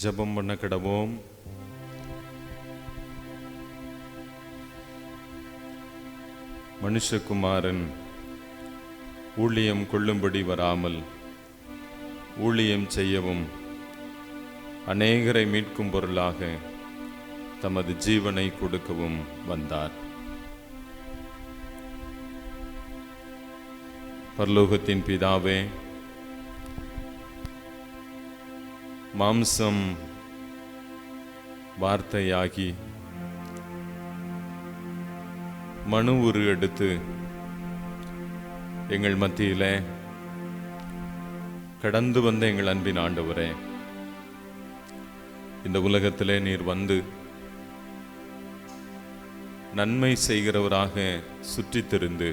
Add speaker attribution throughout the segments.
Speaker 1: ஜெபம் பண்ண கிடவோம். மனுஷகுமாரன் ஊழியம் கொள்ளும்படி வராமல் ஊழியம் செய்யவும் அநேகரை மீட்கும் பொருளாக தமது ஜீவனை கொடுக்கவும் வந்தார். பரலோகத்தின் பிதாவே, மாம்சம் வார்த்தையாகி மனு உரு எடுத்து எங்கள் மத்தியிலே கடந்து வந்த எங்கள் அன்பின் ஆண்டவரே, இந்த உலகத்திலே நீர் வந்து நன்மை செய்கிறவராக சுற்றித் திரிந்து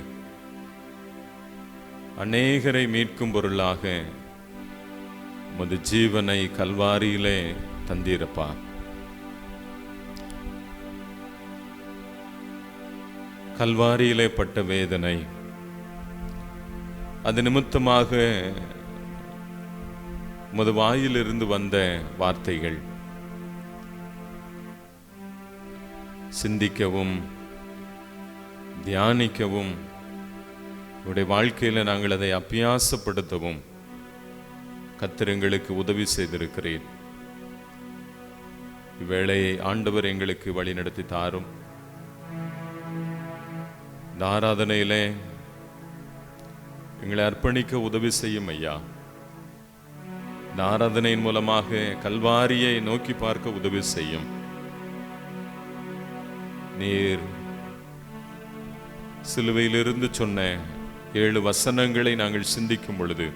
Speaker 1: அநேகரை மீட்கும் பொருளாக உமது ஜீவனை கல்வாரியிலே தந்தீரப்பா. கல்வாரியிலே பட்ட வேதனை, அது நிமித்தமாக உமது வாயிலிருந்து வந்த வார்த்தைகள் சிந்திக்கவும் தியானிக்கவும் உடைய வாழ்க்கையில் நாங்கள் அதை அபியாசப்படுத்தவும் கர்த்தர் எங்களுக்கு உதவி செய்திருக்கிறேன். இவ்வேளையை ஆண்டவர் எங்களுக்கு வழி நடத்தி தாரும். இந்த ஆராதனையிலே எங்களை அர்ப்பணிக்க உதவி செய்யும் ஐயா. இந்த ஆராதனையின் மூலமாக கல்வாரியை நோக்கி பார்க்க உதவி செய்யும். நீர் சிலுவையிலிருந்து சொன்ன 7 வசனங்களை நாங்கள் சிந்திக்கும் பொழுது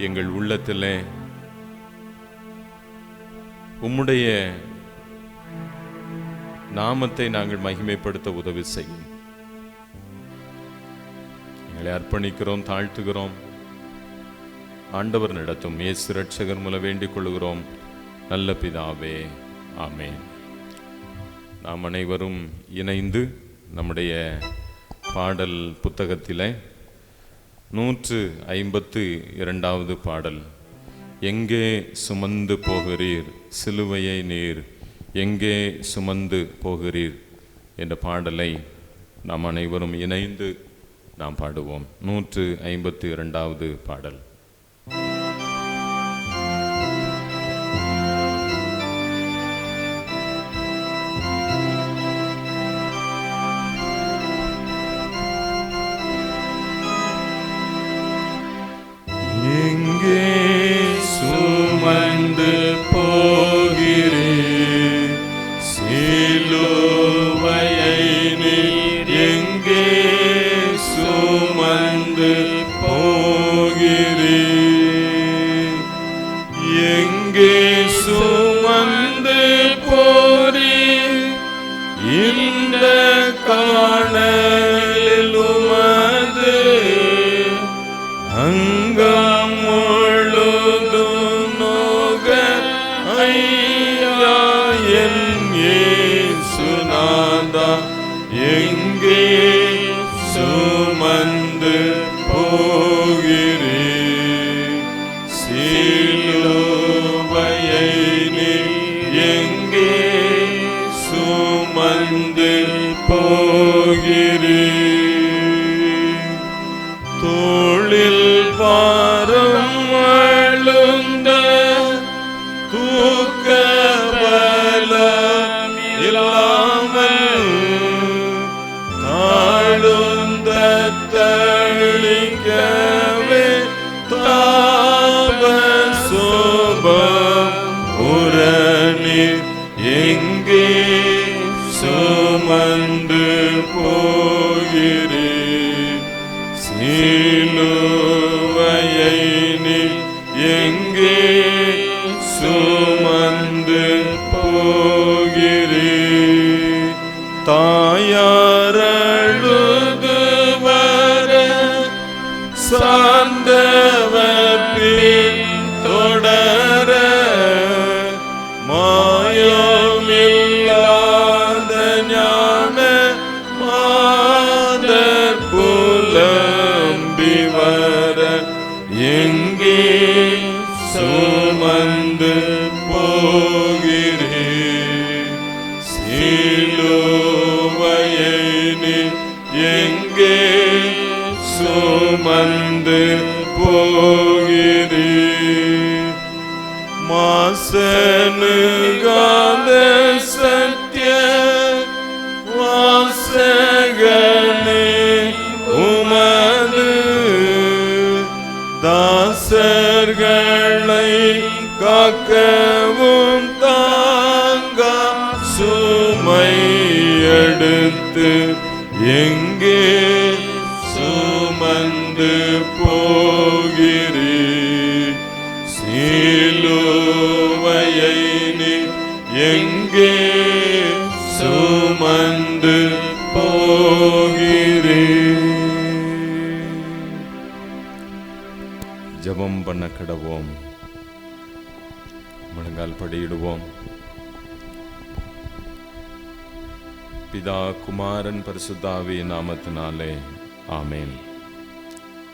Speaker 1: எங்கள் உள்ளத்திலே உம்முடைய நாமத்தை நாங்கள் மகிமைப்படுத்த உதவி செய்யும். எங்களை அர்ப்பணிக்கிறோம், தாழ்த்துகிறோம். ஆண்டவர் நடத்தும் இயேசு இரட்சகர் மூலம் வேண்டிக் கொள்கிறோம் நல்ல பிதாவே, ஆமென். நாம் அனைவரும் இணைந்து நம்முடைய பாடல் புத்தகத்திலே 152வது பாடல், எங்கே சுமந்து போகிறீர் சிலுவையை நீர் எங்கே சுமந்து போகிறீர் என்ற பாடலை நாம் அனைவரும் இணைந்து நாம் பாடுவோம். 152வது பாடல்.
Speaker 2: எங்கே சுமந்து போகிறீர் சிலுவையை நீர் எங்கே சுமந்து போகிறீர் எங்கே சுமந்து போறீர் இந்த காணலில் உமது அங்கம் முழுதும் நோக ஐயா என் இயேசுநாதா எங்கே சுமந்து போகிறீர் சிலுவையை நீர் எங்கே சுமந்து போகிறீர் தோளில் பாரம் அழுந்த தூக்க பலம் இல்லாமல் தாழுந்த தளிக்கவே தாப சோபம் உரணீர் எங்கே சுமந்து போகிறீர் சிலுவையை நீர் எங்கே சுமந்து போகிறீர் தாயார் அழுது வர சார்ந்தவர் பின் தொடர மாயமில்லாத ஞான மாதர் புலம்பி வர எங்கே சும சுமந்து போகிறீர். சிலுவையை நீர் எங்கே சுமந்து போகிறீர். மாசனுகாத சத்திய வாசகனே உமது தாசர்களை காக்கவும் தாங்க சுமை எடுத்து எங்கே சுமந்து போகிறீர். சிலுவையை நீர் எங்கே சுமந்து போகிறீர்.
Speaker 1: ஜெபம் பண்ண கிடவோம். முழங்கால் படியிடுவோம். பிதா குமாரன் பரிசுத்தாவி நாமத்தினாலே ஆமென்.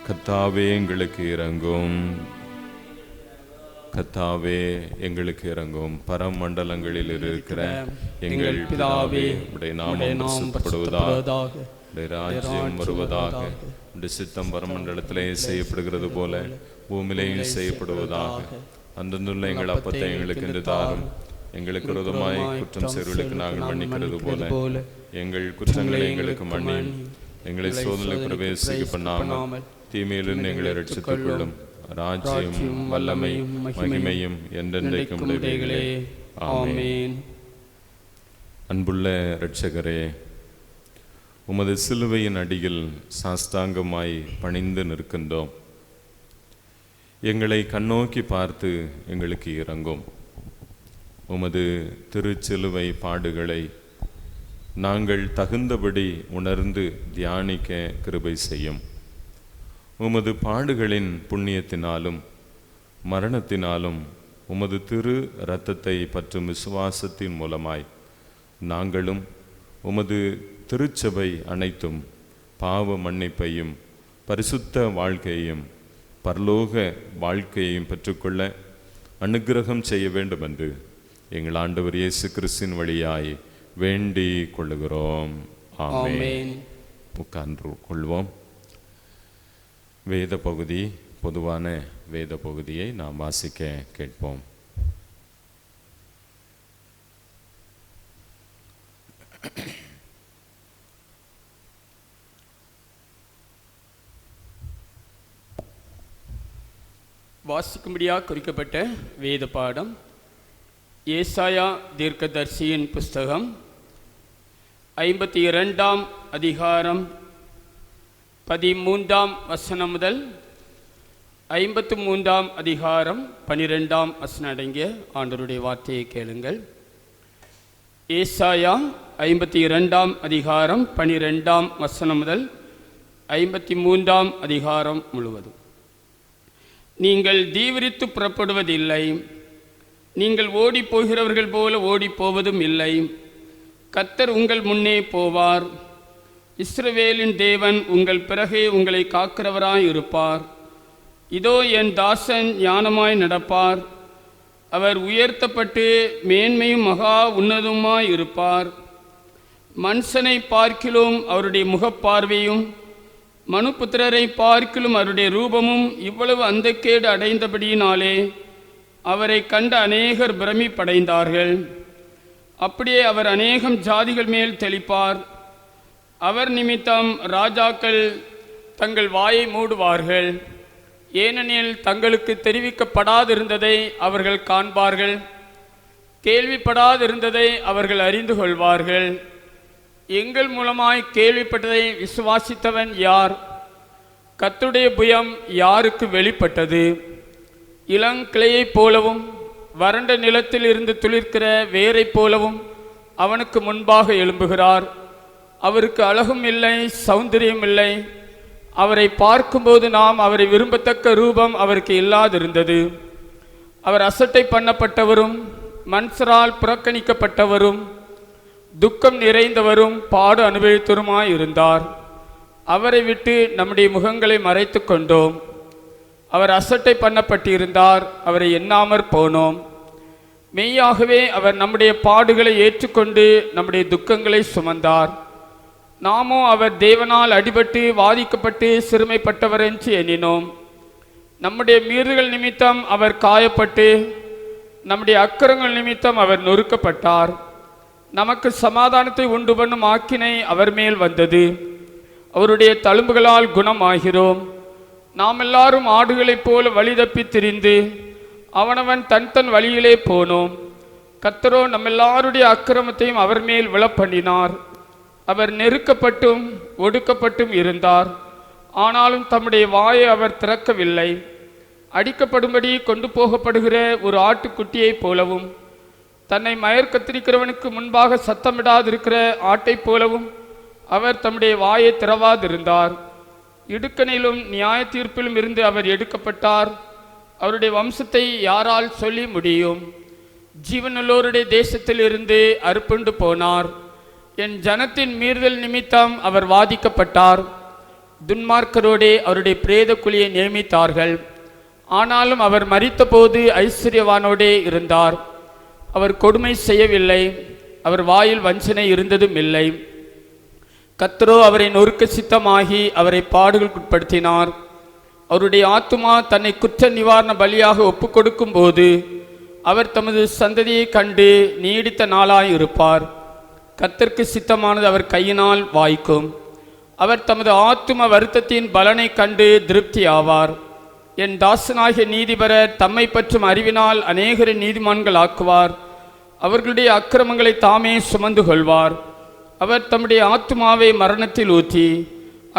Speaker 1: கர்த்தாவே எங்களுக்கு இறங்கும். கர்த்தாவே எங்களுக்கு இறங்கும். பரமண்டலங்களில் இருக்கிற எங்கள் பிதாவே, உடைய நாமம் பரிசுத்தப்படுவதாக, உடைய ராஜ்யம் வருவதாக, உடைய சித்தம் பரமண்டலத்திலே செய்யப்படுகிறது போல பூமியிலேயும் செய்யப்படுவதாக. அந்தந்துள்ள எங்கள் அப்பத்தை எங்களுக்கு இன்று தாரும். எங்களுக்கு விரோதமாய் குற்றம் செய்வர்களுக்கு நாங்கள் மன்னிக்கிறது போல எங்கள் குற்றங்களை எங்களுக்கு மன்னியும். எங்களை சோதனையில் பிரவேசிக்க பண்ணாமல் தீமையிலிருந்து எங்களை ரட்சித்துக் கொள்ளும். ராஜ்யம் வல்லமையும் மகிமையும் என்றென்றைக்கும் உடையவைகளே. ஆமென். அன்புள்ள இரட்சகரே, உமது சிலுவையின் அடியில் சாஷ்டாங்கமாய் பணிந்து நிற்கின்றோம். எங்களை கண்ணோக்கி பார்த்து எங்களுக்கு இறங்கும். உமது திருச்சிலுவை பாடுகளை நாங்கள் தகுந்தபடி உணர்ந்து தியானிக்க கிருபை செய்யும். உமது பாடுகளின் புண்ணியத்தினாலும் மரணத்தினாலும் உமது திரு இரத்தத்தை பற்றும் விசுவாசத்தின் மூலமாய் நாங்களும் உமது திருச்சபை அனைத்தும் பாவ மன்னிப்பையும் பரிசுத்த வாழ்க்கையையும் பரலோக வாழ்க்கையையும் பெற்றுக்கொள்ள அனுக்கிரகம் செய்ய வேண்டும் என்று எங்கள் ஆண்டவர் இயேசு கிறிஸ்துவின் வழியாய் வேண்டிக் கொள்ளுகிறோம். ஆமென். உட்கார்ந்து கொள்வோம். வேத பகுதி, பொதுவான வேத பகுதியை நாம் வாசிக்க கேட்போம்.
Speaker 3: வாசிக்கும்படியாக குறிக்கப்பட்ட வேத பாடம் ஏசாயா தீர்க்கதரிசியின் புஸ்தகம் 52ஆம் அதிகாரம் 13ஆம் வசனம் முதல் 53ஆம் அதிகாரம் 12ஆம் வசனம் அடங்கிய ஆண்டவருடைய வார்த்தையை கேளுங்கள். ஏசாயா 52ஆம் அதிகாரம் 12ஆம் வசனம் முதல் 53ஆம் அதிகாரம் முழுவதும். நீங்கள் தீவிரித்து புறப்படுவதில்லை, நீங்கள் ஓடி போகிறவர்கள் போல ஓடி போவதும் இல்லை. கர்த்தர் உங்கள் முன்னே போவார். இஸ்ரவேலின் தேவன் உங்கள் பிறகே உங்களை காக்கிறவராய் இருப்பார். இதோ என் தாசன் ஞானமாய் நடப்பார். அவர் உயர்த்தப்பட்டு மேன்மையும் மகா உன்னதமாய் இருப்பார். மனுஷனை பார்க்கிலும் அவருடைய முகப்பார்வையும் மனுபுத்திரரை பார்க்கிலும் அவருடைய ரூபமும் இவ்வளவு அந்தக்கேடு அடைந்தபடியினாலே அவரை கண்ட அநேகர் பிரமிப்படைந்தார்கள். அப்படியே அவர் அநேகம் ஜாதிகள் மேல் தெளிப்பார். அவர் நிமித்தம் ராஜாக்கள் தங்கள் வாயை மூடுவார்கள். ஏனெனில் தங்களுக்கு தெரிவிக்கப்படாதிருந்ததை அவர்கள் காண்பார்கள், கேள்விப்படாதிருந்ததை அவர்கள் அறிந்து கொள்வார்கள். எங்கள் மூலமாய் கேள்விப்பட்டதை விசுவாசித்தவன் யார்? கர்த்தருடைய புயம் யாருக்கு வெளிப்பட்டது? இளங்கிளையைப் போலவும் வறண்ட நிலத்தில் இருந்து துளிர்க்கிற வேரைப் போலவும் அவனுக்கு முன்பாக எழும்புகிறார். அவருக்கு அழகும் இல்லை, சௌந்தரியம் இல்லை. அவரை பார்க்கும்போது நாம் அவரை விரும்பத்தக்க ரூபம் அவருக்கு இல்லாதிருந்தது. அவர் அசட்டை பண்ணப்பட்டவரும் மனுஷரால் புறக்கணிக்கப்பட்டவரும் துக்கம் நிறைந்தவரும் பாடு அனுபவித்தவருமாய் இருந்தார். அவரை விட்டு நம்முடைய முகங்களை மறைத்து கொண்டோம். அவர் அசட்டை பண்ணப்பட்டிருந்தார், அவரை எண்ணாமற் போனோம். மெய்யாகவே அவர் நம்முடைய பாடுகளை ஏற்றுக்கொண்டு நம்முடைய துக்கங்களை சுமந்தார். நாமோ அவர் தேவனால் அடிபட்டு வாதிக்கப்பட்டு சிறுமைப்பட்டவர் என்று எண்ணினோம். நம்முடைய மீறுதல் நிமித்தம் அவர் காயப்பட்டு நம்முடைய அக்கிரங்கள் நிமித்தம் அவர் நொறுக்கப்பட்டார். நமக்கு சமாதானத்தை உண்டு பண்ணும் ஆக்கினை அவர் மேல் வந்தது. அவருடைய தழும்புகளால் குணமாகிறோம். நாம் எல்லாரும் ஆடுகளைப் போல வழி தப்பி திரிந்து அவனவன் தன் தன் வழியிலே போனோம். கர்த்தரோ நம்மெல்லாருடைய அக்கிரமத்தையும் அவர் மேல் விழப்பண்ணினார். அவர் நெருக்கப்பட்டும் ஒடுக்கப்பட்டும் இருந்தார், ஆனாலும் தம்முடைய வாயை அவர் திறக்கவில்லை. அடிக்கப்படும்படி கொண்டு போகப்படுகிற ஒரு ஆட்டுக்குட்டியைப் போலவும் தன்னை மயர்க்கத்திரிக்கிறவனுக்கு முன்பாக சத்தமிடாதிருக்கிற ஆட்டைப் போலவும் அவர் தம்முடைய வாயை திறவாதிருந்தார். இடுக்கணிலும் நியாய தீர்ப்பிலும் இருந்து அவர் எடுக்கப்பட்டார். அவருடைய வம்சத்தை யாரால் சொல்லி முடியும்? ஜீவனுள்ளோருடைய தேசத்தில் இருந்து அறுப்புண்டு போனார். என் ஜனத்தின் மீறுதல் நிமித்தம் அவர் வாதிக்கப்பட்டார். துன்மார்க்கரோடே அவருடைய பிரேத குழியை நியமித்தார்கள். ஆனாலும் அவர் மரித்தபோது ஐஸ்வர்யவானோடே இருந்தார். அவர் கொடுமை செய்யவில்லை, அவர் வாயில் வஞ்சனை இருந்ததும் இல்லை. கர்த்தரோ அவரை நொறுக்க சித்தமாகி அவரை பாடுகளுக்குட்படுத்தினார். அவருடைய ஆத்துமா தன்னை குற்ற நிவாரண பலியாக ஒப்பு கொடுக்கும் போது அவர் தமது சந்ததியை கண்டு நீடித்த நாளாய் இருப்பார். கர்த்தருக்கு சித்தமானது அவர் கையினால் வாய்க்கும். அவர் தமது ஆத்தும வருத்தத்தின் பலனை கண்டு திருப்தி ஆவார். என் தாசனாகிய நீதிபரர் தம்மை பற்றும் அறிவினால் அநேகரை நீதிமான்கள் ஆக்குவார். அவர்களுடைய அக்கிரமங்களை தாமே சுமந்து கொள்வார். அவர் தம்முடைய ஆத்துமாவை மரணத்தில் ஊற்றி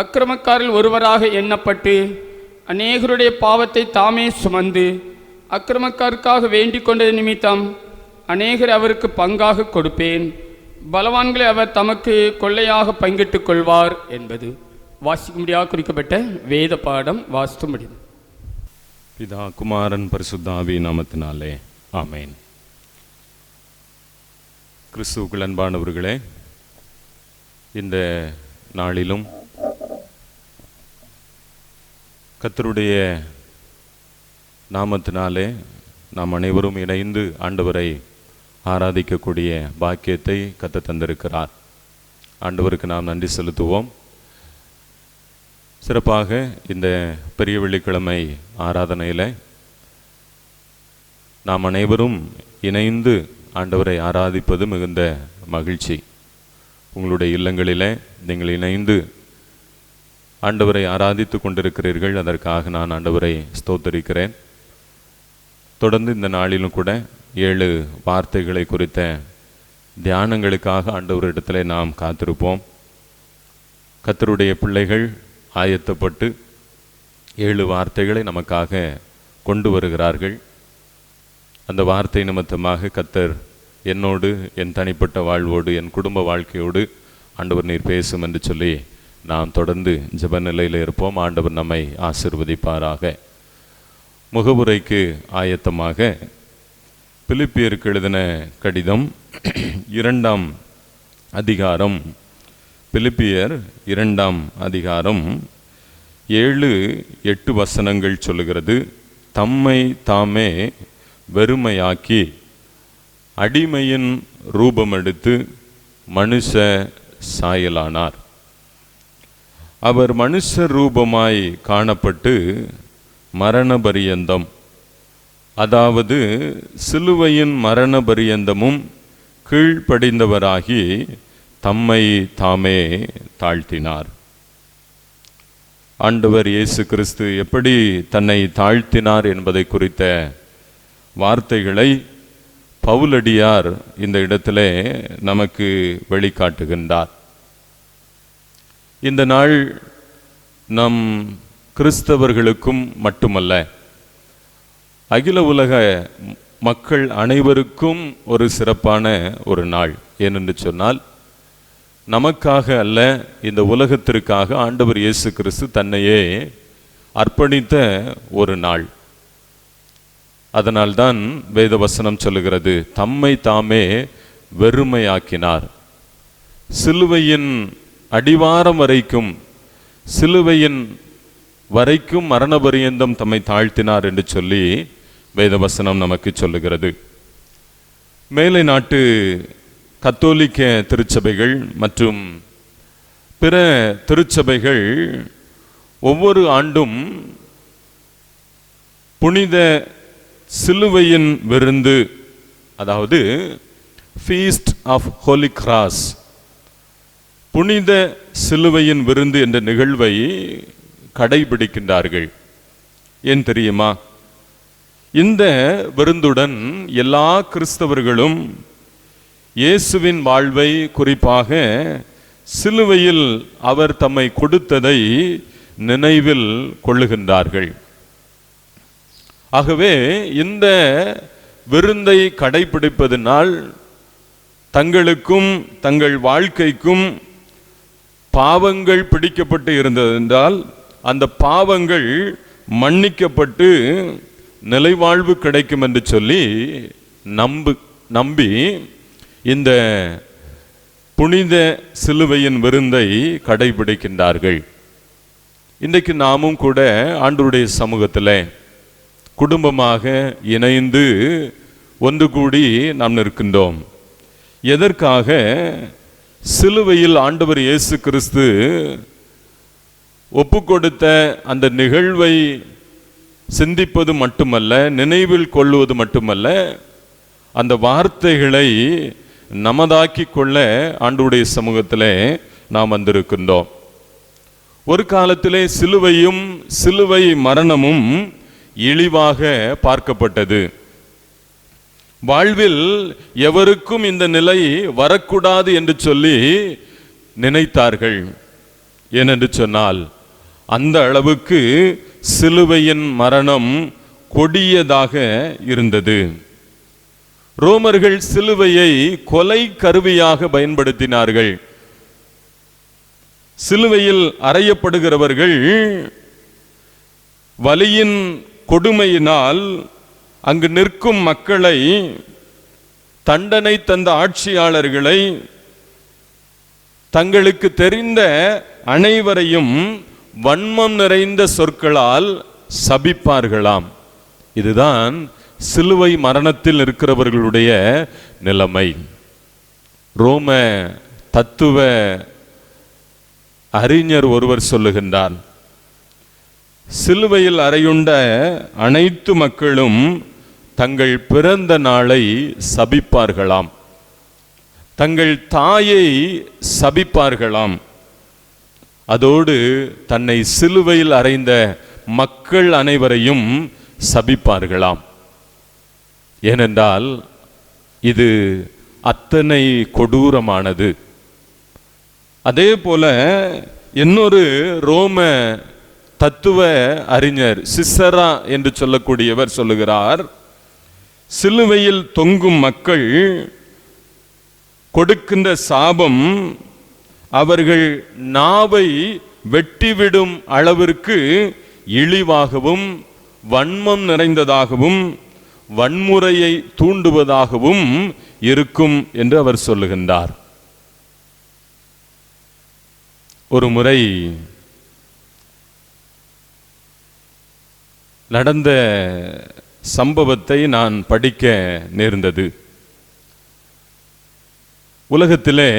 Speaker 3: அக்கிரமக்காரில் ஒருவராக எண்ணப்பட்டு அநேகருடைய பாவத்தை தாமே சுமந்து அக்கிரமக்காருக்காக வேண்டிக் கொண்டது நிமித்தம் அநேகர் அவருக்கு பங்காக கொடுப்பேன். பலவான்களை அவர் தமக்கு கொள்ளையாக பங்கிட்டுக் கொள்வார் என்பது வாசிக்கும்படியாக குறிக்கப்பட்ட வேத பாடம். வாசித்து முடியும்.
Speaker 1: பிதா குமாரன் பரிசுத்த ஆவி நாமத்தினாலே ஆமேன். கிறிஸ்துவுக்குள் அன்பானவர்களே, இந்த நாளிலும் கர்த்தருடைய நாமத்தினாலே நாம் அனைவரும் இணைந்து ஆண்டவரை ஆராதிக்கக்கூடிய பாக்கியத்தை கர்த்தர் தந்திருக்கிறார். ஆண்டவருக்கு நாம் நன்றி செலுத்துவோம். சிறப்பாக இந்த பெரிய வெள்ளிக்கிழமை ஆராதனையில் நாம் அனைவரும் இணைந்து ஆண்டவரை ஆராதிப்பது மிகுந்த மகிழ்ச்சி. உங்களுடைய இல்லங்களிலே நீங்கள் இணைந்து ஆண்டவரை ஆராதித்து கொண்டிருக்கிறீர்கள். அதற்காக நான் ஆண்டவரை ஸ்தோத்தரிக்கிறேன். தொடர்ந்து இந்த நாளிலும் கூட 7 வார்த்தைகளை குறித்த தியானங்களுக்காக ஆண்டவரிடத்தில் நாம் காத்திருப்போம். கர்த்தருடைய பிள்ளைகள் ஆயத்தப்பட்டு 7 வார்த்தைகளை நமக்காக கொண்டு வருகிறார்கள். அந்த வார்த்தை நிமித்தமாக கர்த்தர் என்னோடு, என் தனிப்பட்ட வாழ்வோடு, என் குடும்ப வாழ்க்கையோடு ஆண்டவர் நீர் பேசும் என்று சொல்லி நாம் தொடர்ந்து ஜெப நிலையில் இருப்போம். ஆண்டவர் நம்மை ஆசீர்வதிப்பாராக. முகவுரைக்கு ஆயத்தமாக பிலிப்பியருக்கு எழுதின கடிதம் 2ஆம் அதிகாரம், பிலிப்பியர் 2ஆம் அதிகாரம் 7-8 வசனங்கள் சொல்லுகிறது. தம்மை தாமே வெறுமையாக்கி அடிமையின் ரூபமெடுத்து மனுஷ சாயலானார். அவர் மனுஷ ரூபமாய் காணப்பட்டு மரண பரியந்தம், அதாவது சிலுவையின் மரண பரியந்தமும் கீழ்ப்படிந்தவராகி தம்மை தாமே தாழ்த்தினார். ஆண்டவர் இயேசு கிறிஸ்து எப்படி தன்னை தாழ்த்தினார் என்பதை குறித்த வார்த்தைகளை பவுலடியார் இந்த இடத்திலே நமக்கு வெளிக்காட்டுகின்றார். இந்த நாள் நம் கிறிஸ்தவர்களுக்கும் மட்டுமல்ல, அகில உலக மக்கள் அனைவருக்கும் ஒரு சிறப்பான ஒரு நாள். ஏனென்று சொன்னால், நமக்காக அல்ல, இந்த உலகத்திற்காக ஆண்டவர் இயேசு கிறிஸ்து தன்னையே அர்ப்பணித்த ஒரு நாள். அதனால்தான் வேத வசனம் சொல்லுகிறது, தம்மை தாமே வெறுமையாக்கினார். சிலுவையின் அடிவாரம் வரைக்கும், சிலுவையின் வரைக்கும் மரண பரியந்தம் தம்மை தாழ்த்தினார் என்று சொல்லி வேதவசனம் நமக்கு சொல்லுகிறது. மேலை நாட்டு கத்தோலிக்க திருச்சபைகள் மற்றும் பிற திருச்சபைகள் ஒவ்வொரு ஆண்டும் புனித சிலுவையின் விருந்து, அதாவது ஃபீஸ்ட் ஆஃப் ஹோலி கிராஸ், புனித சிலுவையின் விருந்து என்ற நிகழ்வை கடைபிடிக்கின்றார்கள். ஏன் தெரியுமா? இந்த விருந்துடன் எல்லா கிறிஸ்தவர்களும் இயேசுவின் வாழ்வை, குறிப்பாக சிலுவையில் அவர் தம்மை கொடுத்ததை நினைவில் கொள்ளுகின்றார்கள். ஆகவே இந்த விருந்தை கடைபிடிப்பதனால் தங்களுக்கும் தங்கள் வாழ்க்கைக்கும் பாவங்கள் பிடிக்கப்பட்டு இருந்ததென்றால் அந்த பாவங்கள் மன்னிக்கப்பட்டு நிலைவாழ்வு கிடைக்கும் என்று சொல்லி நம்பி இந்த புனித சிலுவையின் விருந்தை கடைபிடிக்கின்றார்கள். இன்றைக்கு நாமும் கூட ஆண்டவருடைய சமூகத்தில் குடும்பமாக இணைந்து ஒன்று கூடி நாம் நிற்கின்றோம். எதற்காக? சிலுவையில் ஆண்டவர் இயேசு கிறிஸ்து ஒப்பு கொடுத்த அந்த நிகழ்வை சிந்திப்பது மட்டுமல்ல, நினைவில் கொள்வது மட்டுமல்ல, அந்த வார்த்தைகளை நமதாக்கி கொள்ள ஆண்டவருடைய சமூகத்திலே நாம் வந்திருக்கின்றோம். ஒரு காலத்திலே சிலுவையும் சிலுவை மரணமும் இழிவாக பார்க்கப்பட்டது. வாழ்வில் எவருக்கும் இந்த நிலை வரக்கூடாது என்று சொல்லி நினைத்தார்கள். ஏனென்று சொன்னால் அந்த அளவுக்கு சிலுவையின் மரணம் கொடியதாக இருந்தது. ரோமர்கள் சிலுவையை கொலை கருவியாக பயன்படுத்தினார்கள். சிலுவையில் அறையப்படுகிறவர்கள் வலியின் கொடுமையினால் அங்கு நிற்கும் மக்களை, தண்டனை தந்த ஆட்சியாளர்களை, தங்களுக்கு தெரிந்த அனைவரையும் வன்மம் நிறைந்த சொற்களால் சபிப்பார்களாம். இதுதான் சிலுவை மரணத்தில் இருக்கிறவர்களுடைய நிலைமை. ரோம தத்துவ அறிஞர் ஒருவர் சொல்லுகின்றார், சிலுவையில் அறையுண்ட அனைத்து மக்களும் தங்கள் பிறந்த நாளை சபிப்பார்களாம், தங்கள் தாயை சபிப்பார்களாம், அதோடு தன்னை சிலுவையில் அறைந்த மக்கள் அனைவரையும் சபிப்பார்களாம். ஏனென்றால் இது அத்தனை கொடூரமானது. அதே போல இன்னொரு ரோம தத்துவ அறிஞர் சிசரா என்று சொல்லக்கூடியவர் சொல்லுகிறார், சிலுவையில் தொங்கும் மக்கள் கொடுக்கின்ற சாபம் அவர்கள் நாவை வெட்டிவிடும் அளவிற்கு இழிவாகவும் வன்மம் நிறைந்ததாகவும் வன்முறையை தூண்டுவதாகவும் இருக்கும் என்று அவர் சொல்லுகின்றார். ஒரு முறை நடந்த சம்பவத்தை நான் படிக்க நேர்ந்தது. உலகத்திலே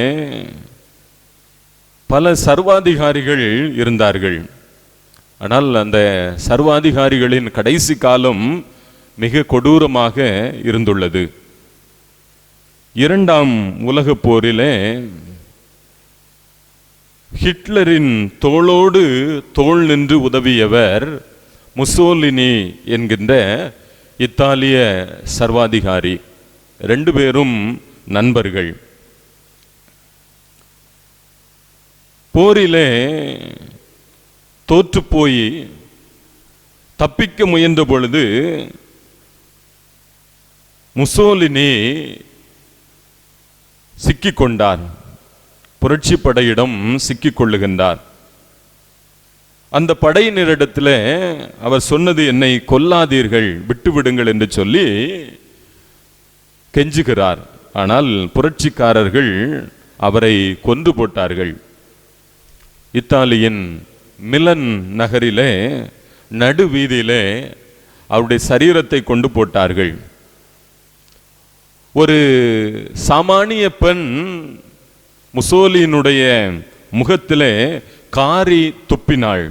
Speaker 1: பல சர்வாதிகாரிகள் இருந்தார்கள். ஆனால் அந்த சர்வாதிகாரிகளின் கடைசி காலம் மிக கொடூரமாக இருந்துள்ளது. இரண்டாம் உலகப் போரிலே ஹிட்லரின் தோளோடு தோள் நின்று உதவியவர் முசோலினி என்கின்ற இத்தாலிய சர்வாதிகாரி. 2 பேரும் நண்பர்கள். போரிலே தோற்றுப்போய் தப்பிக்க முயன்ற பொழுது முசோலினி சிக்கிக்கொண்டார். புரட்சி படையிடம் சிக்கிக்கொள்ளுகின்றார். அந்த படையினரிடத்தில் அவர் சொன்னது, என்னை கொல்லாதீர்கள், விட்டுவிடுங்கள் என்று சொல்லி கெஞ்சுகிறார். ஆனால் புரட்சிக்காரர்கள் அவரை கொன்று போட்டார்கள். இத்தாலியின் மிலன் நகரிலே நடு வீதியிலே அவருடைய சரீரத்தை கொண்டு போட்டார்கள். ஒரு சாமானிய பெண் முசோலினுடைய முகத்திலே காரி துப்பினாள்.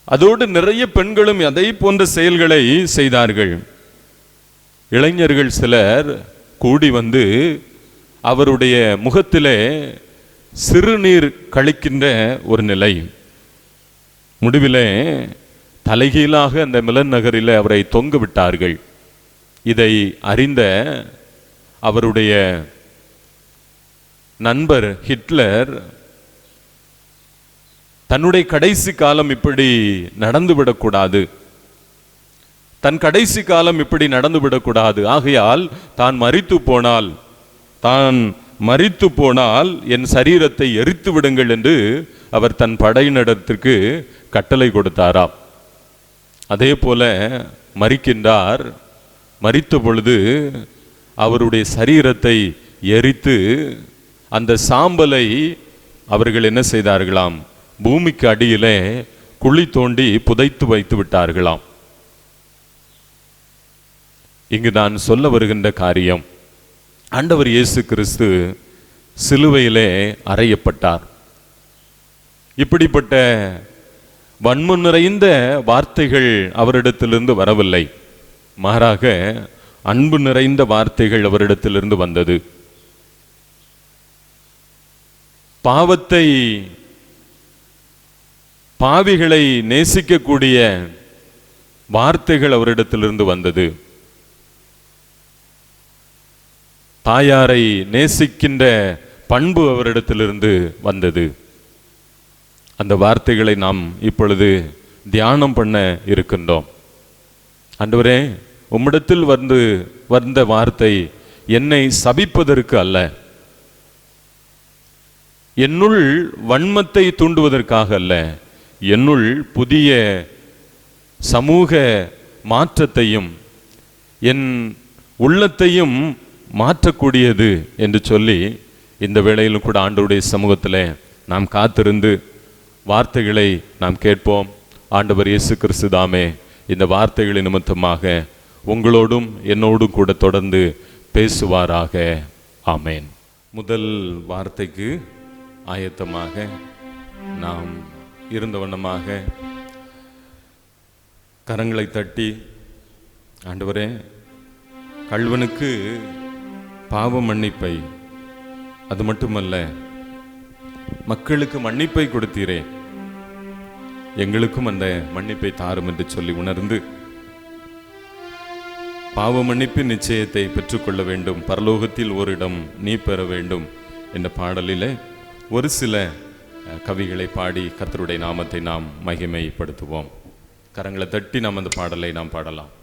Speaker 1: அதோடு நிறைய பெண்களும் அதை போன்ற செயல்களை செய்தார்கள். இளைஞர்கள் சிலர் கூடி வந்து அவருடைய முகத்திலே சிறுநீர் கழிக்கின்ற ஒரு நிலை. முடிவிலே தலைகீழாக அந்த மிலன் நகரில் அவரை தொங்க விட்டார்கள். இதை அறிந்த அவருடைய நண்பர் ஹிட்லர் தன்னுடைய கடைசி காலம் இப்படி நடந்துவிடக்கூடாது, தன் கடைசி காலம் இப்படி நடந்துவிடக்கூடாது, ஆகையால் தான் மரித்து போனால் என் சரீரத்தை எரித்து விடுங்கள் என்று அவர் தன் படையினரிடத்திற்கு கட்டளை கொடுத்தாராம். அதே போல மரிக்கின்றார். மரித்த பொழுது அவருடைய சரீரத்தை எரித்து அந்த சாம்பலை அவர்கள் என்ன செய்தார்களாம், பூமிக்கு அடியிலே குழி தோண்டி புதைத்து வைத்து விட்டார்களாம். இங்கு நான் சொல்ல வருகின்ற காரியம், ஆண்டவர் இயேசு கிறிஸ்து சிலுவையிலே அறையப்பட்டார். இப்படிப்பட்ட வன்மம் நிறைந்த வார்த்தைகள் அவரிடத்திலிருந்து வரவில்லை, மாறாக அன்பு நிறைந்த வார்த்தைகள் அவரிடத்திலிருந்து வந்தது. பாவிகளை நேசிக்கக்கூடிய வார்த்தைகள் அவரிடத்திலிருந்து வந்தது. தாயாரை நேசிக்கின்ற பண்பு அவரிடத்திலிருந்து வந்தது. அந்த வார்த்தைகளை நாம் இப்பொழுது தியானம் பண்ண இருக்கின்றோம். ஆண்டவரே, உம்மிடத்தில் வந்த வார்த்தை என்னை சபிப்பதற்கு அல்ல, என்னுள் வன்மத்தை தூண்டுவதற்காக அல்ல, என்னுள் புதிய சமூக மாற்றத்தையும் என் உள்ளத்தையும் மாற்றக்கூடியது என்று சொல்லி இந்த வேளையிலும் கூட ஆண்டவருடைய சமூகத்தில் நாம் காத்திருந்து வார்த்தைகளை நாம் கேட்போம். ஆண்டவர் இயேசு கிறிஸ்து தாமே இந்த வார்த்தைகளின் நிமித்தமாக உங்களோடும் என்னோடும் கூட தொடர்ந்து பேசுவாராக. ஆமேன். முதல் வார்த்தைக்கு ஆயத்தமாக நாம் இருந்த வண்ணமாக கரங்களை தட்டி, ஆண்டவரே, கள்வனுக்கு பாவ மன்னிப்பை, அது மட்டுமல்ல மக்களுக்கு மன்னிப்பை கொடுத்தீரே, எங்களுக்கும் அந்த மன்னிப்பை தாரும் என்று சொல்லி உணர்ந்து பாவ மன்னிப்பின் நிச்சயத்தை பெற்றுக்கொள்ள வேண்டும், பரலோகத்தில் ஓரிடம் நீ பெற வேண்டும் என்ற பாடலில் ஒரு சில கவிகளை பாடி கர்த்தருடைய நாமத்தை நாம் மகிமைப்படுத்துவோம். கரங்களை தட்டி நாம் அந்த பாடலை நாம் பாடலாம்.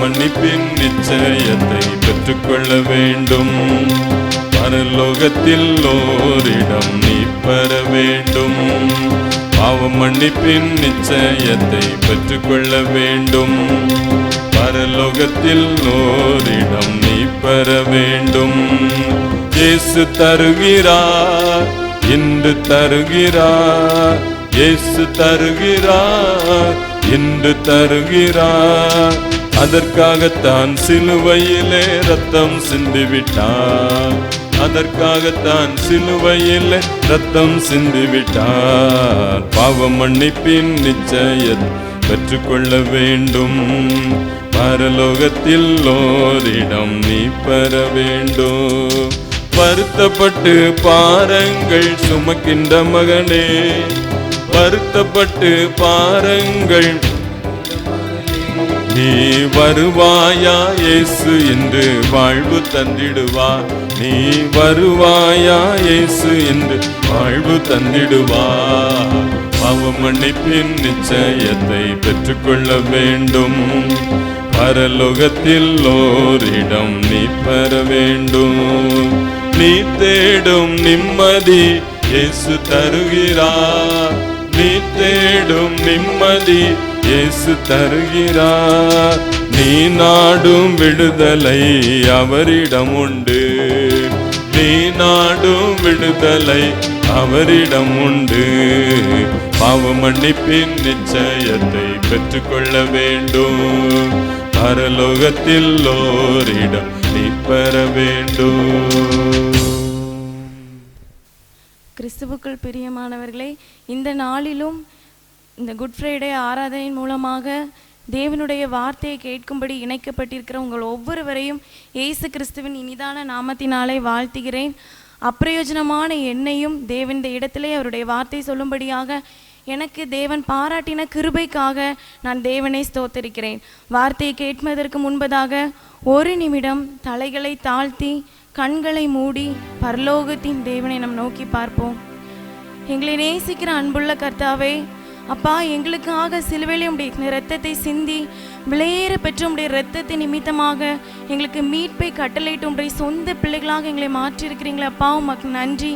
Speaker 1: மன்னிப்பின் நிச்சயத்தை பெற்றுக்கொள்ள வேண்டும், பரலோகத்தில் ஓரிடம் நீ பெற வேண்டும். பாவ மன்னிப்பின் நிச்சயத்தை பெற்றுக்கொள்ள வேண்டும், பரலோகத்தில் ஓரிடம் நீ பெற வேண்டும். இயேசு தருகிறார், இன்று தருகிறார், இயேசு தருகிறார், இன்று தருகிறார். அதற்காகத்தான் சிலுவையிலே ரத்தம் சிந்திவிட்டார், அதற்காகத்தான் சிலுவையிலே ரத்தம் சிந்திவிட்டார். பாவ மன்னிப்பின் நிச்சயத்தை பெற்றுக்கொள்ள வேண்டும், பரலோகத்தில் ஓரிடம் நீ பெற வேண்டும். வருத்தப்பட்டு பாருங்கள் சுமக்கின்ற மகனே, வருத்தப்பட்டு பாருங்கள், நீ வருவாயா இயேசு என்று வாழ்வு தந்திடுவார், நீ வருவாயா இயேசு என்று வாழ்வு தந்திடுவார். பாவ மன்னிப்பின் நிச்சயத்தை பெற்றுக்கொள்ள வேண்டும்,
Speaker 2: பரலோகத்தில் ஓரிடம் நீ பெற வேண்டும். நீ தேடும் நிம்மதி இயேசு தருகிறார். நீ தேடும் நிம்மதி இயேசு தருகிறார். நீ நாடும் விடுதலை அவரிடம் உண்டு. நீ நாடும் விடுதலை அவரிடம் உண்டு. பாவ மன்னிப்பின் நிச்சயத்தை பெற்றுக்கொள்ள வேண்டும். பரலோகத்தில் ஓரிடம் நீ பெற வேண்டும்.
Speaker 4: கிறிஸ்துவுக்குள் பிரியமானவர்களே, இந்த நாளிலும் இந்த குட் ஃப்ரைடே ஆராதனையின் மூலமாக தேவனுடைய வார்த்தையை கேட்கும்படி இணைக்கப்பட்டிருக்கிற உங்கள் ஒவ்வொருவரையும் இயேசு கிறிஸ்துவின் இனிதான நாமத்தினாலே வாழ்த்துகிறேன். அப்பிரயோஜனமான என்னையும் தேவன் இந்த இடத்திலே அவருடைய வார்த்தை சொல்லும்படியாக எனக்கு தேவன் பாராட்டின கிருபைக்காக நான் தேவனை ஸ்தோத்திரிக்கிறேன். வார்த்தையை கேட்பதற்கு முன்பதாக ஒரு நிமிடம் தலைகளை தாழ்த்தி கண்களை மூடி பரலோகத்தின் தேவனை நாம் நோக்கி பார்ப்போம். எங்களை நேசிக்கிற அன்புள்ள கர்த்தாவே, அப்பா, எங்களுக்காக சிலுவையிலே உடைய இரத்தத்தை சிந்தி விலையேற பெற்ற உடைய இரத்தத்தை நிமித்தமாக எங்களுக்கு மீட்பை கட்டளையிட்டு உடைய சொந்த பிள்ளைகளாக எங்களை மாற்றியிருக்கிறீங்களே அப்பா, உமக்கு நன்றி.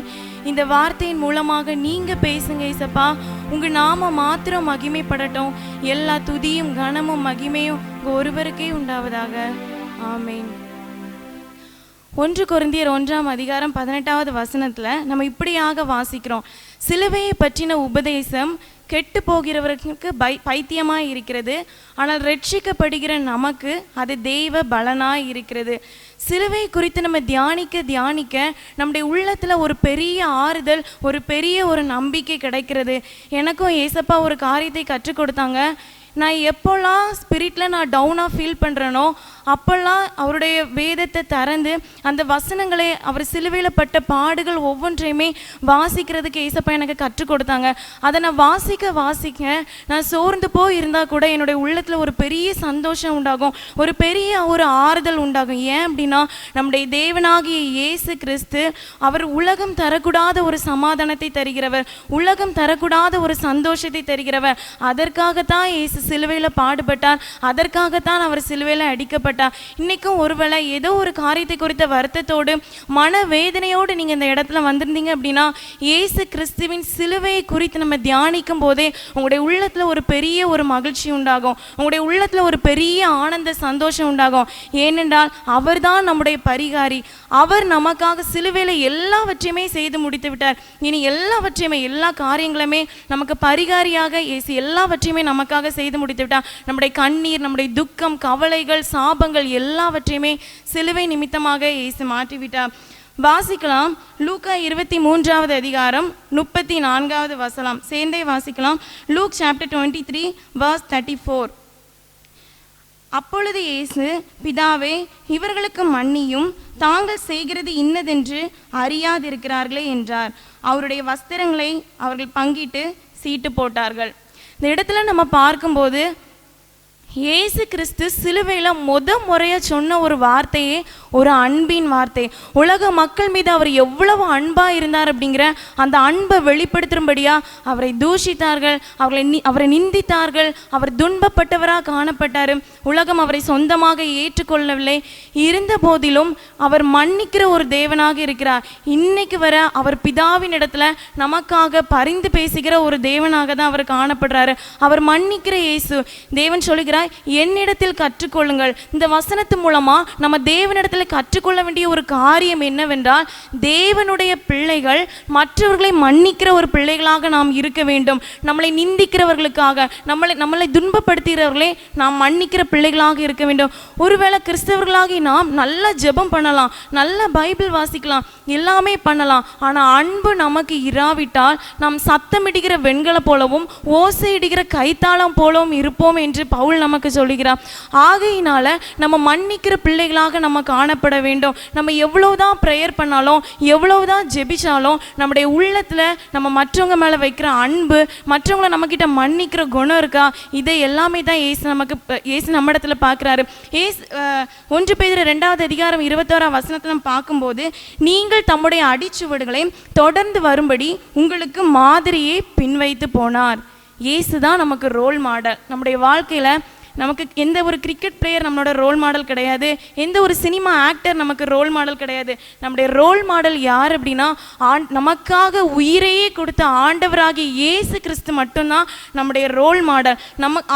Speaker 4: இந்த வார்த்தையின் மூலமாக நீங்க பேசுங்க ஏசப்பா. உங்க நாம மாத்திரம் மகிமைப்படட்டும். எல்லா துதியும் கனமும் மகிமையும் உங்க ஒருவருக்கே உண்டாவதாக. ஆமேன். 1 கொரிந்தியர் 1:18 நம்ம இப்படியாக வாசிக்கிறோம். சிலுவையை பற்றின உபதேசம் கெட்டு போகிறவர்களுக்கு பைத்தியமாய் இருக்கிறது, ஆனால் ரட்சிக்கப்படுகிற நமக்கு அது தெய்வ பலனாய் இருக்கிறது. சிலுவை குறித்து நம்ம தியானிக்க நம்முடைய உள்ளத்தில் ஒரு பெரிய ஆறுதல், ஒரு பெரிய ஒரு நம்பிக்கை கிடைக்கிறது. எனக்கும் ஏசப்பா ஒரு காரியத்தை கற்றுக் கொடுத்தாங்க. நான் எப்போல்லாம் ஸ்பிரிட்டில் நான் டவுனாக ஃபீல் பண்ணுறேனோ அப்போல்லாம் அவருடைய வேதத்தை திறந்து அந்த வசனங்களை, அவர் சிலுவையில் பட்ட பாடுகள் ஒவ்வொன்றையுமே வாசிக்கிறதுக்கு ஏசப்பா எனக்கு கற்றுக் கொடுத்தாங்க. அதை நான் வாசிக்க நான் சோர்ந்து போய் இருந்தால் கூட என்னுடைய உள்ளத்தில் ஒரு பெரிய சந்தோஷம் உண்டாகும், ஒரு பெரிய ஒரு ஆறுதல் உண்டாகும். ஏன் அப்படின்னா, நம்முடைய தேவனாகிய இயேசு கிறிஸ்து அவர் உலகம் தரக்கூடாத ஒரு சமாதானத்தை தருகிறவர், உலகம் தரக்கூடாத ஒரு சந்தோஷத்தை தருகிறவர். அதற்காகத்தான் இயேசு சிலுவையில் பாடுபட்டார், அதற்காகத்தான் அவர் சிலுவையில் அடிக்கப்பட்டார். இன்னைக்கும் ஒருவேளை ஏதோ ஒரு காரியத்தை குறித்த வருத்தத்தோடு மனவேதனையோடு நீங்க இந்த இடத்துல வந்திருந்தீங்க அப்படின்னா, இயேசு கிறிஸ்துவின் சிலுவையை குறித்து நம்ம தியானிக்கும் போதே உங்களுடைய உள்ளத்துல ஒரு பெரிய ஒரு மகிழ்ச்சி உண்டாகும், உங்களுடைய உள்ளத்துல ஒரு பெரிய ஆனந்த சந்தோஷம் உண்டாகும். ஏனென்றால் அவர்தான் நம்முடைய பரிகாரி. அவர் நமக்காக சிலுவையில எல்லாவற்றையுமே செய்து முடித்து விட்டார். இனி எல்லாவற்றையுமே, எல்லா காரியங்களுமே நமக்கு பரிகாரியாக இயேசு எல்லாவற்றையுமே நமக்காக செய்து முடித்து விட்டார். நம்முடைய கண்ணீர், நம்முடைய துக்கம், கவலைகள், சாபங்கள் எல்லாவற்றையுமே சிலுவை நிமித்தமாக இயேசு மாற்றிவிட்டார். வாசிக்கலாம். லூக்கா 23:34 சேர்ந்தே வாசிக்கலாம். Look chapter 23:34. அப்பொழுது இயேசு, பிதாவே, இவர்களுக்கு மன்னியும், தாங்கள் செய்கிறது இன்னதென்று அறியாதிருக்கிறார்களே என்றார். அவருடைய வஸ்திரங்களை அவர்கள் பங்கிட்டு சீட்டு போட்டார்கள். இந்த இடத்துல நம்ம பார்க்கும்போது இயேசு கிறிஸ்து சிலுவையில் முறையாக சொன்ன ஒரு வார்த்தையே ஒரு அன்பின் வார்த்தை. உலக மக்கள் மீது அவர் எவ்வளவு அன்பாக இருந்தார் அப்படிங்கிற அந்த அன்பை வெளிப்படுத்தும்படியாக அவரை தூஷித்தார்கள், அவரை நிந்தித்தார்கள், அவர் துன்பப்பட்டவராக காணப்பட்டார். உலகம் அவரை சொந்தமாக ஏற்றுக்கொள்ளவில்லை. இருந்த போதிலும் அவர் மன்னிக்கிற ஒரு தேவனாக இருக்கிறார். இன்னைக்கு வர அவர் பிதாவின் இடத்துல நமக்காக பரிந்து பேசுகிற ஒரு தேவனாக தான் அவர் காணப்படுறாரு. அவர் மன்னிக்கிற இயேசு. தேவன் சொல்லுகிறார், என்னிடத்தில் கற்றுக்கொள்ளுங்கள். இந்த வசனத்து மூலமா நம்ம தேவனிடத்தில் கற்றுக்கொள்ள வேண்டிய ஒரு காரியம் என்னவென்றால், தேவனுடைய பிள்ளைகள் மற்றவர்களை மன்னிக்கிற ஒரு பிள்ளைகளாக நாம் இருக்க வேண்டும். நம்மளை நிந்திக்கிறவர்களுக்காக, நம்மளை துன்பப்படுத்துகிறவர்களே நாம் மன்னிக்கிற பிள்ளைகளாக இருக்க வேண்டும். ஒருவேளை கிறிஸ்தவர்களாகி நாம் நல்லா ஜெபம் பண்ணலாம், நல்ல பைபிள் வாசிக்கலாம், எல்லாமே பண்ணலாம். ஆனால் அன்பு நமக்கு இராவிட்டால் நாம் சத்தமிடுகிற வெண்கல போலவும் ஓசையிடுகிற கைத்தாளம் போலவும் இருப்போம் என்று பவுல் நமக்கு சொல்லுகிறார். ஆகையினால நம்ம மன்னிக்கிற பிள்ளைகளாக நம்ம காணப்பட வேண்டும். நம்ம எவ்வளவுதான் ப்ரேயர் பண்ணாலும், எவ்வளவுதான் ஜெபிச்சாலும், நம்முடைய உள்ளத்துல நம்ம மற்றவங்க மேல வைக்கிற அன்பு, மற்றவங்களை நம்ம கிட்ட மன்னிக்கிற குணம் இருக்கா? இதை எல்லாமே தான் இயேசு நம்ம இடத்துல பார்க்கிறாரு. 1 பேதுரு 2:21 நம்ம பார்க்கும்போது, நீங்கள் தம்முடைய அடிச்சுவடுகளை தொடர்ந்து வரும்படி உங்களுக்கு மாதிரியே பின்வைத்து போனார். இயேசு தான் நமக்கு ரோல் மாடல். நம்முடைய வாழ்க்கையில நமக்கு எந்த ஒரு கிரிக்கெட் பிளேயர் நம்மளோட ரோல் மாடல் கிடையாது, எந்த ஒரு சினிமா ஆக்டர் நமக்கு ரோல் மாடல் கிடையாது. நம்முடைய ரோல் மாடல் யார் அப்படின்னா நமக்காக உயிரையே கொடுத்த ஆண்டவராகிய இயேசு கிறிஸ்து மட்டும்தான் நம்முடைய ரோல் மாடல்.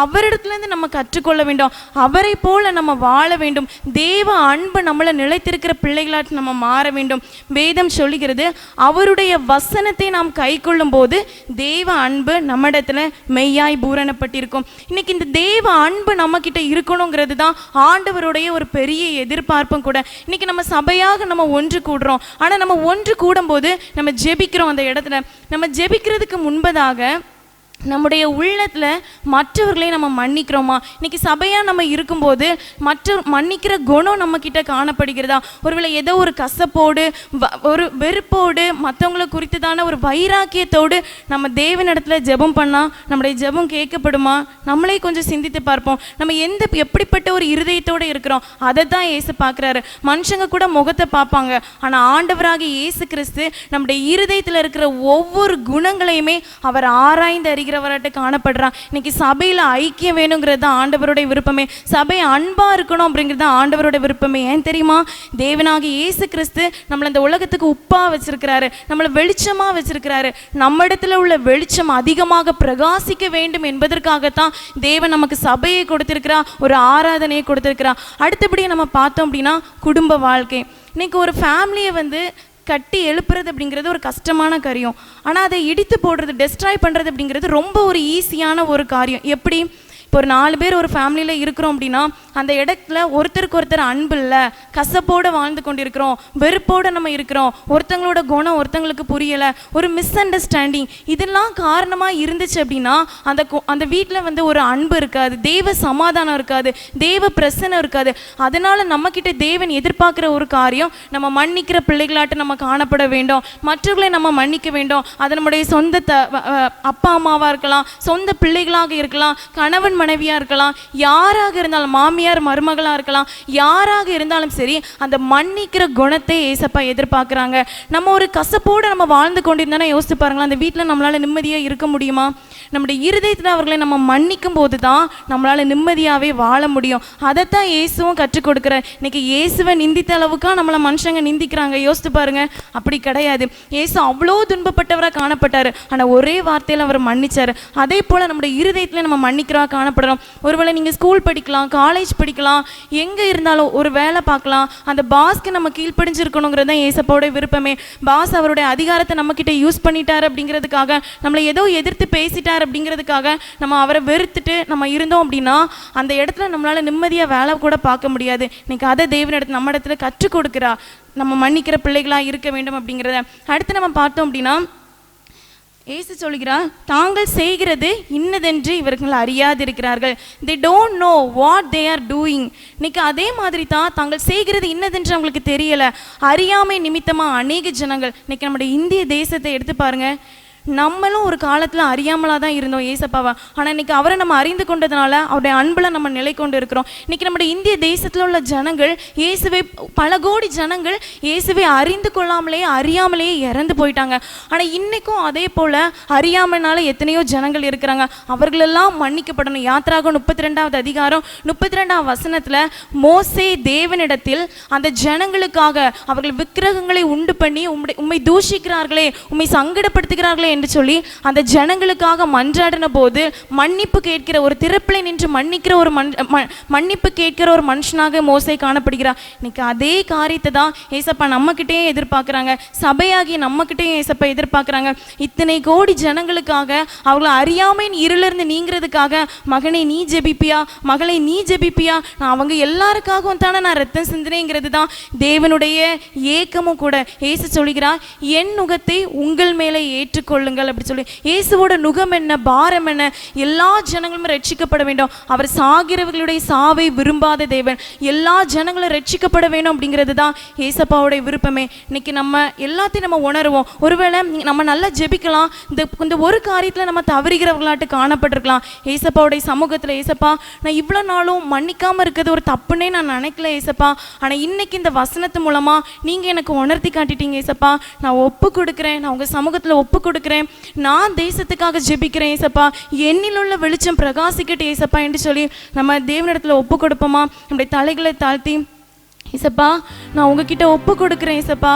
Speaker 4: அவரிடத்துலேருந்து நம்ம கற்றுக்கொள்ள வேண்டும், அவரை போல நம்ம வாழ வேண்டும். தேவ அன்பு நம்மளை நிலைத்திருக்கிற பிள்ளைகளாட்டு நம்ம மாற வேண்டும். வேதம் சொல்லுகிறது, அவருடைய வசனத்தை நாம் கை கொள்ளும் போது தேவ அன்பு நம்மிடத்துல மெய்யாய் பூரணப்பட்டிருக்கும். இன்னைக்கு இந்த தேவ அன்பு நம்ம கிட்ட இருக்கணுங்கிறது தான் ஆண்டவருடைய ஒரு பெரிய எதிர்பார்ப்பும் கூட. இன்னைக்கு நம்ம சபையாக நம்ம ஒன்று கூடுறோம், ஆனா நம்ம ஒன்று கூடும் போது நம்ம ஜெபிக்கிறோம். அந்த இடத்துல நம்ம ஜெபிக்கிறதுக்கு முன்பதாக நம்முடைய உள்ளத்தில் மற்றவர்களை நம்ம மன்னிக்கிறோமா? இன்னைக்கு சபையாக நம்ம இருக்கும்போது மன்னிக்கிற குணம் நம்ம கிட்ட காணப்படுகிறதா? ஒருவேளை ஏதோ ஒரு கசப்போடு ஒரு வெறுப்போடு மற்றவங்களை குறித்துதான ஒரு வைராக்கியத்தோடு நம்ம தேவனிடத்துல ஜெபம் பண்ணால் நம்முடைய ஜெபம் கேட்கப்படுமா? நம்மளே கொஞ்சம் சிந்தித்து பார்ப்போம். நம்ம எப்படிப்பட்ட ஒரு இருதயத்தோடு இருக்கிறோம் அதை தான் இயேசு பார்க்குறாரு. மனுஷங்க கூட முகத்தை பார்ப்பாங்க, ஆனால் ஆண்டவராகிய இயேசு கிறிஸ்து நம்முடைய இருதயத்தில் இருக்கிற ஒவ்வொரு குணங்களையுமே அவர் ஆராய்ந்து அறிகிறார் காணப்படுறான். இன்னைக்கு சபையில ஐக்கியம் வேணுங்கிறது ஆண்டவருடைய விருப்பமே. சபை அன்பா இருக்கணும் அப்படிங்கிறது ஆண்டவருடைய விருப்பமே. ஏன் தெரியுமா? தேவனாகிய இயேசு கிறிஸ்து நம்மளை இந்த உலகத்துக்கு உப்பா வச்சிருக்கிறாரு, நம்மளை வெளிச்சமா வச்சிருக்கிறாரு. நம்ம இடத்துல உள்ள வெளிச்சம் அதிகமாக பிரகாசிக்க வேண்டும் என்பதற்காகத்தான் தேவன் நமக்கு சபையை கொடுத்திருக்கிறா, ஒரு ஆராதனையை கொடுத்திருக்கிறா. அடுத்தபடியே நம்ம பார்த்தோம் அப்படின்னா குடும்ப வாழ்க்கை. இன்னைக்கு ஒரு ஃபேமிலியை கட்டி எழுப்புறது அப்படிங்கிறது ஒரு கஷ்டமான காரியம். ஆனால் அதை இடித்து போடுறது, டெஸ்ட்ராய் பண்ணுறது அப்படிங்கிறது ரொம்ப ஒரு ஈஸியான ஒரு காரியம். எப்படி? இப்போ ஒரு 4 பேர் ஒரு ஃபேமிலியில் இருக்கிறோம் அப்படின்னா அந்த இடத்துல ஒருத்தருக்கு ஒருத்தர் அன்பு இல்லை, கசப்போடு வாழ்ந்து கொண்டிருக்கிறோம், வெறுப்போடு நம்ம இருக்கிறோம், ஒருத்தங்களோட குணம் ஒருத்தங்களுக்கு புரியலை, ஒரு மிஸ் அண்டர்ஸ்டாண்டிங், இதெல்லாம் காரணமாக இருந்துச்சு அப்படின்னா அந்த வீட்டில் ஒரு அன்பு இருக்காது, தேவ சமாதானம் இருக்காது, தேவ பிரசன்னம் இருக்காது. அதனால் நம்மக்கிட்ட தேவன் எதிர்பார்க்குற ஒரு காரியம், நம்ம மன்னிக்கிற பிள்ளைகளாட்டு நம்ம காணப்பட வேண்டும், மற்றவர்களை நம்ம மன்னிக்க வேண்டும். அது நம்முடைய சொந்த அப்பா அம்மாவாக இருக்கலாம், சொந்த பிள்ளைகளாக இருக்கலாம், கணவன் மனைவியா இருக்கலாம், யாராக இருந்தாலும் மாமியார் மருமகளா இருக்கலாம், யாராக இருந்தாலும் சரி அந்த மன்னிக்கிற குணத்தை ஏசப்பா எதிர்பார்க்குறாங்க. நம்ம ஒரு கசப்போடு நம்ம வாழ்ந்து கொண்டிருந்தோன்னா யோசித்து பாருங்களா, அந்த வீட்டில் நம்மளால நிம்மதியாக இருக்க முடியுமா? நம்முடைய இருதயத்தில் அவர்களை நம்ம மன்னிக்கும் போது தான் நம்மளால நிம்மதியாகவே வாழ முடியும். அதைத்தான் இயேசுவும் கற்றுக் கொடுக்குறார். இன்னைக்கு இயேசுவை நிந்தித்த அளவுக்கா நம்மளை மனுஷங்க நிந்திக்கிறாங்க? யோசித்து பாருங்க. அப்படி கிடையாது. இயேசு அவ்வளோ துன்பப்பட்டவராக காணப்பட்டார், ஆனால் ஒரே வார்த்தையில் அவர் மன்னிச்சார். அதே போல் நம்முடைய இருதயத்தில் நம்ம மன்னிக்கிறவா காணப்படுறோம். ஒருவேளை நீங்கள் ஸ்கூல் படிக்கலாம், காலேஜ் படிக்கலாம், எங்கே இருந்தாலும் ஒரு வேலை பார்க்கலாம், அந்த பாஸ்க்கு நம்ம கீழ்ப்படிஞ்சிருக்கணுங்கிறது தான் ஏசப்பாவோட விருப்பமே. பாஸ் அவருடைய அதிகாரத்தை நம்மக்கிட்ட யூஸ் பண்ணிட்டார் அப்படிங்கிறதுக்காக, நம்மளை ஏதோ எதிர்த்து பேசிட்டார் அப்படிங்கிறதுக்காக நம்ம அவரை வெறுத்துட்டு நம்ம இருந்தோம் அப்படின்னா அந்த இடத்துல நம்மளால நிம்மதியாக வேலை கூட பார்க்க முடியாது. இன்னைக்கு அதை தேவனிடத்துல நம்ம இடத்துல கற்றுக் கொடுக்குறா, நம்ம மன்னிக்கிற பிள்ளைகளாக இருக்க வேண்டும் அப்படிங்கிறத. அடுத்து நம்ம பார்த்தோம் அப்படின்னா இயேசு சொல்கிறார், தாங்கள் செய்கிறது இன்னதென்று இவர்கள் அறியாதிருக்கிறார்கள். they don't know what they are doing. இன்னைக்கு அதே மாதிரி தான் தாங்கள் செய்கிறது இன்னதென்று அவங்களுக்கு தெரியல. அறியாமை நிமித்தமாக அநேக ஜனங்கள், இன்னைக்கு நம்முடைய இந்திய தேசத்தை எடுத்து பாருங்க, நம்மளும் ஒரு காலத்தில் அறியாமலாக தான் இருந்தோம் ஏசப்பாவை. ஆனால் இன்னைக்கு அவரை நம்ம அறிந்து கொண்டதுனால அவருடைய அன்பில் நம்ம நிலை கொண்டு இருக்கிறோம். இன்னைக்கு நம்முடைய இந்திய தேசத்தில் உள்ள ஜனங்கள் இயேசுவை, பல கோடி ஜனங்கள் இயேசுவை அறிந்து கொள்ளாமலேயே அறியாமலேயே இறந்து போயிட்டாங்க. ஆனால் இன்னைக்கும் அதே போல் அறியாமனால எத்தனையோ ஜனங்கள் இருக்கிறாங்க, அவர்களெல்லாம் மன்னிக்கப்படணும். யாத்ராகமம் 32வது அதிகாரம் 32ஆம் வசனத்தில் மோசே தேவனிடத்தில் அந்த ஜனங்களுக்காக அவர்கள் விக்கிரகங்களை உண்டு பண்ணி உம்மை தூஷிக்கிறார்களே, உம்மை சங்கடப்படுத்துகிறார்களே என்று சொல்லி அந்த ஜனங்களுக்காக மன்றாடின போது மன்னிப்பு கேட்கிற ஒரு திறப்பிலை நின்று மன்னிக்கிற ஒரு மன்னிப்பு கேட்கிற ஒரு மனுஷனாக மோசே காணப்படுகிறார். இன்னைக்கு அதே காரியத்தை தான் ஏசப்பா நம்மக்கிட்டே எதிர்பார்க்குறாங்க, சபையாகி நம்மக்கிட்டே ஏசப்பா எதிர்பார்க்குறாங்க. இத்தனை கோடி ஜனங்களுக்காக அவங்களை அறியாமையின் இருளிருந்து நீங்கிறதுக்காக, மகனை நீ ஜெபிப்பியா, மகளை நீ ஜெபிப்பியா, நான் அவங்க எல்லாருக்காகவும் தானே நான் ரத்தம் சிந்தினேங்கிறது தான் தேவனுடைய ஏக்கமும் கூட. ஏசு சொல்கிறார், என் நுகத்தை உங்கள் மேலே ஏற்றுக்கொள்ளுங்கள் அப்படி சொல்லி. இயேசுவோட நுகம் என்ன, பாரம் என்ன, எல்லா ஜனங்களும் ரட்சிக்கப்பட வேண்டும். அவர் சாகிறவர்களுடைய சாவை விரும்பாத தேவன், எல்லா ஜனங்களும் ரட்சிக்கப்பட வேண்டும் அப்படிங்கிறது தான் ஏசப்பாவுடைய விருப்பமே. இன்னைக்கு நம்ம எல்லாத்தையும் நம்ம உணர்வோம். ஒருவேளை நம்ம நல்லா ஜெபிக்கலாம், இந்த ஒரு காரியத்தில் நம்ம தவறுகிறவர்களாட்டு காணப்பட்டிருக்கலாம். ஏசப்பாவுடைய சமூகத்தில், ஏசப்பா நான் இவ்வளோ நாளும் மன்னிக்காமல் இருக்கிறது ஒரு தப்புன்னே நான் நினைக்கல ஏசப்பா, ஆனால் இன்னைக்கு இந்த வசனத்து மூலமாக நீங்கள் எனக்கு உணர்த்தி காட்டிட்டீங்க ஏசப்பா, நான் ஒப்பு கொடுக்குறேன், நான் உங்கள் சமூகத்தில் ஒப்பு கொடுக்குறேன், இருக்கிறேன், நான் தேசத்துக்காக ஜெபிக்கிறேன் ஏசப்பா, என்னில் உள்ள வெளிச்சம் பிரகாசிக்கட்டு ஏசப்பா என்று சொல்லி நம்ம தேவனிடத்துல ஒப்பு கொடுப்போமா? நம்முடைய தலைகளை தாழ்த்தி, ஏசப்பா நான் உங்ககிட்ட ஒப்பு கொடுக்குறேன் ஏசப்பா,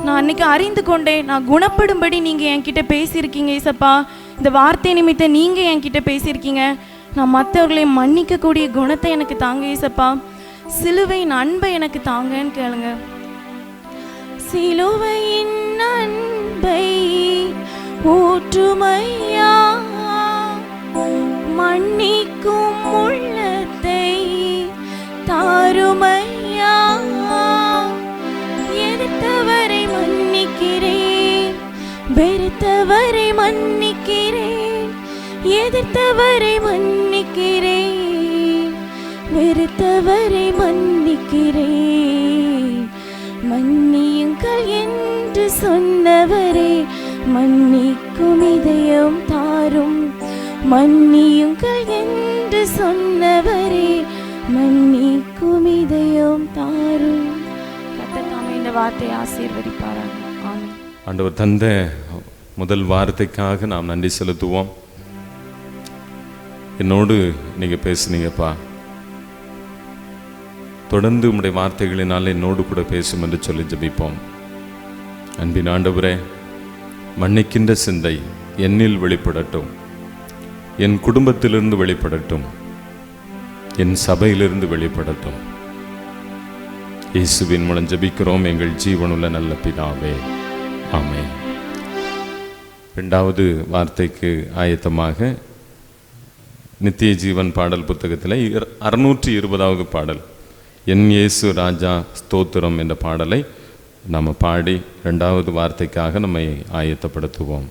Speaker 4: நான் அன்னைக்கு அறிந்து கொண்டேன், நான் குணப்படும்படி நீங்கள் என்கிட்ட பேசியிருக்கீங்க ஏசப்பா, இந்த வார்த்தை நிமித்தம் நீங்கள் என்கிட்ட பேசியிருக்கீங்க, நான் மற்றவர்களை மன்னிக்கக்கூடிய குணத்தை எனக்கு தாங்க ஏசப்பா, சிலுவையின் அன்பை எனக்கு தாங்கன்னு கேளுங்க. சிலுவையின் அன்பை ஊற்றுமையா, மன்னிக்கும் உள்ளத்தை தாருமையா, எதிர்த்தவரை மன்னிக்கிறேன், வெறுத்தவரை மன்னிக்கிறேன், எதிர்த்தவரை மன்னிக்கிறேன், வெறுத்தவரை மன்னிக்கிறேன், மன்னியுங்கள் என்று சொன்னவரே மன்னிக்கும் இதயம் தாரும், மன்னியுங்கள் என்று சொன்னவரே மன்னிக்கும் இதயம் தாரும். கர்த்தர் தாமே இந்த வார்த்தையை ஆசீர்வதிப்பாராக. ஆமென்.
Speaker 1: ஆண்டவர் தந்த முதல் வார்த்தைக்காக நாம் நன்றி செலுத்துவோம். என்னோடு நீங்க பேசுனீங்கப்பா, தொடர்ந்து உம்முடைய வார்த்தைகளினால் என்னோடு கூட பேசும் என்று சொல்லி ஜெபிப்போம். அன்பின் ஆண்டவரே, மன்னிக்கின்ற சிந்தை என்னில் வெளிப்படட்டும், என் குடும்பத்திலிருந்து வெளிப்படட்டும், என் சபையிலிருந்து வெளிப்படட்டும். இயேசுவின் மூலம் ஜெபிக்கிறோம் எங்கள் ஜீவனுள்ள நல்ல பிதாவே, ஆமென். இரண்டாவது வார்த்தைக்கு ஆயத்தமாக நித்திய ஜீவன் பாடல் புத்தகத்தில் 620வது பாடல், என் இயேசு ராஜா ஸ்தோத்திரம் என்ற பாடலை நாம் பாடி இரண்டாவது வார்த்தைக்காக நம்மை ஆயத்தப்படுத்துவோம்.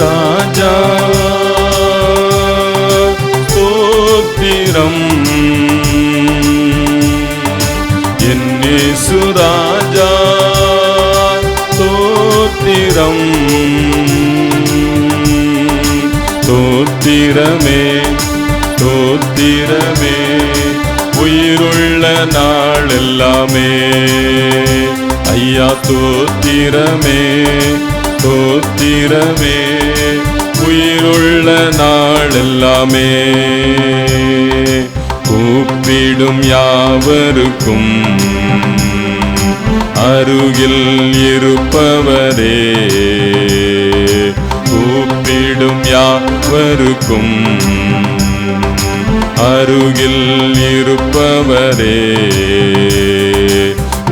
Speaker 2: ராஜா ஸ்தோத்திரம், என் இயேசு ராஜா ஸ்தோத்திரம், ஸ்தோத்திரமே ஸ்தோத்திரமே உயிருள்ள நாள் எல்லாமே, ஐயா ஸ்தோத்திரமே ஸ்தோத்திரமே உயிருள்ள நாள் எல்லாமே, கூப்பிடும் யாவருக்கும் அருகில் இருப்பவரே, கூப்பிடும் யாவருக்கும் அருகில் இருப்பவரே,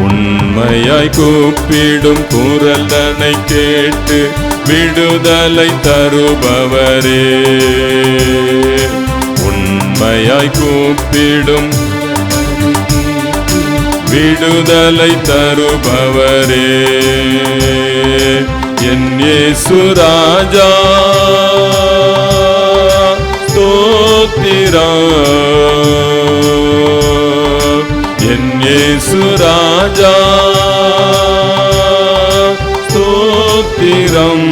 Speaker 2: உண்மையாய் கூப்பிடும் குரலனை கேட்டு விடுதலை தருபவரே, உண்மையாய் கூப்பிடும் விடுதலை தருபவரே, என் இயேசு ராஜா ஸ்தோத்திரம், என் இயேசு ராஜா ஸ்தோத்திரம்,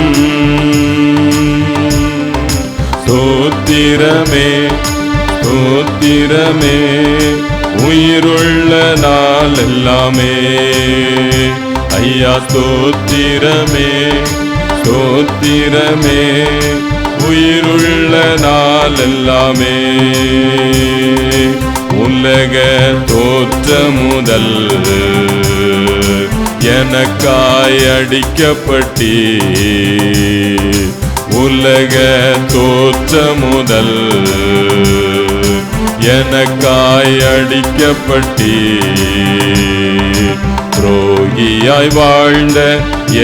Speaker 2: ஸ்தோத்திரமே ஸ்தோத்திரமே உயிருள்ள நாள் எல்லாமே, ஐயா ஸ்தோத்திரமே ஸ்தோத்திரமே உயிருள்ள நாள் எல்லாமே, உலக தோற்ற முதல் எனக்காய் அடிக்கப்பட்டீ, உலக தோற்ற முதல் எனக்காய் அடிக்கப்பட்டீ, துரோகியாய் வாழ்ந்த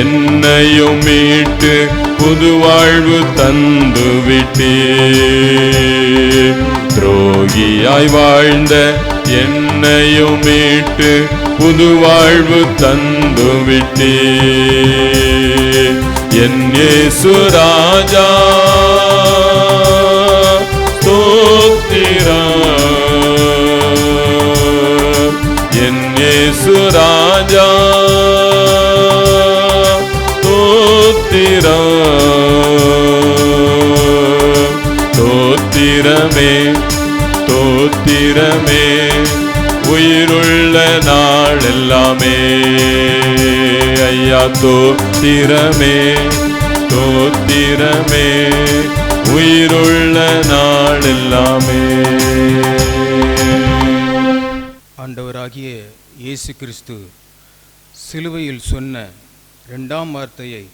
Speaker 2: என்னையும் மீட்டு புது வாழ்வு தந்து விட்டீ, துரோகியாய் வாழ்ந்த என்னையும் மீட்டு புது வாழ்வு தந்து விட்டீ, என் இயேசு ராஜா ஸ்தோத்திரம், என் இயேசு ராஜா ஸ்தோத்திரம், ஸ்தோத்திரமே ஸ்தோத்திரமே உயிருள்ள நாள் எல்லாமே ஐயா ஸ்தோத்திரமே ஸ்தோத்திரமே உயிருள்ள நாள் எல்லாமே.
Speaker 5: ஆண்டவராகிய இயேசு கிறிஸ்து சிலுவையில் சொன்ன 2ஆம் வார்த்தையை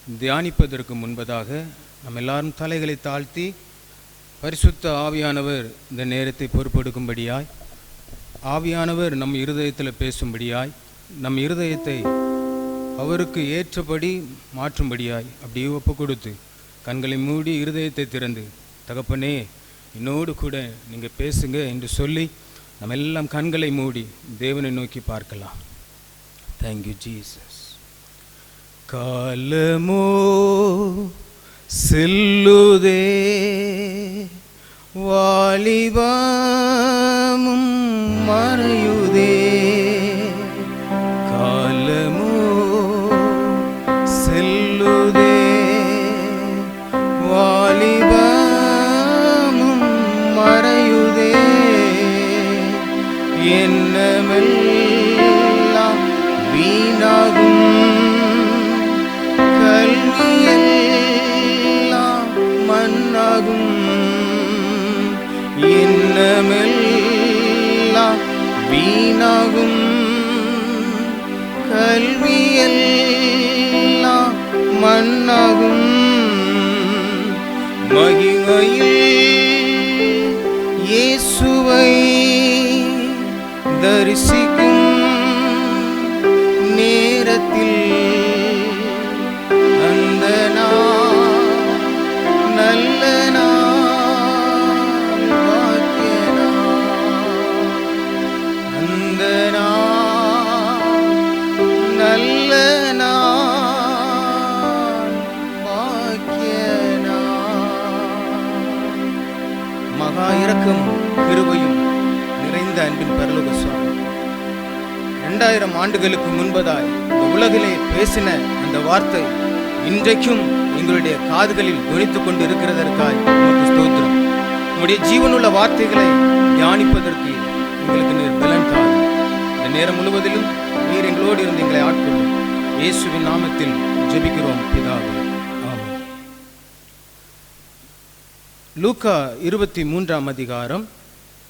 Speaker 5: தியானிப்பதற்கு முன்பதாக நம்ம எல்லாரும் தலைகளை தாழ்த்தி பரிசுத்த ஆவியானவர் இந்த நேரத்தை பொறுப்பெடுக்கும்படியாய், ஆவியானவர் நம் இருதயத்தில் பேசும்படியாய், நம் இருதயத்தை அவருக்கு ஏற்றபடி மாற்றும்படியாய் அப்படியே ஒப்பு கொடுத்து கண்களை மூடி இருதயத்தை திறந்து, தகப்பனே என்னோடு கூட நீங்கள் பேசுங்க என்று சொல்லி நம்ம எல்லாம் கண்களை மூடி தேவனை நோக்கி பார்க்கலாம். Thank you Jesus. காலமோ செல்லுதே வாலிபமும் மறையுதே, காலமோ செல்லுதே வாலிபமும் மறையுதே, எண்ணமெல்லாம் வீணாகும் கல்வியெல்லாம் மண்ணாகும், எண்ணமெல்லாம் வீணாகும் கல்வியெல்லாம் மண்ணாகும், மகிமையில் இயேசுவை தரிசிக்கும் நேரத்தில் அந்த நல்ல பாக்கிய அந்த நல்ல பாக்கிய மகா இரக்கமும் கிருபையும் நிறைந்த அன்பின் பரலோக சுவாமி, 2000 ஆண்டுகளுக்கு முன்பதாய் இந்த உலகிலே பேசின அந்த வார்த்தை இன்றைக்கும் எங்களுடைய காதுகளில் துணித்துக் கொண்டு இருக்கிறதற்காய் உமக்கு ஸ்தோத்திரம். உங்களுடைய ஜீவனுள்ள வார்த்தைகளை தியானிப்பதற்கு எங்களுக்கு நீர் பலன் தாரும். இந்த நேரம் முழுவதிலும் நீர் எங்களோடு இருந்து எங்களை ஆட்கொள்ளும். இயேசுவின் நாமத்தில் ஜெபிக்கிறோம் பிதாவே, ஆமென். லூக்கா 23ஆம் அதிகாரம்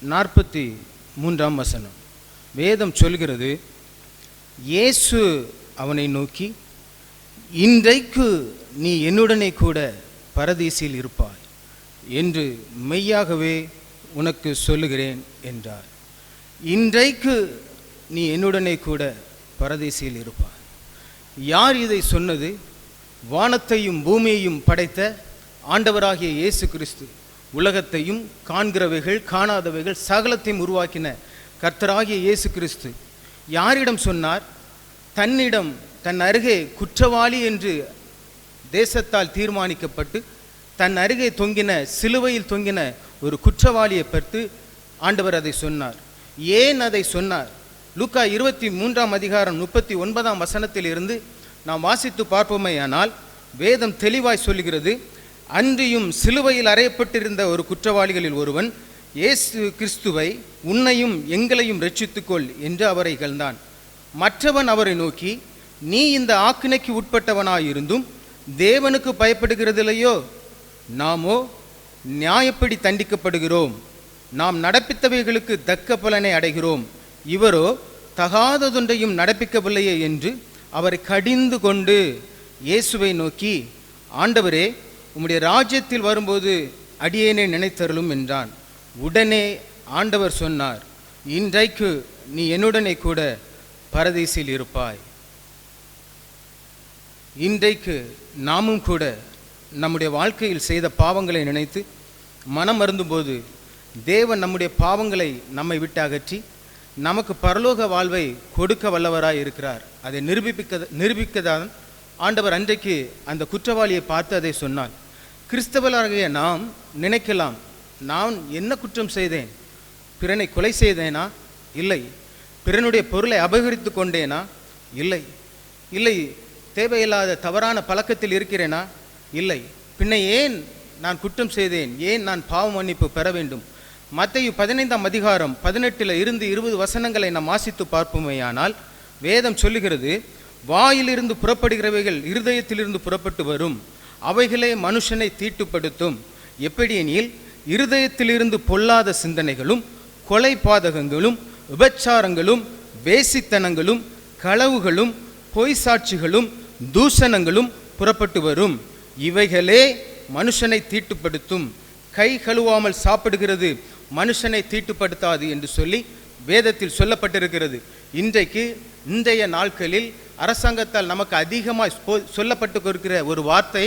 Speaker 5: 43ஆம் வசனம். வேதம் சொல்கிறது, இயேசு அவனை நோக்கி, இன்றைக்கு நீ என்னுடனே கூட பரதீசில் இருப்பாய் என்று மெய்யாகவே உனக்கு சொல்லுகிறேன் என்றார். இன்றைக்கு நீ என்னுடனே கூட பரதீசில் இருப்பாய். யார் இதை சொன்னது? வானத்தையும் பூமியையும் படைத்த ஆண்டவராகிய இயேசு கிறிஸ்து, உலகத்தையும் காண்கிறவைகள் காணாதவைகள் சகலத்தையும் உருவாக்கின கர்த்தராகிய இயேசு கிறிஸ்து யாரிடம் சொன்னார்? தன்னிடம் தன் அருகே குற்றவாளி என்று தேசத்தால் தீர்மானிக்கப்பட்டு தன் அருகே தொங்கின சிலுவையில் தொங்கின ஒரு குற்றவாளியை பார்த்து ஆண்டவர் அதை சொன்னார். ஏன் அதை சொன்னார்? லூக்கா 23ஆம் அதிகாரம் 39ஆம் வசனத்தில் இருந்து நாம் வாசித்து பார்ப்போமேயானால் வேதம் தெளிவாய் சொல்லுகிறது, அன்றியும் சிலுவையில் அறையப்பட்டிருந்த ஒரு குற்றவாளிகளில் ஒருவன் இயேசு கிறிஸ்துவை, உன்னையும் எங்களையும் ரட்சித்துக்கொள் என்று அவரை இகழ்ந்தான். மற்றவன் அவரை நோக்கி, நீ இந்த ஆக்கினைக்கு உட்பட்டவனாயிருந்தும் தேவனுக்கு பயப்படுகிறதில்லையோ? நாமோ நியாயப்படி தண்டிக்கப்படுகிறோம், நாம் நடப்பித்தவைகளுக்கு தக்க பலனை அடைகிறோம், இவரோ தகாததொன்றையும் நடப்பிக்கவில்லையே என்று அவரை கடிந்து கொண்டு இயேசுவை நோக்கி, ஆண்டவரே, உம்முடைய ராஜ்யத்தில் வரும்போது அடியேனே நினைத்தருளும் என்றான். உடனே ஆண்டவர் சொன்னார், இன்றைக்கு நீ என்னுடனே கூட பரதீசில் இருப்பாய். இன்றைக்கு நாமும் கூட நம்முடைய வாழ்க்கையில் செய்த பாவங்களை நினைத்து மனம் அருந்தும்போது தேவன் நம்முடைய பாவங்களை நம்மை விட்டு அகற்றி நமக்கு பரலோக வாழ்வை கொடுக்க வல்லவராய் இருக்கிறார். அதை நிரூபிக்கதான் ஆண்டவர் அன்றைக்கு அந்த குற்றவாளியை பார்த்து அதை சொன்னார். கிறிஸ்தவராகிய நாம் நினைக்கலாம், நான் என்ன குற்றம் செய்தேன்? பிறனை கொலை செய்தேனா? இல்லை. பிறனுடைய பொருளை அபகரித்து கொண்டேனா? இல்லை. இல்லை. தேவையில்லாத தவறான பழக்கத்தில் இருக்கிறேனா? இல்லை. பின்ன ஏன் நான் குற்றம் செய்தேன்? ஏன் நான் பாவ மன்னிப்பு பெற வேண்டும்? மத்தேயு 15ஆம் அதிகாரம் 18 இருந்து 20 வசனங்களை நாம் வாசித்து பார்ப்போமேயானால் வேதம் சொல்லுகிறது, வாயிலிருந்து புறப்படுகிறவைகள் இருதயத்திலிருந்து புறப்பட்டு வரும், அவைகளே மனுஷனை தீட்டுப்படுத்தும். எப்படியெனில் இருதயத்திலிருந்து பொல்லாத சிந்தனைகளும் கொலை பாதகங்களும் விபச்சாரங்களும் வேசித்தனங்களும் களவுகளும் பொய் சாட்சிகளும் தூஷணங்களும் புறப்பட்டு வரும், இவைகளே மனுஷனை தீட்டுப்படுத்தும். கை கழுவாமல் சாப்பிடுகிறது மனுஷனை தீட்டுப்படுத்தாது என்று சொல்லி வேதத்தில் சொல்லப்பட்டிருக்கிறது. இன்றைய நாட்களில் அரசாங்கத்தால் நமக்கு அதிகமாக சொல்லப்பட்டு இருக்கிற ஒரு வார்த்தை,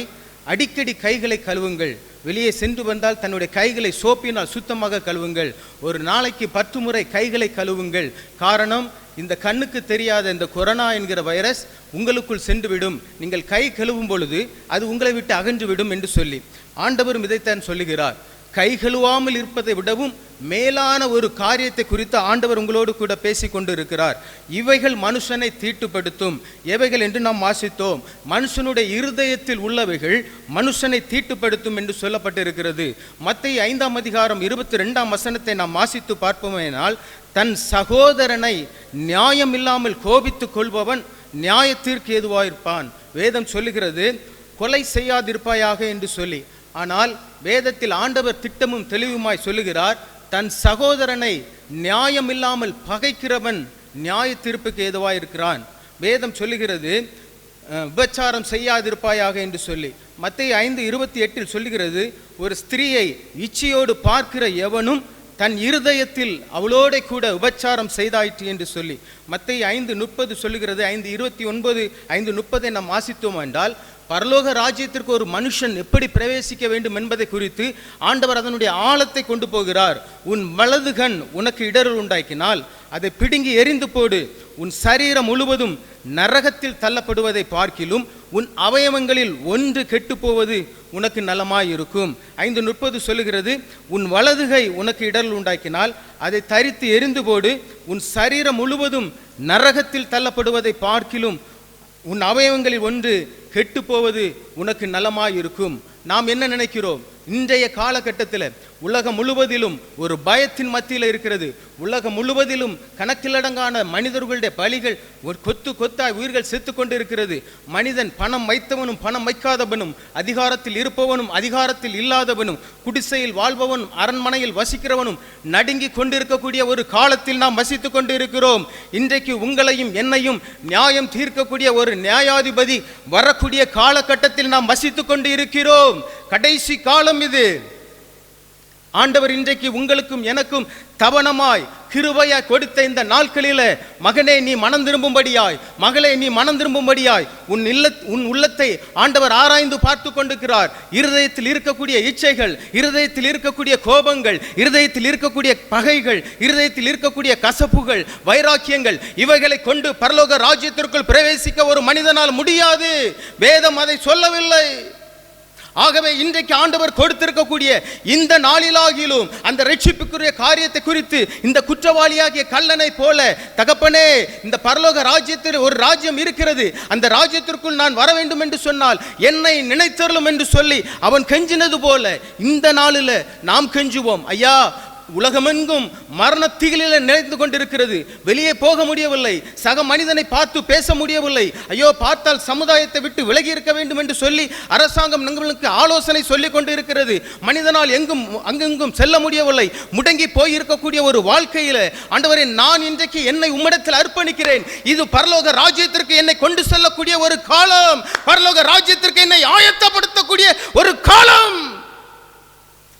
Speaker 5: அடிக்கடி கைகளை கழுவுங்கள். வெளியே சென்று வந்தால் தன்னுடைய கைகளை சோப்பினால் சுத்தமாக கழுவுங்கள். ஒரு நாளைக்கு 10 முறை கைகளை கழுவுங்கள். காரணம், இந்த கண்ணுக்கு தெரியாத இந்த கொரோனா என்கிற வைரஸ் உங்களுக்குள் சென்றுவிடும். நீங்கள் கை கழுவும் பொழுது அது உங்களை விட்டு அகன்றுவிடும் என்று சொல்லி ஆண்டவரும் இதைத்தான் சொல்லுகிறார். கை கழுவாமல் இருப்பதை விடவும் மேலான ஒரு காரியத்தை குறித்து ஆண்டவர் உங்களோடு கூட பேசி கொண்டு இருக்கிறார். இவைகள் மனுஷனை தீட்டுப்படுத்தும். எவைகள் என்று நாம் வாசித்தோம். மனுஷனுடைய இருதயத்தில் உள்ளவைகள் மனுஷனை தீட்டுப்படுத்தும் என்று சொல்லப்பட்டிருக்கிறது. மத்தேயு 5ஆம் அதிகாரம் 22ஆம் வசனத்தை நாம் வாசித்து பார்ப்போமேனால், தன் சகோதரனை நியாயம் இல்லாமல் கோபித்துக் கொள்பவன் நியாயத்திற்கு ஏதுவாயிருப்பான். வேதம் சொல்லுகிறது, கொலை செய்யாதிருப்பாயாக என்று சொல்லி. ஆனால் வேதத்தில் ஆண்டவர் திட்டமும் தெளிவுமாய் சொல்லுகிறார், தன் சகோதரனை நியாயம் இல்லாமல் பகைக்கிறவன் நியாய தீர்ப்புக்கு ஏதுவாயிருக்கிறான். வேதம் சொல்லுகிறது, விபச்சாரம் செய்யாதிருப்பாயாக என்று சொல்லி. மத்தேயு 5:28 சொல்லுகிறது, ஒரு ஸ்திரீயை இச்சையோடு பார்க்கிற எவனும் தன் இருதயத்தில் அவளோட கூட விபச்சாரம் செய்தாயிற்று என்று சொல்லி. மத்தேயு 5:30 சொல்லுகிறது. 5:29 5:30 நாம் வாசித்தோம் என்றால், பரலோக ராஜ்யத்திற்கு ஒரு மனுஷன் எப்படி பிரவேசிக்க வேண்டும் என்பதை குறித்து ஆண்டவர் அதனுடைய ஆழத்தை கொண்டு போகிறார். உன் வலது கண் உனக்கு இடரல் உண்டாக்கினால் அதை பிடுங்கி எரிந்து போடு. உன் சரீரம் முழுவதும் நரகத்தில் தள்ளப்படுவதை பார்க்கிலும் உன் அவயவங்களில் ஒன்று கெட்டு போவது உனக்கு நலமாயிருக்கும். 5:30 சொல்லுகிறது, உன் வலதுகை உனக்கு இடரல் உண்டாக்கினால் அதை தரித்து எரிந்து போடு. உன் சரீரம் முழுவதும் நரகத்தில் தள்ளப்படுவதை பார்க்கிலும் உன் அவயவங்களில் ஒன்று கெட்டு போவது உனக்கு நலமாயிருக்கும். நாம் என்ன நினைக்கிறோம்? இன்றைய காலகட்டத்தில் உலகம் முழுவதிலும் ஒரு பயத்தின் மத்தியில் இருக்கிறது. உலகம் முழுவதிலும் கணக்கிலடங்கான மனிதர்களுடைய பலிகள் ஒரு கொத்து கொத்தாய் உயிர்கள் செத்து கொண்டு இருக்கிறது. மனிதன் பணம் வைத்தவனும் பணம் வைக்காதவனும், அதிகாரத்தில் இருப்பவனும் அதிகாரத்தில் இல்லாதவனும், குடிசையில் வாழ்பவனும் அரண்மனையில் வசிக்கிறவனும் நடுங்கி கொண்டிருக்கக்கூடிய ஒரு காலத்தில் நாம் வசித்து கொண்டு இருக்கிறோம். இன்றைக்கு உங்களையும் என்னையும் நியாயம் தீர்க்கக்கூடிய ஒரு நியாயாதிபதி வரக்கூடிய காலகட்டத்தில் நாம் வசித்து கொண்டு இருக்கிறோம். கடைசி காலம் இது. ஆண்டவர் இன்றைக்கு உங்களுக்கும் எனக்கும் தவணமாய் கிருபையாய் கொடுத்த இந்த நாட்களிலே, மகனே நீ மனம் திரும்பும்படியாய், மகளே நீ மனம் திரும்பும்படியாய் உன் உள்ளத்தை ஆண்டவர் ஆராய்ந்து பார்த்து கொண்டிருக்கிறார். இருதயத்தில் இருக்கக்கூடிய இச்சைகள், இருதயத்தில் இருக்கக்கூடிய கோபங்கள், இருதயத்தில் இருக்கக்கூடிய பகைகள், இருதயத்தில் இருக்கக்கூடிய கசப்புகள், வைராக்கியங்கள், இவைகளை கொண்டு பரலோக ராஜ்யத்திற்குள் பிரவேசிக்க ஒரு மனிதனால் முடியாது. வேதம் அதை சொல்லவில்லை. ஆகவே இன்றைக்கு ஆண்டவர் கொடுத்திருக்கக்கூடிய இந்த நாளிலாகிலும் அந்த ரட்சிப்புக்குரிய காரியத்தை குறித்து இந்த குற்றவாளியாகிய கள்ளனை போல, தகப்பனே இந்த பரலோக ராஜ்யத்தில் ஒரு ராஜ்யம் இருக்கிறது, அந்த ராஜ்யத்திற்குள் நான் வர வேண்டும் என்று சொன்னால் என்னை நினைத்தருளும் என்று சொல்லி அவன் கெஞ்சினது போல இந்த நாளில் நாம் கெஞ்சுவோம். ஐயா, உலகமெங்கும் மரணத்திகளில் நிறைந்து கொண்டிருக்கிறது. வெளியே போக முடியவில்லை. சக மனிதனை பார்த்து பேச முடியவில்லை. ஐயோ, பார்த்தால் சமுதாயத்தை விட்டு விலகி இருக்க வேண்டும் என்று சொல்லி அரசாங்கம் நம்மளுக்கு ஆலோசனை சொல்லிக் கொண்டு இருக்கிறது. மனிதனால் அங்கெங்கும் செல்ல முடியவில்லை. முடங்கி போயிருக்கக்கூடிய ஒரு வாழ்க்கையில் ஆண்டவரே, நான் இன்றைக்கு என்னை உம்மிடத்தில் அர்ப்பணிக்கிறேன். இது பரலோக ராஜ்யத்திற்கு என்னை கொண்டு செல்லக்கூடிய ஒரு காலம். பரலோக ராஜ்யத்திற்கு என்னை ஆயத்தப்படுத்தக்கூடிய ஒரு காலம்.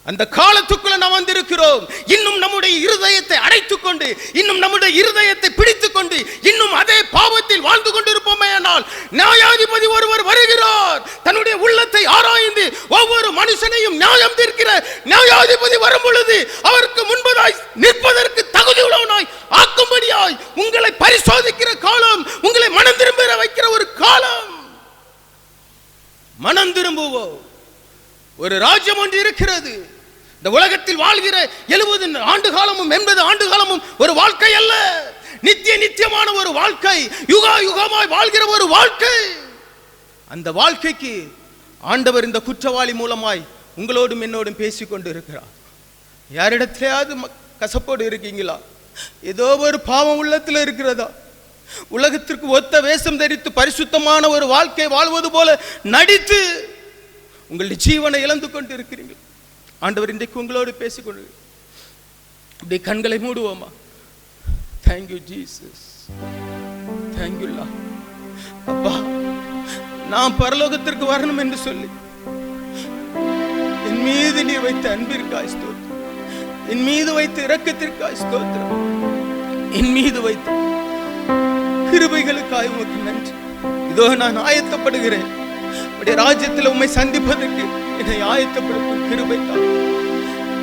Speaker 5: அந்த காலத்துக்குள்ள நாம் வந்திருக்கிறோம். இன்னும் நம்முடைய இருதயத்தை அடைத்துக் கொண்டு, இன்னும் நம்முடைய இருதயத்தை பிடித்துக் கொண்டு, இன்னும் அதே பாவத்தில் வாழ்ந்து கொண்டிருப்போமேயானால் நியாயாதிபதி ஒருவர் வருகிறார். தன்னுடைய உள்ளத்தை ஆராய்ந்து ஒவ்வொரு மனுஷனையும் நியாயம் தீர்க்கிற நியாயாதிபதி வரும் பொழுது அவருக்கு முன்பதாய் நிற்பதற்கு தகுதி உள்ளவனாய் ஆக்கும்படியாய் உங்களை பரிசோதிக்கிற காலம், உங்களை மனம் திரும்ப வைக்கிற ஒரு காலம். ஒரு ராஜ்யம் ஒன்று இருக்கிறது. இந்த உலகத்தில் வாழ்கிற 70 ஆண்டு காலமும் 80 ஆண்டு காலமும் ஒரு வாழ்க்கை அல்ல, நித்தியமான ஒரு வாழ்க்கை, யுகா யுகமாய் வாழ்கிற ஒரு வாழ்க்கை. அந்த வாழ்க்கைக்கு ஆண்டவர் இந்த குற்றவாளி மூலமாய் உங்களோடும் என்னோடும் பேசிக்கொண்டு இருக்கிறார். யாரிடத்திலேயாவது கசப்போடு இருக்கீங்களா? ஏதோ ஒரு பாவம் உள்ளத்தில் இருக்கிறதா? உலகத்திற்கு ஒத்த வேஷம் தரித்து பரிசுத்தமான ஒரு வாழ்க்கை வாழ்வது போல நடித்து உங்களுடைய ஜீவனை இழந்து கொண்டு இருக்கிறீர்கள். ஆண்டவர் இன்றைக்கு உங்களோடு பேசிக்கொண்டு இப்படி கண்களை மூடுவோமா? Thank you Jesus, thank you Lord. அப்பா, நான் பரலோகத்திற்கு வரணும் என்று சொல்லி என் மீது நீ வைத்த அன்பிற்காய் ஸ்தோத்திரம், என் மீது வைத்த இரக்கத்திற்காய் ஸ்தோத்திரம், என் மீது வைத்த கிருபைகளுக்காய் உமக்கு நன்றி. இதோ நான் ஆயத்தப்படுகிறேன் உம்முடைய ராஜ்யத்தில் உம்மை சந்திப்பதற்கு என்னை ஆயத்தப்படுத்தும் கிருபைக்காய்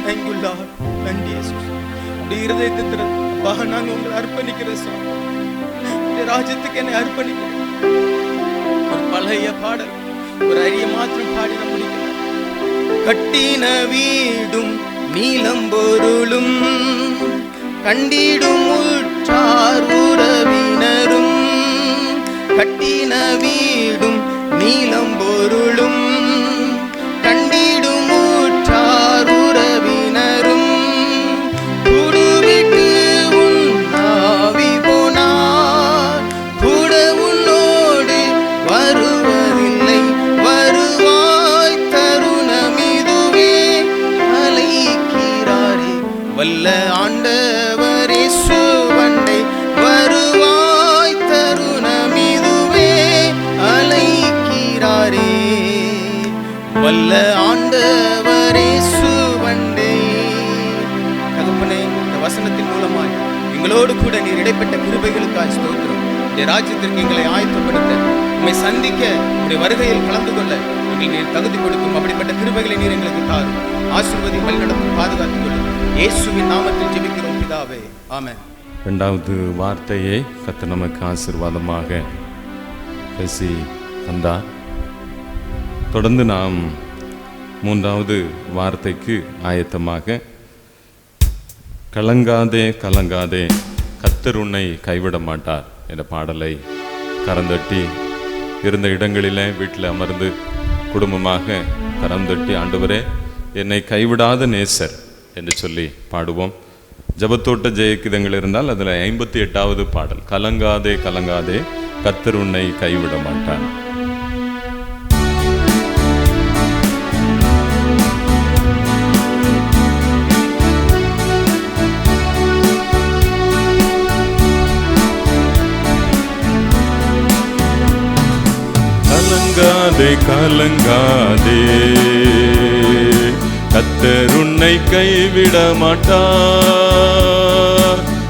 Speaker 5: தேங்க்யூ லார்ட். நன்றி இயேசுவே. உம்முடைய இருதயத்தில் அப்பா நான் உங்களை அர்ப்பணிக்கிறேன் சாமி, உம்முடைய ராஜ்யத்துக்கு என்னை அர்ப்பணிக்கிறேன். ஒரு பழைய பாடல் ஒரு அரிய மாத்திரம் பாடி நான் முடிக்கிறேன். கட்டின வீடும் நீலம் பொருளும் கண்டிடும் உற்றார் உறவினரும், கட்டின வீடும் நீலம் பொருளும் கண்டிடும் உற்றார் உறவினரும், கூடுவிட்டு உன் ஆவி போனார் கூட உன்னோடு வருவதில்லை, வருவாய் தருணமிதுவே அழைக்கிறாரே வல்ல ஆண்டவரே சுவண்டை, வருவாய் தருணமிதுவே அழைக்கிறாரே வல்ல ஆண்டவரே சுவண்டை. தகப்பனே, இந்த வசனத்தின் மூலமாய் எங்களோடு கூட நீர் இடைப்பட்ட கிருபைகளுக்காய் ஸ்தோத்திரம். இந்த ராஜ்யத்திற்கு எங்களை ஆயத்தப்படுத்த, உம்மை சந்திக்க, உடைய வருகையில் கலந்து கொள்ள எங்களை நீர் தகுதி கொடுக்கும். அப்படிப்பட்ட கிருபைகளை நீர் எங்களுக்கு தாரும். ஆசீர்வதி வழிநடத்தும், பாதுகாத்துக் கொள்ளும். இயேசுவின் நாமத்தில் ஜெபிக்கிறோம் பிதாவே, ஆமென்.
Speaker 1: இரண்டாவது வார்த்தையை கர்த்தர் நமக்கு ஆசீர்வாதமாக பேசி தந்தார். தொடர்ந்து நாம் மூன்றாவது வார்த்தைக்கு ஆயத்தமாக கலங்காதே கலங்காதே கர்த்தர் உன்னை கைவிட மாட்டார் என்ற பாடலை கரந்தட்டி இருந்த இடங்களிலே வீட்டில் அமர்ந்து குடும்பமாக கரந்தட்டி, ஆண்டவரே என்னை கைவிடாத நேசர் என்று சொல்லி பாடுவோம். ஜபத்தோட்ட ஜெயகிதங்கள் இருந்தால் அதில் 58வது பாடல், கலங்காதே கலங்காதே கர்த்தர் உன்னை கைவிட மாட்டார். கலங்காதே கலங்காதே கர்த்தர் உன்னை கைவிட மாட்டார்.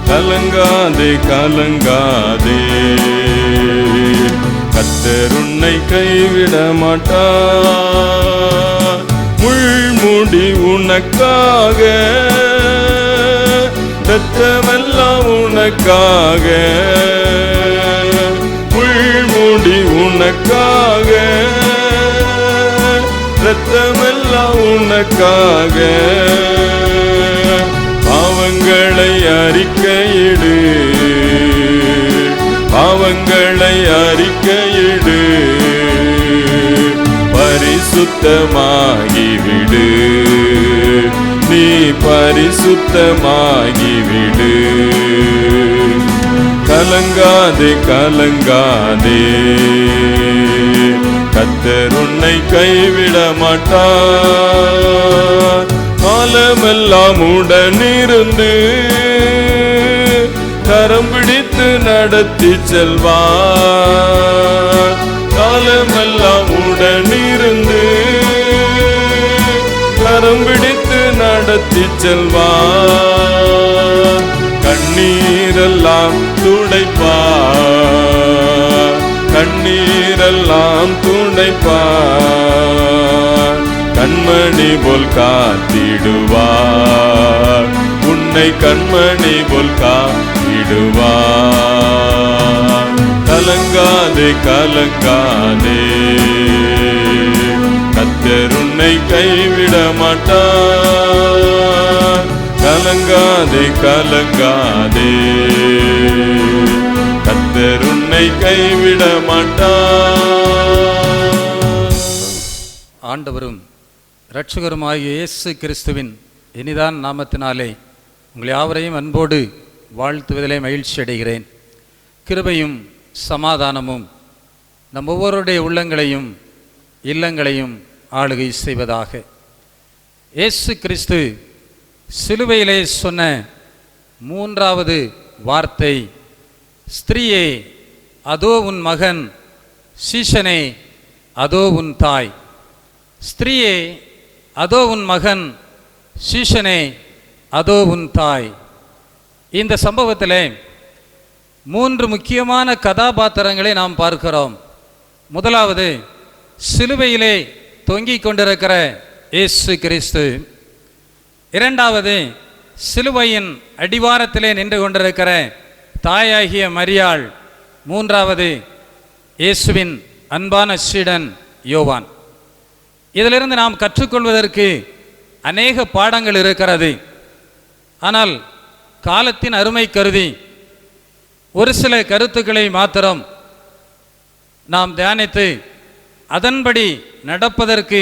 Speaker 1: கலங்காதே கலங்காதே கர்த்தர் உன்னை கைவிட மாட்டார். முள்முடி உனக்காக, இரத்தமெல்லாம் உனக்காக, முள்முடி உனக்காக, இரத்தமெல்லாம் உனக்காக. பாவங்களை அறிக்கையிடு, பாவங்களை அறிக்கையிடு, பரிசுத்தமாகிவிடு, நீ பரிசுத்தமாகிவிடு. கலங்காதே கலங்காதே கர்த்தர் உன்னை கைவிட மாட்டார். காலமெல்லாம் உடனிருந்து கரம் பிடித்து நடத்தி செல்வார். காலமெல்லாம் உடனிருந்து கரம் பிடித்து நடத்தி செல்வார். கண்ணீரெல்லாம் துடைப்பார், கண்ணீரெல்லாம் துடைப்பார். கண்மணி போல் காத்திடுவார், உன்னை கண்மணி போல் காத்திடுவார். கலங்காதே கலங்காதே கர்த்தர்
Speaker 2: உன்னை கைவிட மாட்டார். கலங்காதே கலங்காதே, கர்த்தர் உன்னை கைவிட மாட்டார்.
Speaker 6: ஆண்டவரும் இரட்சகருமாகிய இயேசு கிறிஸ்துவின் இனிதான் நாமத்தினாலே உங்கள் யாவரையும் அன்போடு வாழ்த்துவதிலே மகிழ்ச்சி அடைகிறேன். கிருபையும் சமாதானமும் நம் ஒவ்வொருடைய உள்ளங்களையும் இல்லங்களையும் ஆளுகை செய்வதாக. இயேசு கிறிஸ்து சிலுவையிலே சொன்ன மூன்றாவது வார்த்தை, ஸ்திரீயே அதோ உன் மகன், சீஷனே அதோ உன் தாய். ஸ்திரீயே அதோ உன் மகன், சீஷனே அதோ உன் தாய். இந்த சம்பவத்திலே 3 முக்கியமான கதாபாத்திரங்களை நாம் பார்க்கிறோம். முதலாவது, சிலுவையிலே தொங்கிக் கொண்டிருக்கிற இயேசு கிறிஸ்து. இரண்டாவது, சிலுவையின் அடிவாரத்திலே நின்று கொண்டிருக்கிற தாயாகிய மரியாள். மூன்றாவது, இயேசுவின் அன்பான சீடன் யோவான். இதிலிருந்து நாம் கற்றுக்கொள்வதற்கு அநேக பாடங்கள் இருக்கிறது. ஆனால் காலத்தின் அருமை கருதி ஒரு சில கருத்துக்களை மாத்திரம் நாம் தியானித்து அதன்படி நடப்பதற்கு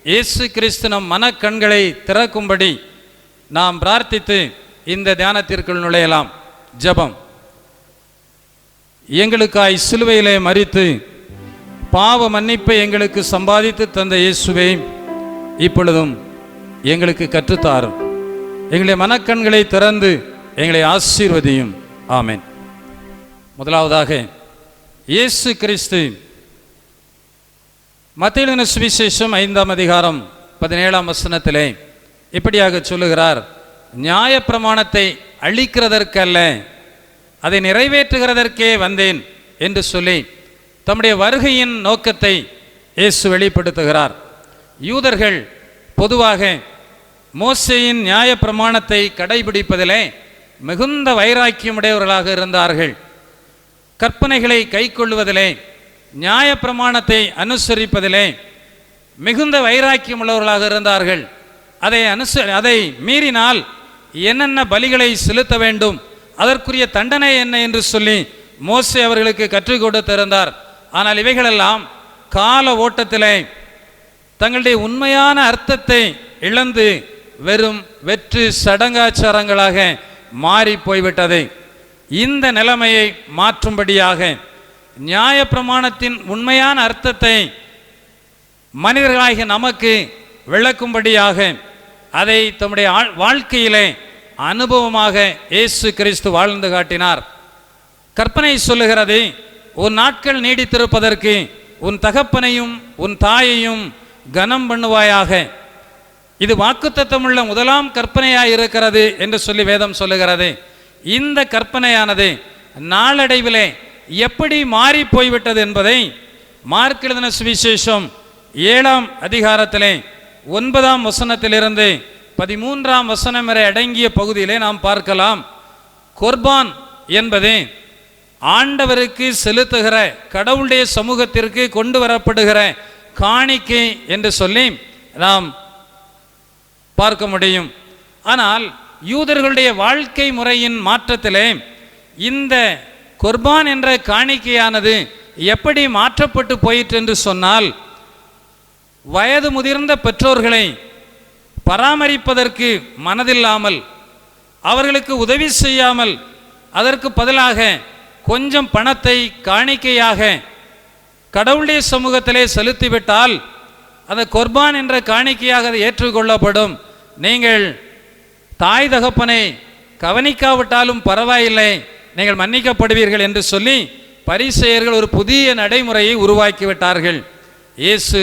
Speaker 6: இயேசு கிறிஸ்து நம் மனக்கண்களை திறக்கும்படி நாம் பிரார்த்தித்து இந்த தியானத்திற்குள் நுழையலாம். ஜெபம். எங்களுக்காய் சிலுவையிலே மரித்து பாவ மன்னிப்பை எங்களுக்கு சம்பாதித்து தந்த இயேசுவே, இப்பொழுதும் எங்களுக்கு கற்றுத்தாரும். எங்களுடைய மனக்கண்களை திறந்து எங்களை ஆசீர்வதியும். ஆமென். முதலாவதாக, இயேசு கிறிஸ்து மத்தேயு எழுதின சுவிசேஷம் 5ஆம் அதிகாரம் 17ஆம் வசனத்திலே இப்படியாக சொல்லுகிறார், நியாயப்பிரமாணத்தை அழிக்கிறதற்கல்ல, அதை நிறைவேற்றுகிறதற்கே வந்தேன் என்று சொல்லி தம்முடைய வருகையின் நோக்கத்தை இயேசு வெளிப்படுத்துகிறார். யூதர்கள் பொதுவாக மோசேயின் நியாயப்பிரமாணத்தை கடைபிடிப்பதிலே மிகுந்த வைராக்கியமுடையவர்களாக இருந்தார்கள். கற்பனைகளை கைக்கொள்வதிலே, நியாயப்பிரமாணத்தை அனுசரிப்பதிலே மிகுந்த வைராக்கியம் உள்ளவர்களாக இருந்தார்கள். அதை மீறினால் என்னென்ன பலிகளை செலுத்த வேண்டும், அதற்குரிய தண்டனை என்ன என்று சொல்லி மோசே அவர்களுக்கு கற்றுக் கொடுத்திருந்தார். ஆனால் இவைகளெல்லாம் கால ஓட்டத்திலே தங்களுடைய உண்மையான அர்த்தத்தை இழந்து வெறும் வெற்று சடங்காச்சாரங்களாக மாறி போய்விட்டது. இந்த நிலைமையை மாற்றும்படியாக, நியாயப்பிரமாணத்தின் உண்மையான அர்த்தத்தை மனிதர்களாகிய நமக்கு விளக்கும்படியாக, அதை தம்முடைய வாழ்க்கையிலே அனுபவமாக இயேசு கிறிஸ்து வாழ்ந்து காட்டினார். கற்பனை சொல்லுகிறது, உன் நாட்கள் நீடித்திருப்பதற்கு உன் தகப்பனையும் உன் தாயையும் கனம் பண்ணுவாயாக. இது வாக்குத்தத்தமுள்ள முதலாம் கற்பனையாய் இருக்கிறது என்று சொல்லி வேதம் சொல்லுகிறது. இந்த கற்பனையானது நாளடைவிலே எப்படி மாறி போய்விட்டது என்பதை மார்க் எழுதின சுவிசேஷம் 7ஆம் அதிகாரத்திலே 9ஆம் வசனத்திலிருந்து 13ஆம் வசனம் வரை அடங்கிய பகுதியிலே நாம் பார்க்கலாம். குர்பான் என்பது ஆண்டவருக்கு செலுத்துகிற, கடவுளுடைய சமூகத்திற்கு கொண்டு வரப்படுகிற காணிக்கை என்று சொல்லி நாம் பார்க்க முடியும். ஆனால் யூதர்களுடைய வாழ்க்கை முறையின் மாற்றத்திலே இந்த குர்பான் என்ற காணிக்கையானது எப்படி மாற்றப்பட்டு போயிற்று என்று சொன்னால், வயது முதிர்ந்த பெற்றோர்களை பராமரிப்பதற்கு மனதில்லாமல், அவர்களுக்கு உதவி செய்யாமல், அதற்கு பதிலாக கொஞ்சம் பணத்தை காணிக்கையாக கடவுளுடைய சமூகத்திலே செலுத்திவிட்டால் அந்த குர்பான் என்ற காணிக்கையாக அது ஏற்றுக்கொள்ளப்படும். நீங்கள் தாய் தகப்பனை கவனிக்காவிட்டாலும் பரவாயில்லை, நீங்கள் மன்னிக்கப்படுவீர்கள் என்று சொல்லி பரிசேயர்கள் ஒரு புதிய நடைமுறையை உருவாக்கிவிட்டார்கள். இயேசு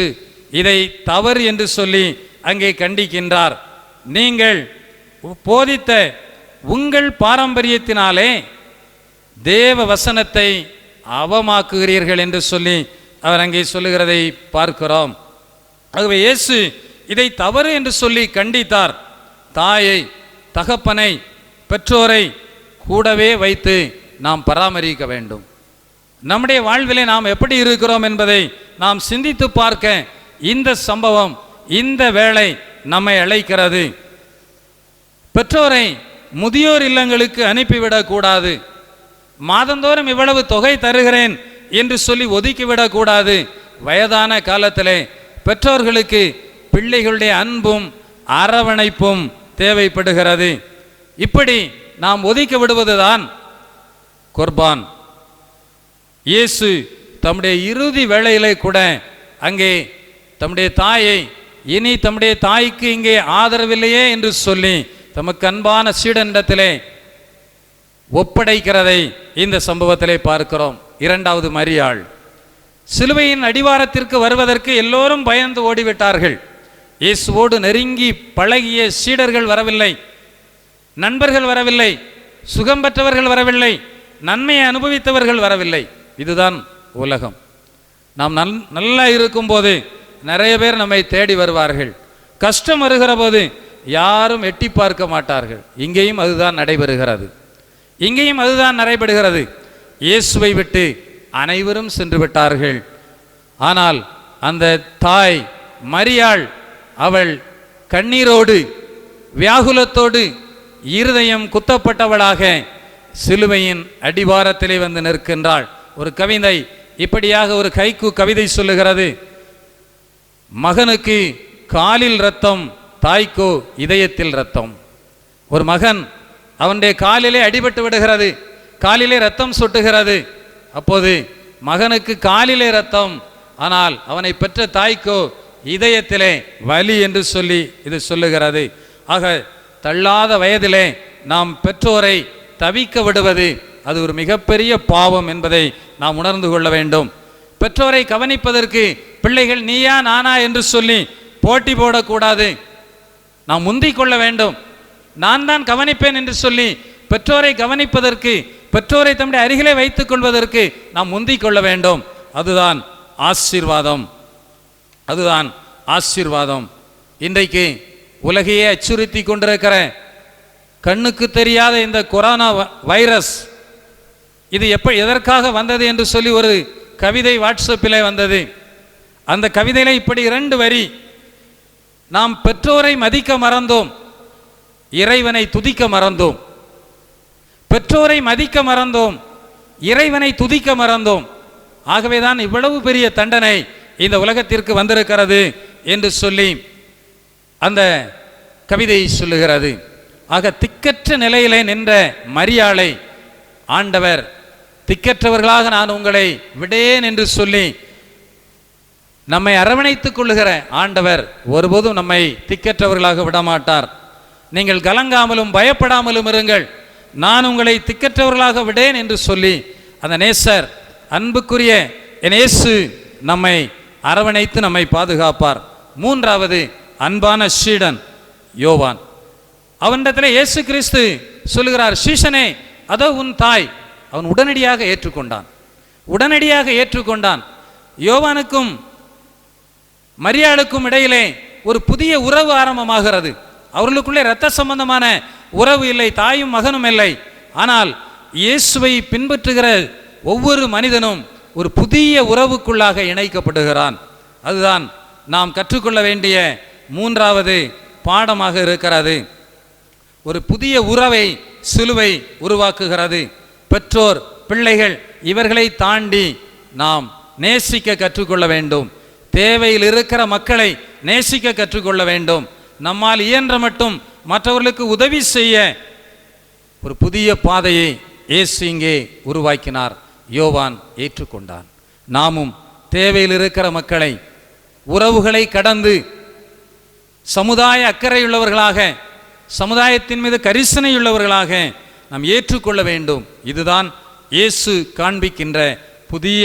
Speaker 6: இதை தவறு என்று சொல்லி அங்கே கண்டிக்கின்றார். நீங்கள் போதித்த உங்கள் பாரம்பரியத்தினாலே தேவ வசனத்தை அவமாக்குகிறீர்கள் என்று சொல்லி அவர் அங்கே சொல்லுகிறதை பார்க்கிறோம். ஆகவே இயேசு இதை தவறு என்று சொல்லி கண்டித்தார். தாயை, தகப்பனை, பெற்றோரை கூடவே வைத்து நாம் பராமரிக்க வேண்டும். நம்முடைய வாழ்விலே நாம் எப்படி இருக்கிறோம் என்பதை நாம் சிந்தித்து பார்க்க இந்த சம்பவம், இந்த வேளை நம்மை அழைக்கிறது. பெற்றோரை முதியோர் இல்லங்களுக்கு அனுப்பிவிடக் கூடாது. மாதந்தோறும் இவ்வளவு தொகை தருகிறேன் என்று சொல்லி ஒதுக்கிவிடக் கூடாது. வயதான காலத்திலே பெற்றோர்களுக்கு பிள்ளைகளுடைய அன்பும் அரவணைப்பும் தேவைப்படுகிறது. இப்படி நாம் ஒதுக்கி விடுவதுதான் குர்பான். இயேசு தம்முடைய இறுதி வேளையிலே கூட அங்கே தம்முடைய தாயை, இனி தம்முடைய தாய்க்கு இங்கே ஆதரவில்லையே என்று சொல்லி தமக்கு அன்பான சீடனிடத்திலே ஒப்படைக்கிறதை இந்த சம்பவத்திலே பார்க்கிறோம். இரண்டாவது மரியாள். சிலுவையின் அடிவாரத்திற்கு வருவதற்கு எல்லோரும் பயந்து ஓடிவிட்டார்கள். இயேசுவோடு நெருங்கி பழகிய சீடர்கள் வரவில்லை, நண்பர்கள் வரவில்லை, சுகம் பெற்றவர்கள் வரவில்லை, நன்மையை அனுபவித்தவர்கள் வரவில்லை. இதுதான் உலகம். நாம் நல்லா இருக்கும்போது நிறைய பேர் நம்மை தேடி வருவார்கள். கஷ்டம் வருகிற போது யாரும் எட்டி பார்க்க மாட்டார்கள். இங்கேயும் அதுதான் நடைபெறுகிறது. இங்கேயும் அதுதான் நடைபெறுகிறது. இயேசுவை விட்டு அனைவரும் சென்று விட்டார்கள். ஆனால் அந்த தாய் மரியாள், அவள் கண்ணீரோடு வியாகுலத்தோடு இருதயம் குத்தப்பட்டவளாக சிலுவையின் அடிவாரத்திலே வந்து நிற்கின்றாள். ஒரு கவிதை இப்படியாக ஒரு கைக்கு கவிதை சொல்லுகிறது: மகனுக்கு காலில் இரத்தம், தாய்க்கோ இதயத்தில் இரத்தம். ஒரு மகன், அவனுடைய காலிலே அடிபட்டு விடுகிறது, காலிலே இரத்தம் சொட்டுகிறது. அப்போது மகனுக்கு காலிலே இரத்தம், ஆனால் அவனை பெற்ற தாய்க்கோ இதயத்திலே வலி என்று சொல்லி இது சொல்லுகிறது. ஆக தள்ளாத வயதிலே நாம் பெற்றோரை தவிக்க விடுவது அது ஒரு மிகப்பெரிய பாவம் என்பதை நாம் உணர்ந்து கொள்ள வேண்டும். பெற்றோரை கவனிப்பதற்கு பிள்ளைகள் நீயா நானா என்று சொல்லி போட்டி போடக்கூடாது. நாம் முந்திக் கொள்ள வேண்டும். நான் தான் கவனிப்பேன் என்று சொல்லி பெற்றோரை கவனிப்பதற்கு, பெற்றோரை தம்முடைய அருகிலே வைத்துக் கொள்வதற்கு நாம் முந்திக் கொள்ள வேண்டும். அதுதான் ஆசீர்வாதம், அதுதான் ஆசீர்வாதம். இன்றைக்கு உலகையே அச்சுறுத்தி கொண்டிருக்கிற கண்ணுக்கு தெரியாத இந்த கொரோனா வைரஸ், இது எதற்காக வந்தது என்று சொல்லி ஒரு கவிதை வாட்ஸ்அப்பில் வந்தது. அந்த கவிதையில இப்படி 2 வரி: நாம் பெற்றோரை மதிக்க மறந்தோம், இறைவனை துதிக்க மறந்தோம். பெற்றோரை மதிக்க மறந்தோம், இறைவனை துதிக்க மறந்தோம். ஆகவேதான் இவ்வளவு பெரிய தண்டனை இந்த உலகத்திற்கு வந்திருக்கிறது என்று சொல்லி அந்த கவிதை சொல்லுகிறது. ஆக திக்கற்ற நிலையிலே நின்ற மரியாளை ஆண்டவர், திக்கற்றவர்களாக நான் உங்களை விடேன் என்று சொல்லி நம்மை அரவணைத்துக் கொள்ளுகிற ஆண்டவர் ஒருபோதும் நம்மை திக்கற்றவர்களாக விடமாட்டார். நீங்கள் கலங்காமலும் பயப்படாமலும் இருங்கள், நான் உங்களை திக்கற்றவர்களாக விடேன் என்று சொல்லி அந்த நேசர், அன்புக்குரிய என் இயேசு நம்மை அரவணைத்து நம்மை பாதுகாப்பார். மூன்றாவது அன்பான சீடன் யோவான். அவனிடத்தில் இயேசு கிறிஸ்து சொல்லுகிறார்: சீஷனே, அதோ உன் தாய். அவன் உடனடியாக ஏற்றுக்கொண்டான், உடனடியாக ஏற்றுக்கொண்டான். யோவானுக்கும் மரியாளுக்கும் இடையிலே ஒரு புதிய உறவு ஆரம்பமாகிறது. அவர்களுக்குள்ளே இரத்த சம்பந்தமான உறவு இல்லை, தாயும் மகனும் இல்லை. ஆனால் இயேசுவை பின்பற்றுகிற ஒவ்வொரு மனிதனும் ஒரு புதிய உறவுக்குள்ளாக இணைக்கப்படுகிறான். அதுதான் நாம் கற்றுக்கொள்ள வேண்டிய மூன்றாவது பாடமாக இருக்கிறது. ஒரு புதிய உறவை சிலுவை உருவாக்குகிறது. பெற்றோர், பிள்ளைகள், இவர்களை தாண்டி நாம் நேசிக்க கற்றுக்கொள்ள வேண்டும். தேவையில் இருக்கிற மக்களை நேசிக்க கற்றுக்கொள்ள வேண்டும். நம்மால் இயன்ற மட்டும் மற்றவர்களுக்கு உதவி செய்ய ஒரு புதிய பாதையை இயேசு இங்கே உருவாக்கினார். யோவான் ஏற்றுக்கொண்டான். நாமும் தேவையில் இருக்கிற மக்களை, உறவுகளை கடந்து சமுதாய அக்கறையுள்ளவர்களாக, சமுதாயத்தின் மீது கரிசனையுள்ளவர்களாக நாம் ஏற்றுக்கொள்ள வேண்டும். இதுதான் இயேசு காண்பிக்கின்ற புதிய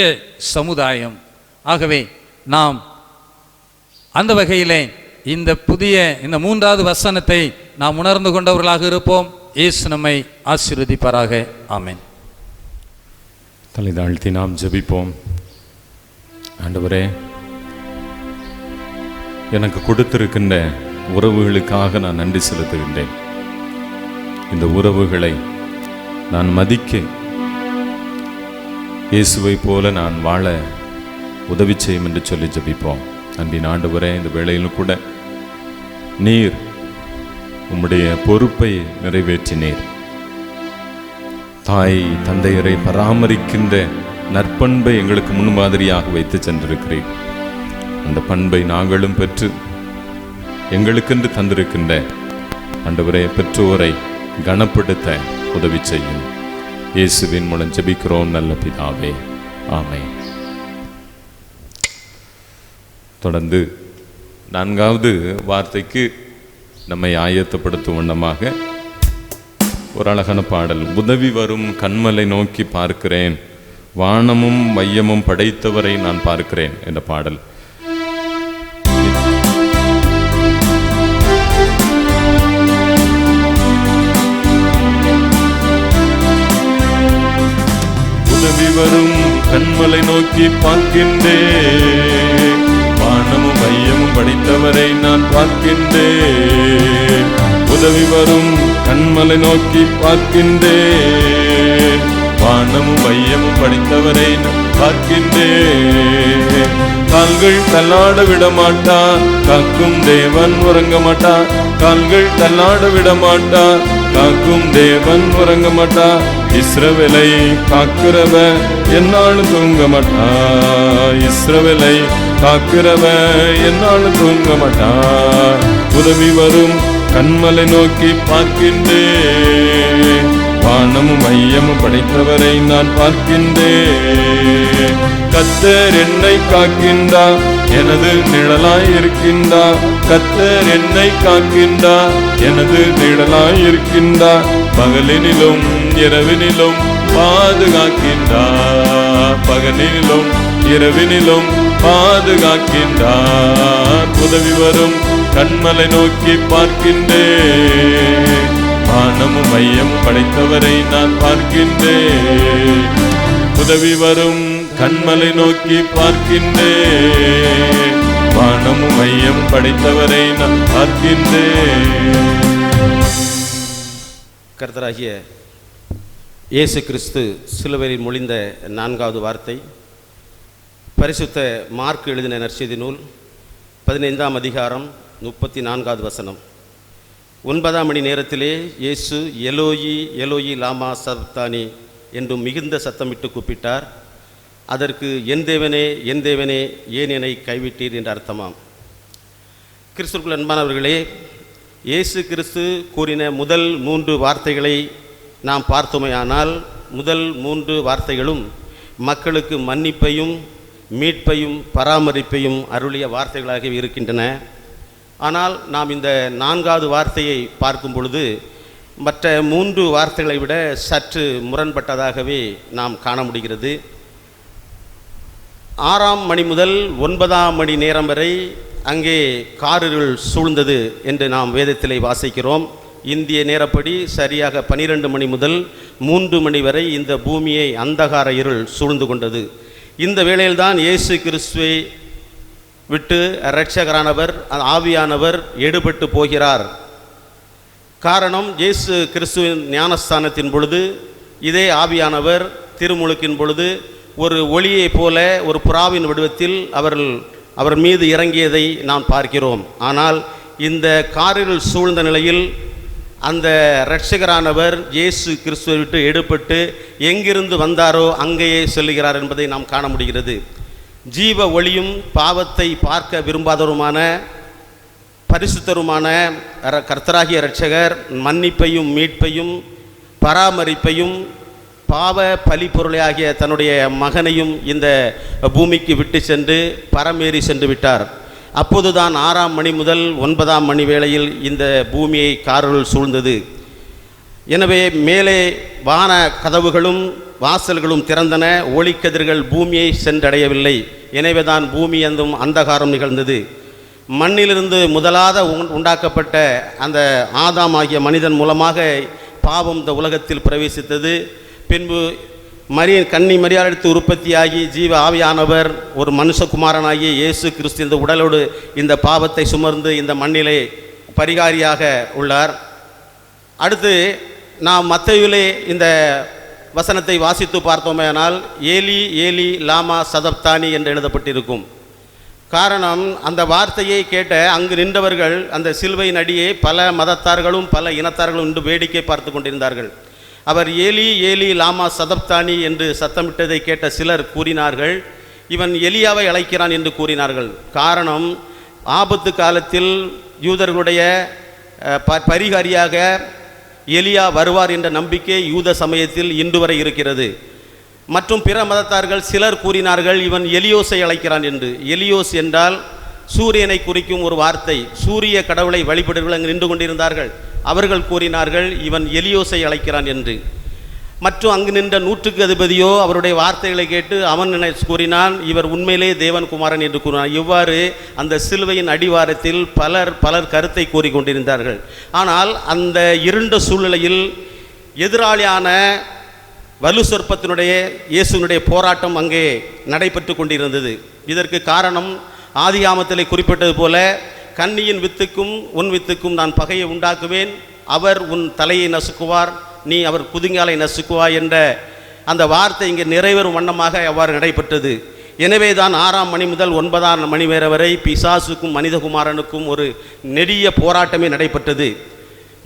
Speaker 6: சமுதாயம். ஆகவே நாம் அந்த வகையிலே இந்த மூன்றாவது வசனத்தை நாம் உணர்ந்து கொண்டவர்களாக இருப்போம். இயேசு நம்மை ஆசீர்வதிப்பாராக. ஆமென்.
Speaker 1: தலை தாழ்த்தி நாம் ஜெபிப்போம். ஆண்டவரே, எனக்கு கொடுத்திருக்கின்ற உறவுகளுக்காக நான் நன்றி செலுத்துகின்றேன். இந்த உறவுகளை நான் மதிக்க, இயேசுவை போல நான் வாழ உதவி செய்யும் என்று சொல்லி ஜெபிப்போம். அன்பின் ஆண்டவரே, இந்த வேளையிலும் கூட நீர் உம்முடைய பொறுப்பை நிறைவேற்றினீர். தாய் தந்தையரை பராமரிக்கின்ற நற்பண்பை எங்களுக்கு முன்மாதிரியாக வைத்து சென்றிருக்கிறீர். அந்த பண்பை நாங்களும் பெற்று எங்களுக்கென்று தந்திருக்கின்ற ஆண்டவரே பெற்றோரை கனப்படுத்த உதவி செய்யும். இயேசுவின் மூலம் ஜெபிக்கிறோம் நல்ல பிதாவே, ஆமென். தொடர்ந்து 4வது வார்த்தைக்கு நம்மை ஆயத்தப்படுத்தும் வண்ணமாக ஒரு அழகான பாடல். உதவி வரும் கண்மலை நோக்கி பார்க்கிறேன், வானமும் மையமும் படைத்தவரை நான் பார்க்கிறேன் என்ற பாடல். உதவி வரும் கண்மலை நோக்கி பார்க்கின்றேன், வானமும் மையமும் படைத்தவரை நான் பார்க்கின்றேன். உதவி வரும் கண்மலை நோக்கி பார்க்கின்றேன், வானமும் மையமும் படைத்தவரை நான் பார்க்கின்றேன். கால்கள் தள்ளாட விட மாட்டார், காக்கும் தேவன் உறங்க மாட்டார். கால்கள் தள்ளாட விட மாட்டார், காக்கும் தேவன் உறங்க மாட்டார். இஸ்ரவேலை காக்கிறவர் என்னாலும் தூங்க மாட்டார். இஸ்ரவேலை காக்கிறவர் என்னாலும் தூங்க மாட்டார். உதவி வரும் கண்மலை நோக்கி பார்க்கின்றேன், வானமும் மையமும் படைத்தவரை நான் பார்க்கின்றேன். கர்த்தர் என்னை காக்கின்றார், எனது நிழலாய் இருக்கின்றார். கர்த்தர் என்னை காக்கின்றார், எனது நிழலாய் இருக்கின்றார். பகலினிலும் இரவினிலும் பாதுகாக்கின்றார், பகலினிலும் இரவினிலும் பாதுகாக்கின்றார். உதவி வரும் கண்மலை நோக்கி பார்க்கின்றேன், வானமும் மையமும் படைத்தவரை நான் பார்க்கின்றேன். உதவி வரும் கண்மலை நோக்கி பார்க்கின்றேன், வானமும் மையம் படைத்தவரை நான் பார்க்கின்றேன்.
Speaker 7: கர்த்தராகிய இயேசு கிறிஸ்து சிலுவையில் மொழிந்த 4வது வார்த்தை பரிசுத்த மார்க் எழுதின நற்செய்தி நூல் 15ஆம் அதிகாரம் 34வது வசனம். 9ஆம் மணி நேரத்திலே இயேசு எலோயி எலோயி லாமா சப்தானி என்றும் மிகுந்த சத்தமிட்டு கூப்பிட்டார். அதற்கு என் தேவனே என் தேவனே ஏன் என்னை கைவிட்டீர் என்று அர்த்தமாம். கிறிஸ்துவுக்குள் அன்பானவர்களே, இயேசு கிறிஸ்து கூறின முதல் 3 வார்த்தைகளை நாம் பார்த்தோமேயானால் முதல் 3 வார்த்தைகளும் மக்களுக்கு மன்னிப்பையும் மீட்பையும் பராமரிப்பையும் அருளிய வார்த்தைகளாக இருக்கின்றன. ஆனால் நாம் இந்த 4வது வார்த்தையை பார்க்கும் பொழுது மற்ற 3 வார்த்தைகளை விட சற்று முரண்பட்டதாகவே நாம் காண முடிகிறது. 6ஆம் மணி முதல் 9ஆம் மணி நேரம் வரை அங்கே காரிருள் சூழ்ந்தது என்று நாம் வேதத்திலே வாசிக்கிறோம். இந்திய நேரப்படி சரியாக 12 மணி முதல் 3 மணி வரை இந்த பூமியை அந்தகார இருள் சூழ்ந்து கொண்டது. இந்த வேளையில்தான் இயேசு கிறிஸ்துவை விட்டு இரட்சகரானவர் ஆவியானவர் எடுபட்டு போகிறார். காரணம், இயேசு கிறிஸ்துவின் ஞானஸ்தானத்தின் பொழுது இதே ஆவியானவர் திருமுழுக்கின் பொழுது ஒரு ஒளியை போல ஒரு புறாவின் வடிவத்தில் அவர் மீது இறங்கியதை நாம் பார்க்கிறோம். ஆனால் இந்த காரிருள் சூழ்ந்த நிலையில் அந்த இரட்சகரானவர் இயேசு கிறிஸ்துவை விட்டு எடுபட்டு எங்கிருந்து வந்தாரோ அங்கேயே செல்லுகிறார் என்பதை நாம் காண முடிகிறது. ஜீவ ஒளியும் பாவத்தை பார்க்க விரும்பாதவருமான பரிசுத்தருமான கர்த்தராகிய இரட்சகர் மன்னிப்பையும் மீட்பையும் பராமரிப்பையும் பாவ பலிப்பொருளையாகிய தன்னுடைய மகனையும் இந்த பூமிக்கு விட்டு சென்று பரமேறி சென்று விட்டார். அப்போதுதான் 6ஆம் மணி முதல் 9ஆம் மணி வேளையில் இந்த பூமியை காரிருள் சூழ்ந்தது. எனவே மேலே வான கதவுகளும் வாசல்களும் திறந்தன, ஒளிக்கதிர்கள் பூமியை சென்றடையவில்லை. எனவே தான் பூமி எந்தும் அந்தகாரம் நிகழ்ந்தது. மண்ணிலிருந்து முதலாக உண்டாக்கப்பட்ட அந்த ஆதாம் ஆகிய மனிதன் மூலமாக பாவம் இந்த உலகத்தில் பிரவேசித்தது. பின்பு கன்னி மரியாதை உற்பத்தியாகி ஜீவ ஆவியானவர் ஒரு மனுஷகுமாரனாகிய இயேசு கிறிஸ்து இந்த உடலோடு இந்த பாவத்தை சுமர்ந்து இந்த மண்ணிலே பரிகாரியாக உள்ளார். அடுத்து நாம் மத்தேயுவிலே இந்த வசனத்தை வாசித்து பார்த்தோமேனால் ஏலி ஏலி லாமா சதப்தானி என்று எழுதப்பட்டிருக்கும். காரணம், அந்த வார்த்தையை கேட்ட அங்கு நின்றவர்கள் அந்த சிலுவையின் அடியே பல மதத்தார்களும் பல இனத்தார்களும் நின்று வேடிக்கை பார்த்து கொண்டிருந்தார்கள். அவர் ஏலி ஏலி லாமா சதப்தானி என்று சத்தமிட்டதை கேட்ட சிலர் கூறினார்கள், இவன் எலியாவை அழைக்கிறான் என்று கூறினார்கள். காரணம், ஆபத்து காலத்தில் யூதர்களுடைய பரிகாரியாக எலியா வருவார் என்ற நம்பிக்கை யூத சமயத்தில் இன்று வரை இருக்கிறது. மற்றும் பிற மதத்தார்கள் சிலர் கூறினார்கள், இவன் எலியோஸை அழைக்கிறான் என்று. எலியோஸ் என்றால் சூரியனை குறிக்கும் ஒரு வார்த்தை. சூரிய கடவுளை வழிபடுவர்கள் அங்கு நின்று கொண்டிருந்தார்கள். அவர்கள் கூறினார்கள், இவன் எலியோஸை அழைக்கிறான் என்று. மற்றும் அங்கு நின்ற நூற்றுக்கு அதிபதியோ அவருடைய வார்த்தைகளை கேட்டு அவன் கூறினான், இவர் உண்மையிலே தேவன்குமாரன் என்று கூறினான். இவ்வாறு அந்த சிலுவையின் அடிவாரத்தில் பலர் கருத்தை கூறிக்கொண்டிருந்தார்கள். ஆனால் அந்த இருண்ட சூழ்நிலையில் எதிராளியான வலு சொற்பத்தினுடைய இயேசுனுடைய போராட்டம் அங்கே நடைபெற்று கொண்டிருந்தது. இதற்கு காரணம், ஆதியாமத்திலே குறிப்பிட்டது போல, கன்னியின் வித்துக்கும் உன் வித்துக்கும் நான் பகையை உண்டாக்குவேன், அவர் உன் தலையை நசுக்குவார், நீ அவர் குதிங்காலை நசுக்குவாய் என்ற அந்த வார்த்தை இங்கே நிறைவேறும் வண்ணமாக அவ்வாறு நடைபெற்றது. எனவே தான் 6ஆம் மணி முதல் 9ஆம் மணி வரை பிசாசுக்கும் மனிதகுமாரனுக்கும் ஒரு நெடிய போராட்டமே நடைபெற்றது.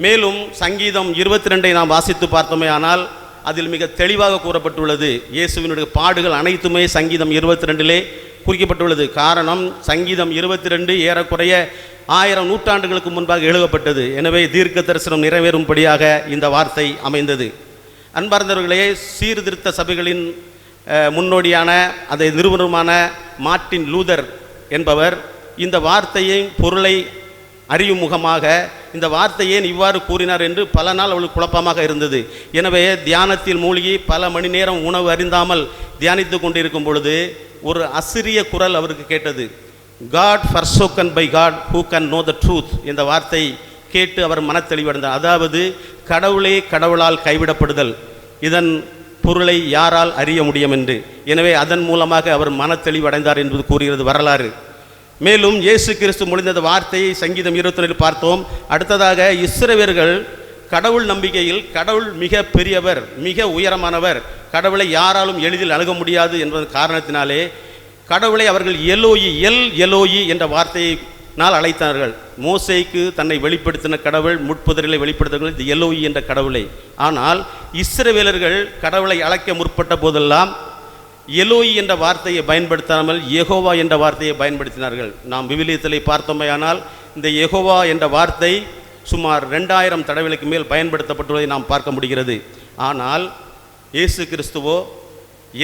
Speaker 7: மேலும் சங்கீதம் 22 நாம் வாசித்து பார்த்தோமே ஆனால் அதில் மிக தெளிவாக கூறப்பட்டுள்ளது. இயேசுவினுடைய பாடுகள் அனைத்துமே சங்கீதம் 22 குறிக்கப்பட்டுள்ளது. காரணம், சங்கீதம் 22 ஏறக்குறைய 1000 நூற்றாண்டுகளுக்கு முன்பாக எழுதப்பட்டது. எனவே தீர்க்க தரிசனம் நிறைவேறும்படியாக இந்த வார்த்தை அமைந்தது. அன்பார்ந்தவர்களே, சீர்திருத்த சபைகளின் முன்னோடியான அதை நிறுவனமான மார்ட்டின் லூதர் என்பவர் இந்த வார்த்தையின் பொருளை அறியும் முகமாக இந்த வார்த்தையை இவ்வாறு கூறினார் என்று பல நாள் அவளுக்கு குழப்பமாக இருந்தது. எனவே தியானத்தில் மூழ்கி பல மணி நேரம் உணவு அருந்தாமல் தியானித்து கொண்டிருக்கும் பொழுது ஒரு அசிரிய குரல் அவருக்கு கேட்டது. God forsaken by God who can know the truth இந்த வார்த்தை கேட்டு அவர் மனத்தெளிவடைந்தார். அதாவது கடவுளே கடவுளால் கைவிடப்படுதல், இதன் பொருளை யாரால் அறிய முடியும் என்று. எனவே அதன் மூலமாக அவர் மனத்தெளிவடைந்தார் என்பது கூறுகிறது வரலாறு. மேலும் இயேசு கிறிஸ்து முடிந்த வார்த்தையை சங்கீதம் 21 பார்த்தோம். அடுத்ததாக இஸ்ரவேலர்கள் கடவுள் நம்பிக்கையில் கடவுள் மிக பெரியவர், மிக உயரமானவர், கடவுளை யாராலும் எளிதில் அணுக முடியாது என்பதன் காரணத்தினாலே கடவுளை அவர்கள் எலோயி என்ற வார்த்தையினால் அழைத்தார்கள். மோசேக்கு தன்னை வெளிப்படுத்தின கடவுள், முட்புதரிலை வெளிப்படுத்தினார்கள் இது எலோயி என்ற கடவுளை. ஆனால் இஸ்ரவேலர்கள் கடவுளை அழைக்க முற்பட்ட போதெல்லாம் எலோயி என்ற வார்த்தையை பயன்படுத்தாமல் யெகோவா என்ற வார்த்தையை பயன்படுத்தினார்கள். நாம் விவிலியத்திலே பார்த்தோமேயானால் இந்த யெகோவா என்ற வார்த்தை சுமார் 2000 தடவைகளுக்கு மேல் பயன்படுத்தப்பட்டுள்ளதை நாம் பார்க்க முடிகிறது. ஆனால் இயேசு கிறிஸ்துவோ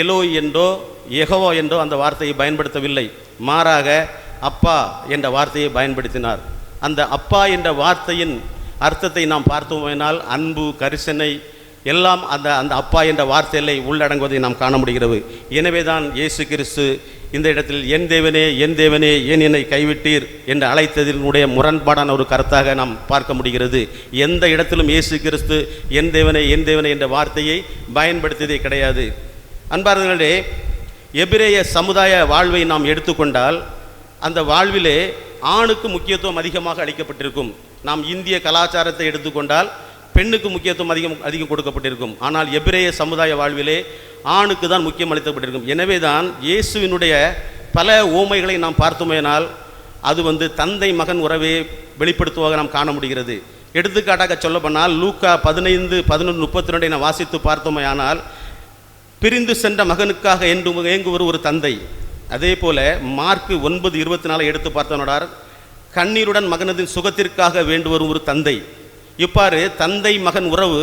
Speaker 7: எலோய் என்றோ யெகோவா என்றோ அந்த வார்த்தையை பயன்படுத்தவில்லை. மாறாக அப்பா என்ற வார்த்தையை பயன்படுத்தினார். அந்த அப்பா என்ற வார்த்தையின் அர்த்தத்தை நாம் பார்த்தோமேனால் அன்பு, கரிசனை எல்லாம் அந்த அப்பா என்ற வார்த்தையை உள்ளடங்குவதை நாம் காண முடிகிறது. எனவே தான் இயேசு கிறிஸ்து இந்த இடத்தில் என் தேவனே ஏன் என்னை கைவிட்டீர் என்று அழைத்ததினுடைய முரண்பாடான ஒரு கருத்தாக நாம் பார்க்க முடிகிறது. எந்த இடத்திலும் இயேசு கிறிஸ்து என் தேவனே என்ற வார்த்தையை பயன்படுத்தியதே கிடையாது. அன்பார்ந்தவர்களே, எபிரேய சமுதாய வாழ்வை நாம் எடுத்துக்கொண்டால் அந்த வாழ்விலே ஆணுக்கு முக்கியத்துவம் அதிகமாக அளிக்கப்பட்டிருக்கும். நாம் இந்திய கலாச்சாரத்தை எடுத்துக்கொண்டால் பெண்ணுக்கு முக்கியத்துவம் அதிகம் கொடுக்கப்பட்டிருக்கும். ஆனால் எபிரேய சமுதாய வாழ்விலே ஆணுக்கு தான் முக்கியம் அளிக்கப்பட்டிருக்கும். எனவே தான் இயேசுவினுடைய பல ஓமைகளை நாம் பார்த்தோமேனால் அது தந்தை மகன் உறவை வெளிப்படுத்துவதாக நாம் காண முடிகிறது. எடுத்துக்காட்டாக சொல்லப்போனால் லூக்கா 15:11-32 நாம் வாசித்து பார்த்தோமேயானால் பிரிந்து சென்ற மகனுக்காக ஏங்குவர் ஒரு தந்தை. அதே போல மார்க் 9:24 எடுத்து பார்த்தோனார் கண்ணீருடன் மகனதின் சுகத்திற்காக வேண்டுவர் ஒரு தந்தை. இவ்வாறு தந்தை மகன் உறவு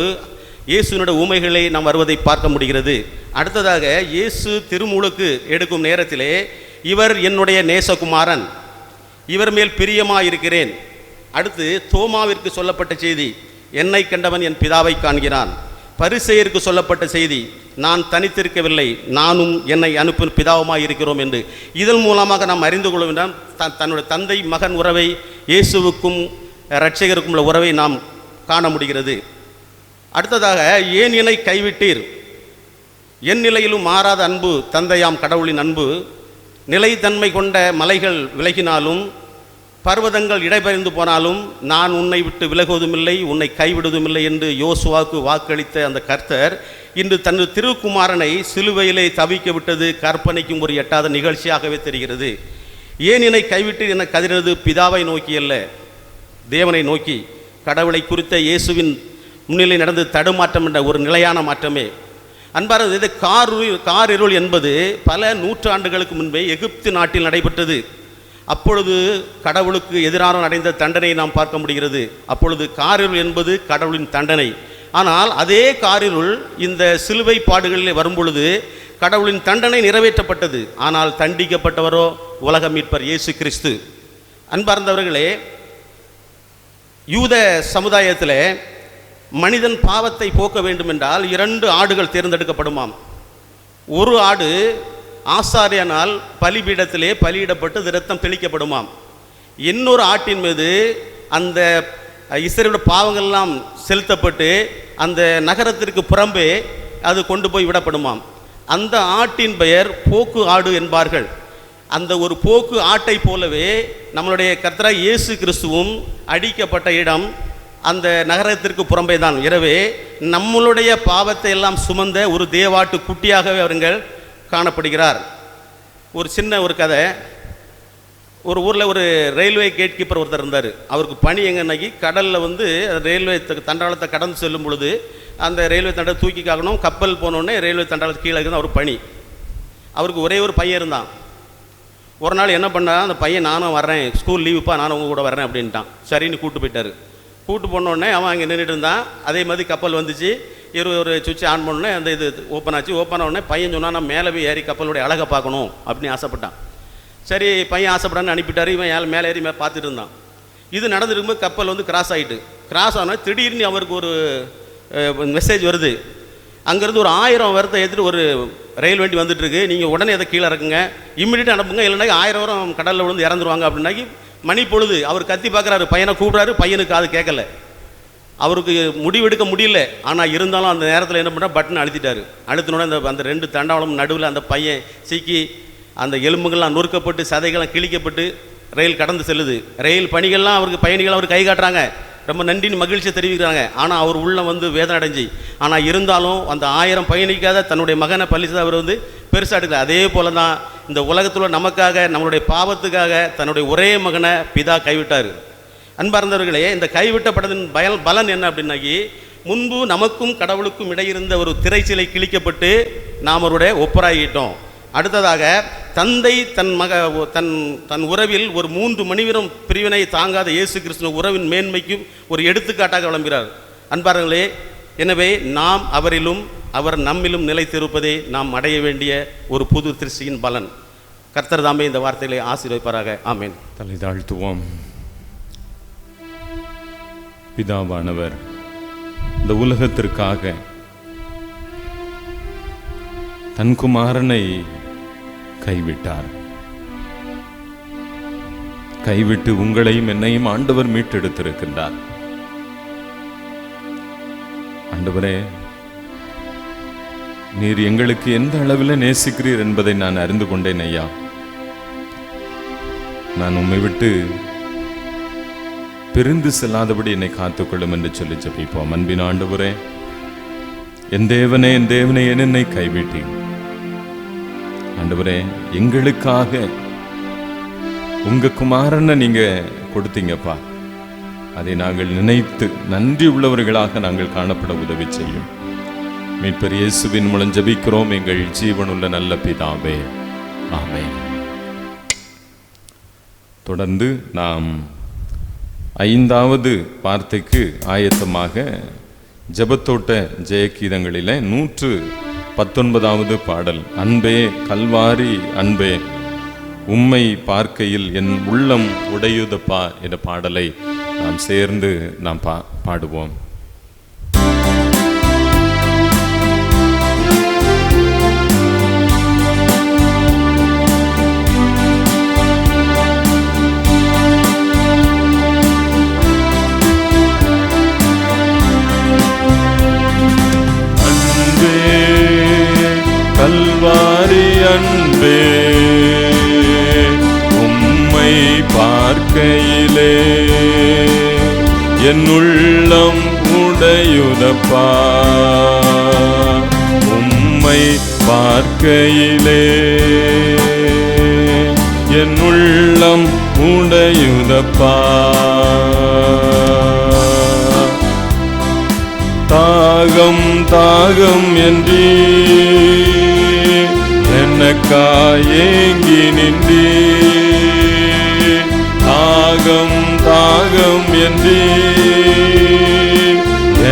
Speaker 7: இயேசுனுடைய உமைகளை நாம் வருவதை பார்க்க முடிகிறது. அடுத்ததாக இயேசு திருமுழுக்கு எடுக்கும் நேரத்திலே இவர் என்னுடைய நேசகுமாரன், இவர் மேல் பிரியமாயிருக்கிறேன். அடுத்து தோமாவிற்கு சொல்லப்பட்ட செய்தி, என்னை கண்டவன் என் பிதாவை காண்கிறான். பரிசேயருக்கு சொல்லப்பட்ட செய்தி, நான் தனித்திருக்கவில்லை, நானும் என்னை அனுப்பும் பிதாவுமாய் இருக்கிறோம் என்று. இதன் மூலமாக நாம் அறிந்து கொள்ள வேண்டும் தன்னுடைய தந்தை மகன் உறவை, இயேசுவுக்கும் இரட்சகருக்கும் உள்ள உறவை நாம் காண முடிகிறது. அடுத்ததாக ஏன் என்னை கைவிட்டீர், என் நிலையிலும் மாறாத அன்பு தந்தையாம் கடவுளின் அன்பு. நிலைத்தன்மை கொண்ட மலைகள் விலகினாலும் பர்வதங்கள் இடைபெயர்ந்து போனாலும் நான் உன்னை விட்டு விலகுவதுமில்லை, உன்னை கைவிடுவதுமில்லை என்று யோசுவாவுக்கு வாக்களித்த அந்த கர்த்தர் இன்று தனது திருக்குமாரனை சிலுவையிலே தவிக்க விட்டது கற்பனைக்கும் ஒரு எட்டாத நிகழ்ச்சியாகவே தெரிகிறது. ஏன் என்னை கைவிட்டு என கதறினது பிதாவை நோக்கி அல்ல, தேவனை நோக்கி. கடவுளை குறித்த இயேசுவின் முன்னிலை நடந்து தடுமாற்றம் என்ற ஒரு நிலையான மாற்றமே. அன்பார்ந்த, இது காரிருள் என்பது பல நூற்றாண்டுகளுக்கு முன்பே எகிப்து நாட்டில் நடைபெற்றது. அப்பொழுது கடவுளுக்கு எதிரான அடைந்த தண்டனையை நாம் பார்க்க முடிகிறது. அப்பொழுது காரிருள் என்பது கடவுளின் தண்டனை. ஆனால் அதே காரிருள் இந்த சிலுவை பாடுகளில் வரும்பொழுது கடவுளின் தண்டனை நிறைவேற்றப்பட்டது. ஆனால் தண்டிக்கப்பட்டவரோ உலக மீட்பர் இயேசு கிறிஸ்து. அன்பார்ந்தவர்களே, யூத சமுதாயத்தில் மனிதன் பாவத்தை போக்க வேண்டும் என்றால் 2 ஆடுகள் தேர்ந்தெடுக்கப்படுமாம். ஒரு ஆடு ஆசாரியனால் பலிபீடத்திலே பலியிடப்பட்டு இரத்தம் தெளிக்கப்படுமாம். இன்னொரு ஆட்டின் மீது அந்த இஸ்ரவேலோட பாவங்கள்லாம் செலுத்தப்பட்டு அந்த நகரத்திற்கு புறம்பே அது கொண்டு போய் விடப்படுமாம். அந்த ஆட்டின் பெயர் போக்கு ஆடு என்பார்கள். அந்த ஒரு போக்கு ஆட்டை போலவே நம்மளுடைய கர்த்தராகிய இயேசு கிறிஸ்துவும் அடிக்கப்பட்ட இடம் அந்த நகரத்திற்கு புறம்பே தான். எனவே நம்மளுடைய பாவத்தை எல்லாம் சுமந்த ஒரு தேவாட்டு குட்டியாகவே அவர்கள் காணப்படுகிறார். ஒரு சின்ன ஒரு கதை. ஒரு ஊரில் ஒரு ரயில்வே கேட் கீப்பர் ஒருத்தர் இருந்தார். அவருக்கு பணி எங்கன்னாக்கி கடலில் வந்து ரயில்வே தண்டாளத்தை கடந்து செல்லும் பொழுது அந்த ரயில்வே தண்டை தூக்கி காக்கணும். கப்பல் போனோடனே ரயில்வே தண்டாளத்து கீழே இருந்தால் அவர் பணி. அவருக்கு ஒரே ஒரு பையன் இருந்தான். ஒரு நாள் என்ன பண்ணா, அந்த பையன் நானும் வர்றேன், ஸ்கூல் லீவுப்பா, நானும் உங்கள் கூட வர்றேன் அப்படின்ட்டான். சரின்னு கூப்பிட்டு போயிட்டார். கூப்பிட்டு போனோடனே அவன் அங்கே நின்றுட்டு இருந்தான். அதே மாதிரி கப்பல் வந்துச்சு. ஒரு சுவிட்ச் ஆன் பண்ணோடனே அந்த இது ஓப்பன் ஆச்சு. ஓப்பன் ஆனோடனே பையன் சொன்னால் நான் மேலே போய் ஏறி கப்பலுடைய அழகை பார்க்கணும் அப்படின்னு ஆசைப்பட்டான். சரி, பையன் ஆசைப்படான்னு அனுப்பிட்டார். இவன் மேலே ஏறி பார்த்துட்டு இருந்தான். இது நடந்துருக்கும்போது கப்பல் வந்து கிராஸ் ஆகிட்டு, கிராஸ் ஆனால் திடீர்னு அவருக்கு ஒரு மெசேஜ் வருது. அங்கேருந்து ஒரு 1000 வருத்தை ஏற்றிட்டு ஒரு ரயில் வண்டி வந்துட்டுருக்கு, நீங்கள் உடனே அதை கீழே இறக்குங்க, இம்மிடியட்டாக அனுப்புங்க, இல்லைனாக்கி 1000 வரம் கடலில் விழுந்து இறந்துருவாங்க அப்படின்னாக்கி மணி பொழுது. அவர் கத்தி பார்க்குறாரு, பையனை கூப்பிட்றாரு, பையனுக்கு அது கேட்கல. அவருக்கு முடிவெடுக்க முடியல. ஆனால் இருந்தாலும் அந்த நேரத்தில் என்ன பண்ணால் பட்டன் அழுத்திட்டார். அழுத்தினோட அந்த 2 தண்டவாளம் நடுவில் அந்த பையன் சிக்கி அந்த எலும்புகள்லாம் நொறுக்கப்பட்டு சதைகள்லாம் கிழிக்கப்பட்டு ரயில் கடந்து செல்லுது. ரயில் பணிகள்லாம் அவருக்கு பயணிகள் அவர் கை காட்டுறாங்க, ரொம்ப நன்றின்னு மகிழ்ச்சியை தெரிவிக்கிறாங்க. ஆனால் அவர் உள்ள வந்து வேதனை அடைஞ்சி. ஆனால் இருந்தாலும் அந்த 1000 பயணிக்காத தன்னுடைய மகனை பள்ளிச்சதை அவர் வந்து பெருசாக எடுக்கல. அதே போல தான் இந்த உலகத்தில் நமக்காக, நம்மளுடைய பாவத்துக்காக தன்னுடைய ஒரே மகனை பிதா கைவிட்டார். அன்பார்ந்தவர்களே, இந்த கைவிட்டப்பட்டதின் பலன் என்ன அப்படின்னாக்கி, முன்பு நமக்கும் கடவுளுக்கும் இடையிருந்த ஒரு திரைச்சிலை கிழிக்கப்பட்டு நாம் அவருடைய ஒப்பராகிட்டோம். அடுத்ததாக தந்தை தன் உறவில் ஒரு 3 மணிவரம் பிரிவினை தாங்காத இயேசு கிறிஸ்துவ உறவின் மேன்மைக்கும் ஒரு எடுத்துக்காட்டாக விளம்புகிறார். அன்பார்களே, எனவே நாம் அவரிலும் அவர் நம்மிலும் நிலைத்திருப்பதே நாம் அடைய வேண்டிய ஒரு புது திருஷ்டியின் பலன். கர்த்தர் தாமே இந்த வார்த்தைகளை ஆசீர்வதிப்பாராக. ஆமென்.
Speaker 1: தலை தாழ்த்துவோம். பிதாவானவர் இந்த உலகத்திற்காக தன் குமாரனை கைவிட்டார். கைவிட்டு உங்களையும் என்னையும் ஆண்டவர் மீட்டெடுத்திருக்கின்றார். ஆண்டவரே, நீர் எங்களுக்கு எந்த அளவில் நேசிக்கிறீர் என்பதை நான் அறிந்து கொண்டேன் ஐயா. நான் உம்மை விட்டு பிரிந்து செல்லாதபடி என்னை காத்துக்கொள்ளும் என்று சொல்லி ஜெபிப்போம். அன்பின் ஆண்டவரே, என் தேவனே, என் தேவனே, என்னை கைவிட்டீர். ஆண்டவரே, எங்களுக்காக உங்க குமாரனை நீங்க கொடுத்தீங்கப்பா. அதை நாங்கள் நினைத்து நன்றி உள்ளவர்களாக நாங்கள் காணப்பட உதவி செய்யும். மீட்பர் இயேசுவின் மூலம் ஜெபிக்கிறோம் எங்கள் ஜீவனுள்ள நல்ல பிதாவே, ஆமென். தொடர்ந்து நாம் 5வது வார்த்தைக்கு ஆயத்தமாக ஜெபத்தோட்ட ஜெயகீதங்களிலே 119வது பாடல், அன்பே கல்வாரி அன்பே உம்மை பார்க்கையில் என் உள்ளம் உடையுதப்பா என்ற பாடலை நாம் சேர்ந்து நாம் பாடுவோம்.
Speaker 2: கல்வாரி அன்பே உம்மை பார்க்கையிலே என் உள்ளம் உடையுதப்பா, உம்மை பார்க்கையிலே என் உள்ளம் உடையுதப்பா. தாகம் தாகம் என்றீ எனக்காய் ஏங்கி நின்றீ. தாகம் தாகம் என்றீ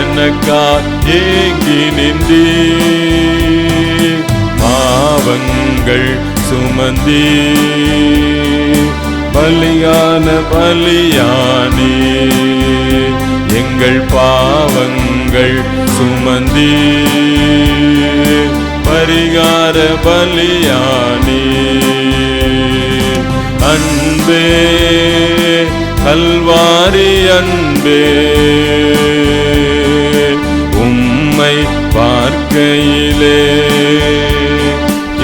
Speaker 2: எனக்காய் ஏங்கி நின்றீ. பாவங்கள் சுமந்தீ பலியான பலியானே. எங்கள் பாவங்கள் சுமந்தீ பரிகார பலியானே. அன்பே கல்வாரி அன்பே, உம்மை பார்க்கையிலே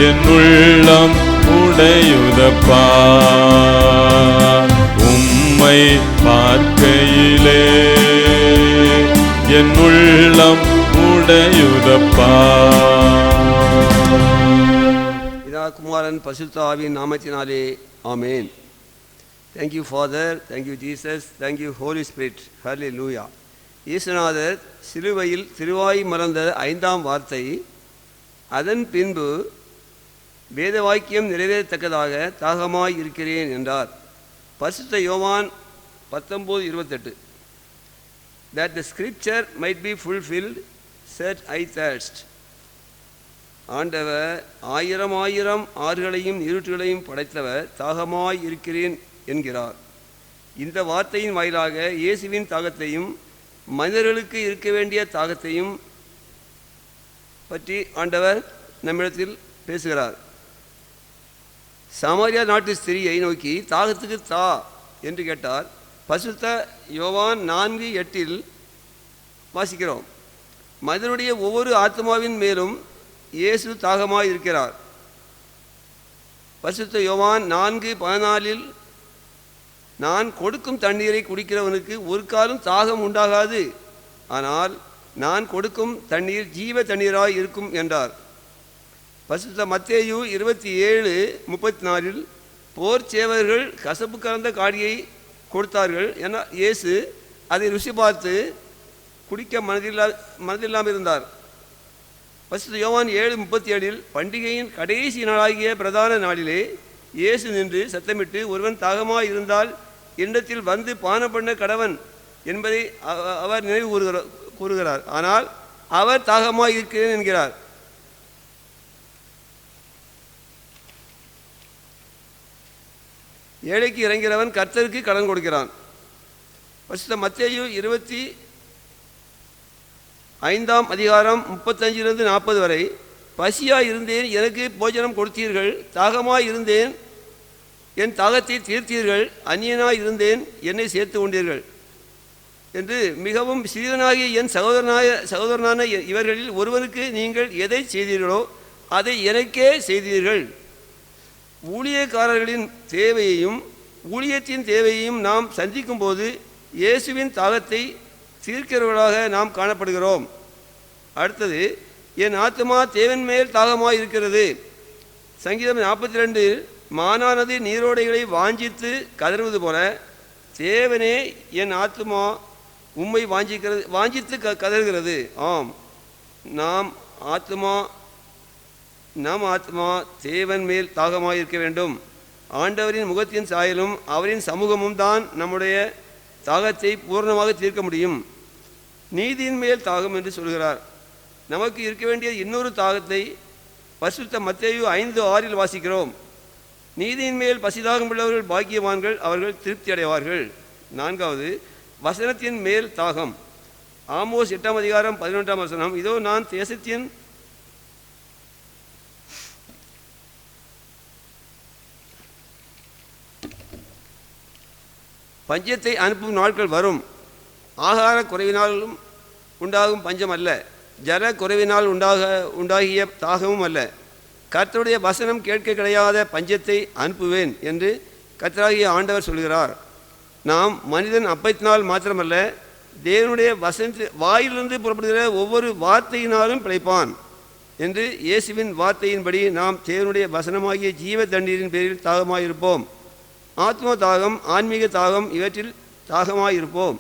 Speaker 2: என் உள்ளம் உடையுதப்பா. உம்மை பார்க்கையிலே என் உள்ளம் உடையுதப்பா.
Speaker 8: பிதா குமாரன் பரிசுத்த ஆவியின் நாமத்தினாலே ஆமென். Thank you Father, thank you Jesus, thank you Holy Spirit. Hallelujah. இயேசுநாதர் சிலுவையில் திருவாய் மறந்த 5ஆம் வார்த்தை, அதன் பின்பு வேத வாக்கியம் நிறைவேறத்தக்கதாக தாகமாய் இருக்கிறேன் என்றார். பரிசுத்த யோவான் 19:28. That the scripture might be fulfilled, said I thirst. ஆண்டவர் 1000 ஆறுகளையும் நீரூற்றுகளையும் படைத்தவர் தாகமாய் இருக்கிறேன் என்கிறார். இந்த வார்த்தையின் வாயிலாக இயேசுவின் தாகத்தையும் மனிதர்களுக்கு இருக்க வேண்டிய தாகத்தையும் பற்றி ஆண்டவர் நம்மிடத்தில் பேசுகிறார். சமாரியா நாட்டு ஸ்திரியை நோக்கி தாகத்துக்கு தா என்று கேட்டார். பரிசுத்த யோவான் 4:8 வாசிக்கிறோம். மனிதனுடைய ஒவ்வொரு ஆத்மாவின் மேலும் இயேசு தாகமாய் இருக்கிறார். பரிசுத்த யோவான் 4:14 நான் கொடுக்கும் தண்ணீரை குடிக்கிறவனுக்கு ஒரு காலம் தாகம் உண்டாகாது, ஆனால் நான் கொடுக்கும் தண்ணீர் ஜீவ தண்ணீராய் இருக்கும் என்றார். பரிசுத்த மத்தேயு 27:34 போர் சேவர்கள் கசப்பு கலந்த காடியை கொடுத்தார்கள் என இயேசு அதை ருசி பார்த்து குடிக்க மனதில்லாமல் இருந்தார். பரிசுத்த யோவான் 7:37 பண்டிகையின் கடைசி நாளாகிய பிரதான நாளிலே இயேசு நின்று சத்தமிட்டு, ஒருவன் தாகமாய் இருந்தால் என்னிடத்தில் வந்து பானம் பண்ண கடவன் என்பதை அவர் நினைவு கூறுகிறார். ஆனால் அவர் தாகமாய் இருக்கிறேன் என்கிறார். ஏழைக்கு இறங்கிறவன் கர்த்தருக்கு கடன் கொடுக்கிறான். பரிசுத்த மத்தேயு 25ஆம் அதிகாரம் 35-40 வரை, பசியாய் இருந்தேன், எனக்கு போஜனம் கொடுத்தீர்கள். தாகமாய் இருந்தேன், என் தாகத்தை தீர்த்தீர்கள். அந்நியனாய் இருந்தேன், என்னை சேர்த்து கொண்டீர்கள் என்று மிகவும் சிறியனாகிய என் சகோதரனான இவர்களில் ஒருவருக்கு நீங்கள் எதை செய்தீர்களோ அதை எனக்கே செய்தீர்கள். ஊழியக்காரர்களின் தேவையையும் ஊழியத்தின் தேவையையும் நாம் சந்திக்கும் போது இயேசுவின் தாகத்தை தீர்க்கிறவர்களாக நாம் காணப்படுகிறோம். அடுத்தது, என் ஆத்மா தேவன் மேல் தாகமாய் இருக்கிறது. சங்கீதம் 42 மானானது நீரோடைகளை வாஞ்சித்து கதறுவது போல, தேவனே என் ஆத்மா உம்மை வாஞ்சித்து கதறுகிறது. ஆம், நம் ஆத்மா தேவன் மேல் தாகமாய் இருக்க வேண்டும். ஆண்டவரின் முகத்தின் சாயலும் அவரின் சமூகமும் தான் நம்முடைய தாகத்தை பூர்ணமாக தீர்க்க முடியும். நீதியின் மேல் தாகம் என்று சொல்கிறார். நமக்கு இருக்க வேண்டிய இன்னொரு தாகத்தை பரிசுத்த மத்தேயு 5:6 வாசிக்கிறோம். நீதியின் மேல் பசிதாகம் உள்ளவர்கள் பாக்கியவான்கள், அவர்கள் திருப்தி அடைவார்கள். 4வது, வசனத்தின் மேல் தாகம். ஆமோஸ் 8ஆம் அதிகாரம் 11ஆம் வசனம், இதோ நான் தேசத்தின் பஞ்சத்தை அனுப்பும் நாட்கள் வரும். ஆகார குறைவினாலும் உண்டாகும் பஞ்சம் அல்ல, ஜல குறைவினால் உண்டாகிய தாகமும் அல்ல. கர்த்தருடைய வசனம் கேட்க கிடையாத பஞ்சத்தை அனுப்புவேன் என்று கர்த்தராகிய ஆண்டவர் சொல்கிறார். நாம் மனிதன் அப்பத்தினால் மாத்திரமல்ல, தேவனுடைய வாயிலிருந்து புறப்படுகிற ஒவ்வொரு வார்த்தையினாலும் பிழைப்பான் என்று இயேசுவின் வார்த்தையின்படி நாம் தேவனுடைய வசனமாகிய ஜீவ தண்ணீரின் பேரில் தாகமாயிருப்போம். ஆத்ம தாகம், ஆன்மீக தாகம் இவற்றில் தாகமாயிருப்போம்.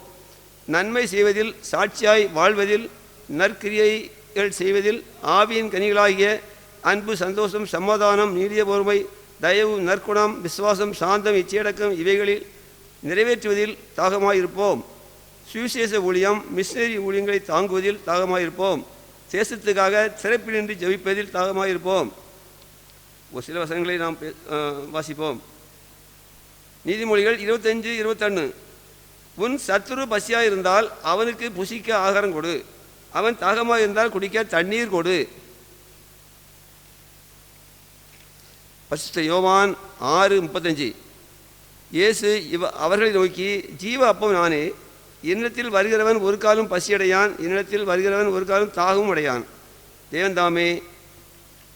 Speaker 8: நன்மை செய்வதில், சாட்சியாய் வாழ்வதில், நற்கிரியைகள் செய்வதில், ஆவியின் கனிகளாகிய அன்பு, சந்தோஷம், சமாதானம், நீடிய பொறுமை, தயவு, நற்குணம், விசுவாசம், சாந்தம், இச்சையடக்கம் இவைகளில் நிறைவேற்றுவதில் தாகமாயிருப்போம். சுவிசேஷ ஊழியம், மிஷனரி ஊழியங்களை தாங்குவதில் தாகமாயிருப்போம். தேசத்துக்காக சிறப்பினின்றி ஜெபிப்பதில் தாகமாயிருப்போம். ஒரு சில வசனங்களை நாம் வாசிப்போம். நீதிமொழிகள் 25-21. உன் சத்துரு பசியாக இருந்தால் அவனுக்கு புசிக்க ஆகாரம் கொடு, அவன் தாகமாக இருந்தால் குடிக்க தண்ணீர் கொடு. பரிசுத்த யோவான் 6:35. இயேசு அவர்களை நோக்கி, ஜீவ அப்பம் நானே, என்னிடத்தில் வருகிறவன் ஒரு காலம் பசியடையான், என்னிடத்தில் வருகிறவன் ஒரு காலம் தாகவும் அடையான். தேவன் தாமே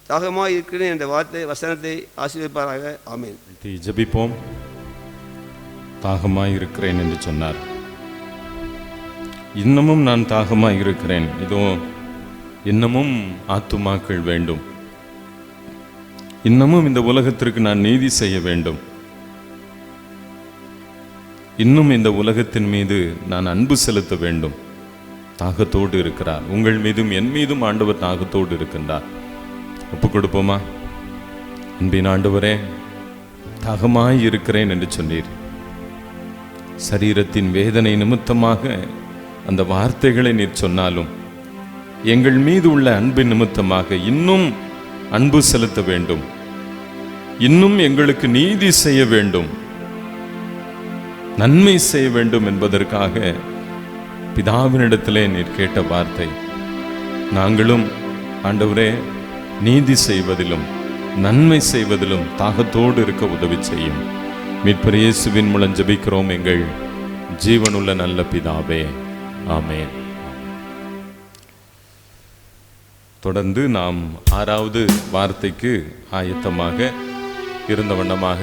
Speaker 8: தாகமாக இருக்கிறேன் என்ற வசனத்தை ஆசீர்வதிப்பாராக. ஆமென்.
Speaker 1: ஜெபிப்போம். தாகமாய் இருக்கிறேன் என்று சொன்னார். இன்னமும் நான் தாகமாய் இருக்கிறேன். இதோ இன்னமும் ஆத்துமாக்கள் வேண்டும். இன்னமும் இந்த உலகத்திற்கு நான் நீதி செய்ய வேண்டும். இன்னும் இந்த உலகத்தின் மீது நான் அன்பு செலுத்த வேண்டும். தாகத்தோடு இருக்கிறார். உங்கள் மீதும் என் மீதும் ஆண்டவர் தாகத்தோடு இருக்கின்றார். ஒப்பு கொடுப்போமா? அன்பின் ஆண்டவரே, தாகமாய் இருக்கிறேன் என்று சொன்னீர். சரீரத்தின் வேதனை நிமித்தமாக அந்த வார்த்தைகளை நீர் சொன்னாலும் எங்கள் மீது உள்ள அன்பின் நிமித்தமாக இன்னும் அன்பு செலுத்த வேண்டும், இன்னும் எங்களுக்கு நீதி செய்ய வேண்டும், நன்மை செய்ய வேண்டும் என்பதற்காக பிதாவினிடத்திலே நீர் கேட்ட வார்த்தை. நாங்களும் ஆண்டவரே நீதி செய்வதிலும் நன்மை செய்வதிலும் தாகத்தோடு இருக்க உதவி செய்யும். மீட்பர் இயேசுவின் மூலம் ஜெபிக்கிறோம் எங்கள் ஜீவனுள்ள நல்ல பிதாவே. ஆமென். தொடர்ந்து நாம் 6வது வார்த்தைக்கு ஆயத்தமாக இருந்த வண்ணமாக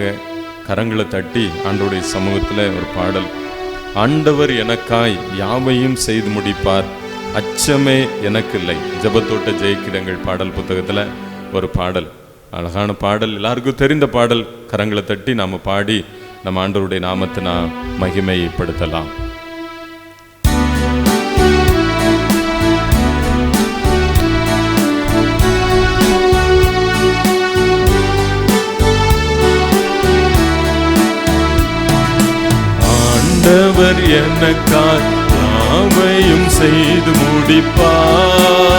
Speaker 1: கரங்களை தட்டி ஆண்டவருடைய சமூகத்தில் ஒரு பாடல். ஆண்டவர் எனக்காய் யாவையும் செய்து முடிப்பார், அச்சமே எனக்கில்லை. ஜெபத்தோட்ட ஜெயிக்கிறங்கள் பாடல் புத்தகத்தில் ஒரு பாடல், அழகான பாடல், எல்லாருக்கும் தெரிந்த பாடல். கரங்களை தட்டி நாம் பாடி நம்ம ஆண்டவருடைய நாமத்தை நாம் மகிமைப்படுத்தலாம்.
Speaker 2: ஆண்டவர் எனக்காய் யாவையும் செய்து முடிப்பார்,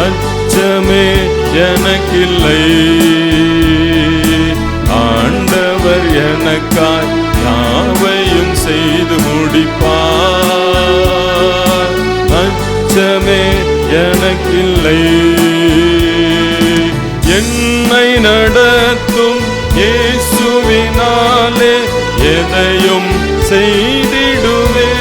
Speaker 2: அச்சமே எனக்கில்லை. ஆண்டவர் எனக்காய் யாவையும் செய்து முடிப்பார், அச்சமே எனக்கில்லை. என்னை நடத்தும் இயேசுவினாலே எதையும் செய்திடுவே.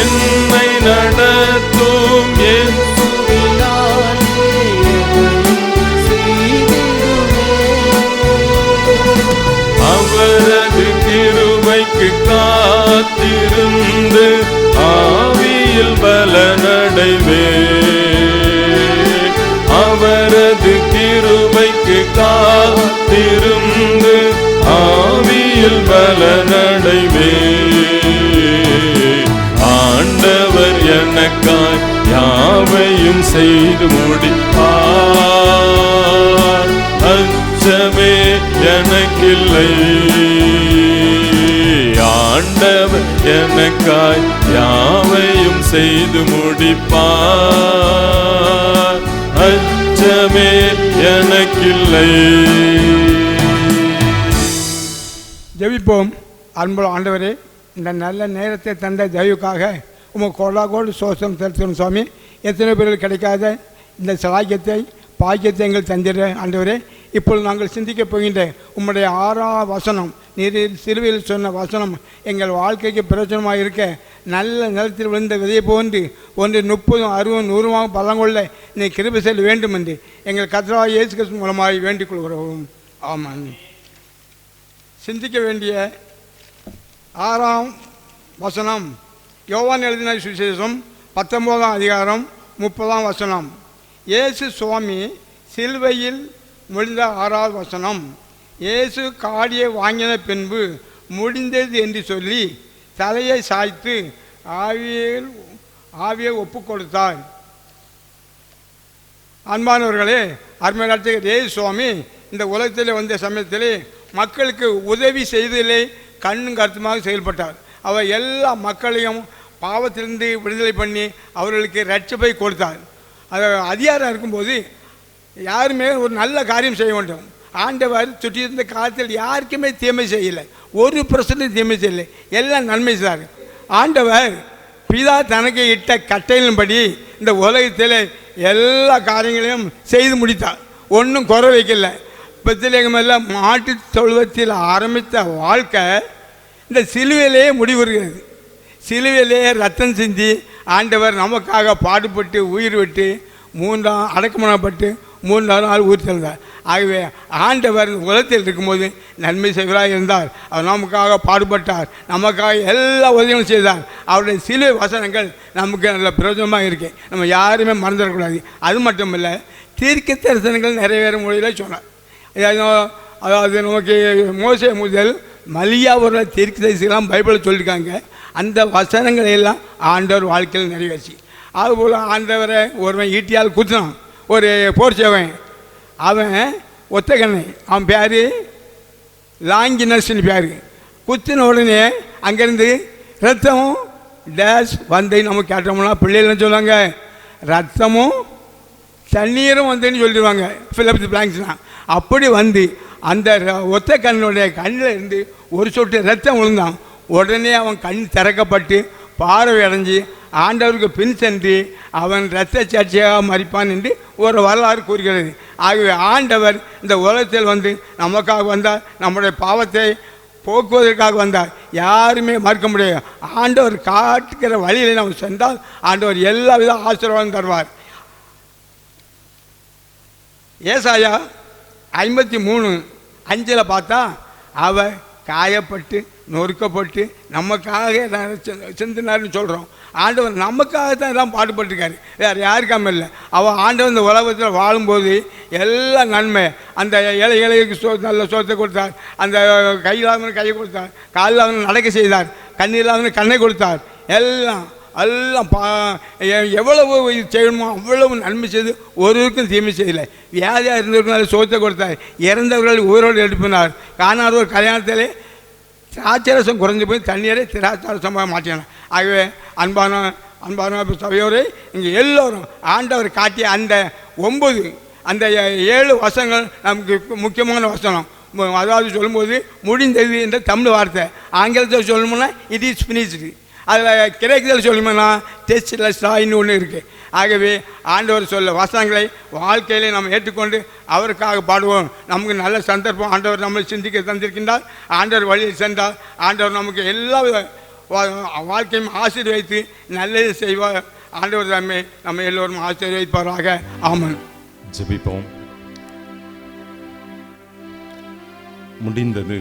Speaker 2: என்னை நடத்தும் இயேசுவினாலே அவரது கிருபைக்கு காத்திருந்து ஆவியில் பலனடைவே. அவரது கிருபைக்கு காத்திருந்து ஆவியில் பலனடைவே. ஆண்டவர் எனக்காய் யாவையும் செய்து முடிப்பார், அச்சமே எனக்கில்லை. ஆண்டவர் எனக்காய் யாவையும் செய்து முடிப்பார், அச்சமே எனக்கில்லை.
Speaker 9: ஜெபிப்போம். அன்புள்ள ஆண்டவரே, இந்த நல்ல நேரத்தை தந்த தயவுக்காக உங்கள் கோடாகோடு சோசம் செலுத்தணும் சுவாமி. எத்தனை பேர்கள் கிடைக்காத இந்த சலாக்கியத்தை பாக்கியத்தை எங்கள் தந்திர ஆண்டவரே, இப்பொழுது நாங்கள் சிந்திக்கப் போகின்ற உம்முடைய 6ஆம் வசனம், நீர் சிலுவையில் சொன்ன வசனம் எங்கள் வாழ்க்கைக்கு பிரயோஜனமாக இருக்க, நல்ல நிலத்தில் விழுந்த விதையை போன்று ஒன்று 30, 60, 100 பலங்கொள்ள நீ கிருபை செய்ய வேண்டும் என்று எங்கள் கர்த்தராகிய இயேசு கிறிஸ்து மூலமாக வேண்டிக் கொள்கிறோம். ஆமாம். சிந்திக்க வேண்டிய 6ஆம் வசனம் யோவான் எழுதின சுவிசேஷம் 19ஆம் அதிகாரம் 30ஆம் வசனம். இயேசு சுவாமி சிலுவையில் விழுந்த 6வது வசனம். இயேசு காடியை வாங்கின பின்பு முடிந்தது என்று சொல்லி தலையை சாய்த்து ஆவியை ஒப்பு கொடுத்தார். அன்பானவர்களே, அருமையாட்சி இயேசு சுவாமி இந்த உலகத்தில் வந்த சமயத்திலே மக்களுக்கு உதவி செய்ததிலே கண்ணும் கருத்துமாக செயல்பட்டார். அவர் எல்லா மக்களையும் பாவத்திலிருந்து விடுதலை பண்ணி அவர்களுக்கு ரட்சிப்பை கொடுத்தார். அது அதிகாரம் இருக்கும்போது யாருமே ஒரு நல்ல காரியம் செய்ய வேண்டும். ஆண்டவர் சுற்றி இருந்த காலத்தில் யாருக்குமே தீமை செய்யலை, 1% தீமை செய்யலை, எல்லாம் நன்மை செய்தார். ஆண்டவர் பிதா தனக்கு இட்ட கட்டையின்படி இந்த உலகத்தில் எல்லா காரியங்களையும் செய்து முடித்தார். ஒன்றும் குறை வைக்கல. பெத்லகேமில் மாட்டு தொழுவத்தில் ஆரம்பித்த வாழ்க்கை இந்த சிலுவையிலேயே முடிவுறுகிறது. சிலுவையிலேயே ரத்தம் சிந்தி ஆண்டவர் நமக்காக பாடுபட்டு உயிர் விட்டு அடக்கமானப்பட்டு 3 நாள் உயிர் தெழுந்தார். ஆகவே ஆண்டவர் உலகத்தில் இருக்கும்போது நன்மை செய்வராக இருந்தார். அவர் நமக்காக பாடுபட்டார், நமக்காக எல்லா உதவியும் செய்தார். அவருடைய சிலுவை வசனங்கள் நமக்கு நல்ல பிரயோஜனமாக இருக்கு. நம்ம யாருமே மறந்துடக்கூடாது. அது மட்டும் இல்லை, தீர்க்க தரிசனங்கள் நிறைவேறும் மொழியில் சொன்னார். அதாவது நமக்கு மோசே முதல் மலியாவோட தீர்க்க தரிசனம் பைபிளில் சொல்லியிருக்காங்க. அந்த வசனங்களை எல்லாம் ஆண்டவர் வாழ்க்கையில் நிறைவேற்றி. அதுபோல் ஆண்டவரை ஒருவன் ஈட்டியால் குத்தினான், ஒரு போர் சேவன். அவன் ஒத்தகண்ணை, அவன் பேர் லாங்கினஸ்ன்னு பேர். குத்தின உடனே அங்கேருந்து ரத்தமும் டேஷ் வந்து நம்ம கேட்டோம்னா பிள்ளைகள்னு சொல்லுவாங்க, ரத்தமும் தண்ணீரும் வந்துன்னு சொல்லிடுவாங்க, ஃபில்லப் பிளாங்க்ஸ்னா. அப்படி வந்து அந்த ஒத்த கண்ணுடைய கண்ணில் இருந்து ஒரு சொட்டு ரத்தம் விழுந்தான். உடனே அவன் கண் திறக்கப்பட்டு பார்வை அடைஞ்சி ஆண்டவருக்கு பின் சென்று அவன் இரத்த சாட்சியாக மரிப்பான் என்று ஒரு வரலாறு கூறுகிறது. ஆகவே ஆண்டவர் இந்த உலகத்தில் வந்து நமக்காக வந்தார், நம்முடைய பாவத்தை போக்குவதற்காக வந்தார். யாருமே மறுக்க முடியாது. ஆண்டவர் காட்டுகிற வழியில் நம்ம சென்றால் ஆண்டவர் எல்லா வித ஆசீர்வாதம் தருவார். ஏசாயா 53:5 பார்த்தா அவர் காயப்பட்டு நொறுக்கப்பட்டு நமக்காக சிந்தினார்னு சொல்கிறோம். ஆண்டவர் நமக்காக தான் எல்லாம் பாடுபட்டிருக்காரு, வேறு யாருக்காம இல்லை. அவன் ஆண்டவர் இந்த உலகத்தில் வாழும்போது எல்லா நன்மை, அந்த ஏழைகளுக்கு நல்ல சோத்தை கொடுத்தார், அந்த கையில்லாமல் கையை கொடுத்தார், காலில் அவனை நடக்க செய்தார், கண்ணில் அவனை கண்ணை கொடுத்தார். எல்லாம் எவ்வளவு செய்யணுமோ அவ்வளவு நன்மை செய்து ஒருவருக்கும் தீமை செய்யலை. வியாதியாக இருந்தவர்கள் சோத்தை கொடுத்தார், இறந்தவர்கள் உயிரோடு எழுப்பினார். காணாதவர் கல்யாணத்திலே திராட்சரசம் குறைஞ்சி போய் தண்ணீரை திராட்சரசமாக மாற்றினார். ஆகவே அன்பான சபையோரே, இங்கே எல்லோரும் ஆண்டவர் காட்டிய அந்த 7 வசனங்கள் நமக்கு முக்கியமான வசனம். அதாவது சொல்லும்போது முடிந்தது என்ற தமிழ் வார்த்தை, ஆங்கிலத்தில் சொல்லணும்னா இட் இஸ் ஃபினிஷ்டு, அதில் கிரேக்கத்தில் சொல்லணும்னா டெஸ்ட்லெஸ்டாயின்னு ஒன்று இருக்குது. ஆகவே ஆண்டவர் சொல்ல வசனங்களை வாழ்க்கையிலே நம்ம ஏற்றுக்கொண்டு அவருக்காக பாடுவோம். நமக்கு நல்ல சந்தர்ப்பம் ஆண்டவர் நம்மளை சிந்திக்க தந்திருக்கின்றார். ஆண்டவர் வழியில் சென்றால் ஆண்டவர் நமக்கு எல்லா வாழ்க்கையும் ஆசீர்வதித்து நல்லது செய்வார். ஆண்டவர் நம்ம எல்லோரும் ஆசீர்வதிப்பாராக. ஆமாம்.
Speaker 1: ஜெபிப்போம். முடிந்தது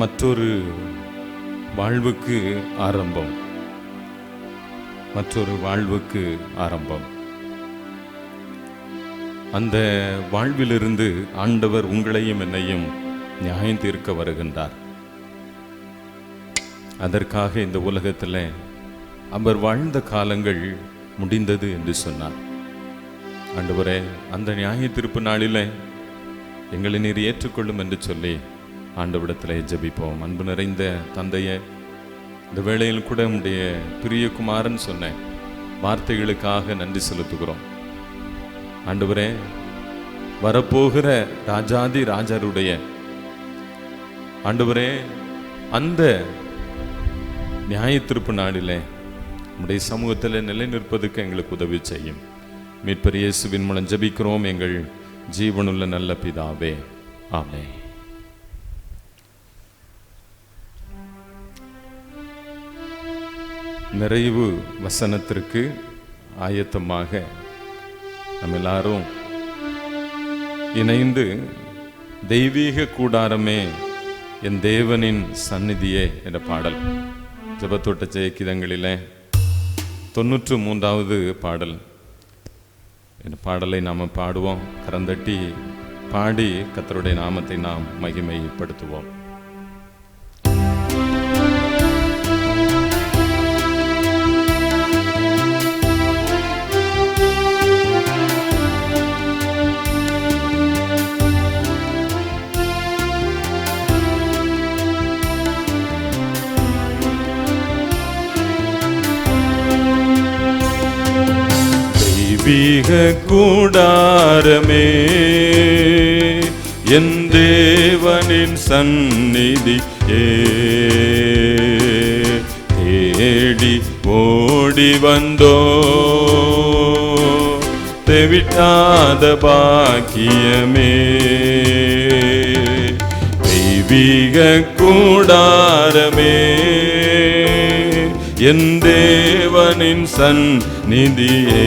Speaker 1: மற்றொரு வாழ்வுக்கு ஆரம்பம், மற்றொரு வாழ்வுக்கு ஆரம்பம். அந்த வாழ்விலிருந்து ஆண்டவர் உங்களையும் என்னையும் நியாயம் தீர்க்க வருகின்றார். அதற்காக இந்த உலகத்தில் அவர் வாழ்ந்த காலங்கள் முடிந்தது என்று சொன்னார். ஆண்டவரே, அந்த நியாய தீர்ப்பு நாளில் எங்களை நீர் ஏற்றுக்கொள்ளும் என்று சொல்லி ஆண்டவரிடத்தில் ஜெபிப்போம். அன்பு நிறைந்த தந்தையே, இந்த வேளையில் கூட உடைய பிரியகுமாரன் சொன்ன வார்த்தைகளுக்காக நன்றி செலுத்துகிறோம். ஆண்டவரே, வரப்போகிற ராஜாதி ராஜருடைய ஆண்டவரே அந்த நியாய தீர்ப்பு நாளிலே உடைய சமூகத்தில் நிலை நிற்பதற்கு எங்களுக்கு உதவி செய்யும். மீட்பர் இயேசுவின் மூலம் ஜெபிக்கிறோம் எங்கள் ஜீவனுள்ள நல்ல பிதாவே, ஆமென். நிறைவு வசனத்திற்கு ஆயத்தமாக நம்ம எல்லாரும் இணைந்து தெய்வீக கூடாரமே என் தேவனின் சந்நிதியே என்ற பாடல், ஜெபத்தோட்ட ஜெயக்கிதங்களிலே 93வது பாடல். இந்த பாடலை நாம் பாடுவோம். கரந்தட்டி பாடி கர்த்தருடைய நாமத்தை நாம் மகிமைப்படுத்துவோம்.
Speaker 2: தெய்வீக கூடாரமே, என் தேவனின் சந்நிதியே, தேடி ஓடி வந்தோ தெவிட்டாத பாக்கியமே. தெய்வீக கூடாரமே, என் தேவனின் சந்நிதியே,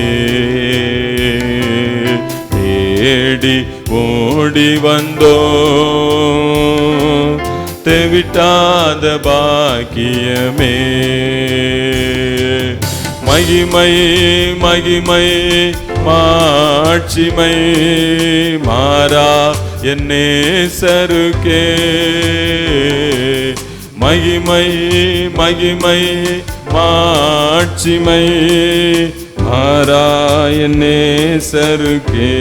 Speaker 2: தேடி ஓடி வந்தோ தெவிட்டாத பாக்கியமே. மகிமை மகிமை மாட்சிமை மாறா என் நேசருக்கே. மகிமை மகிமை மாட்சிமை மாறா என் நேசருக்கே.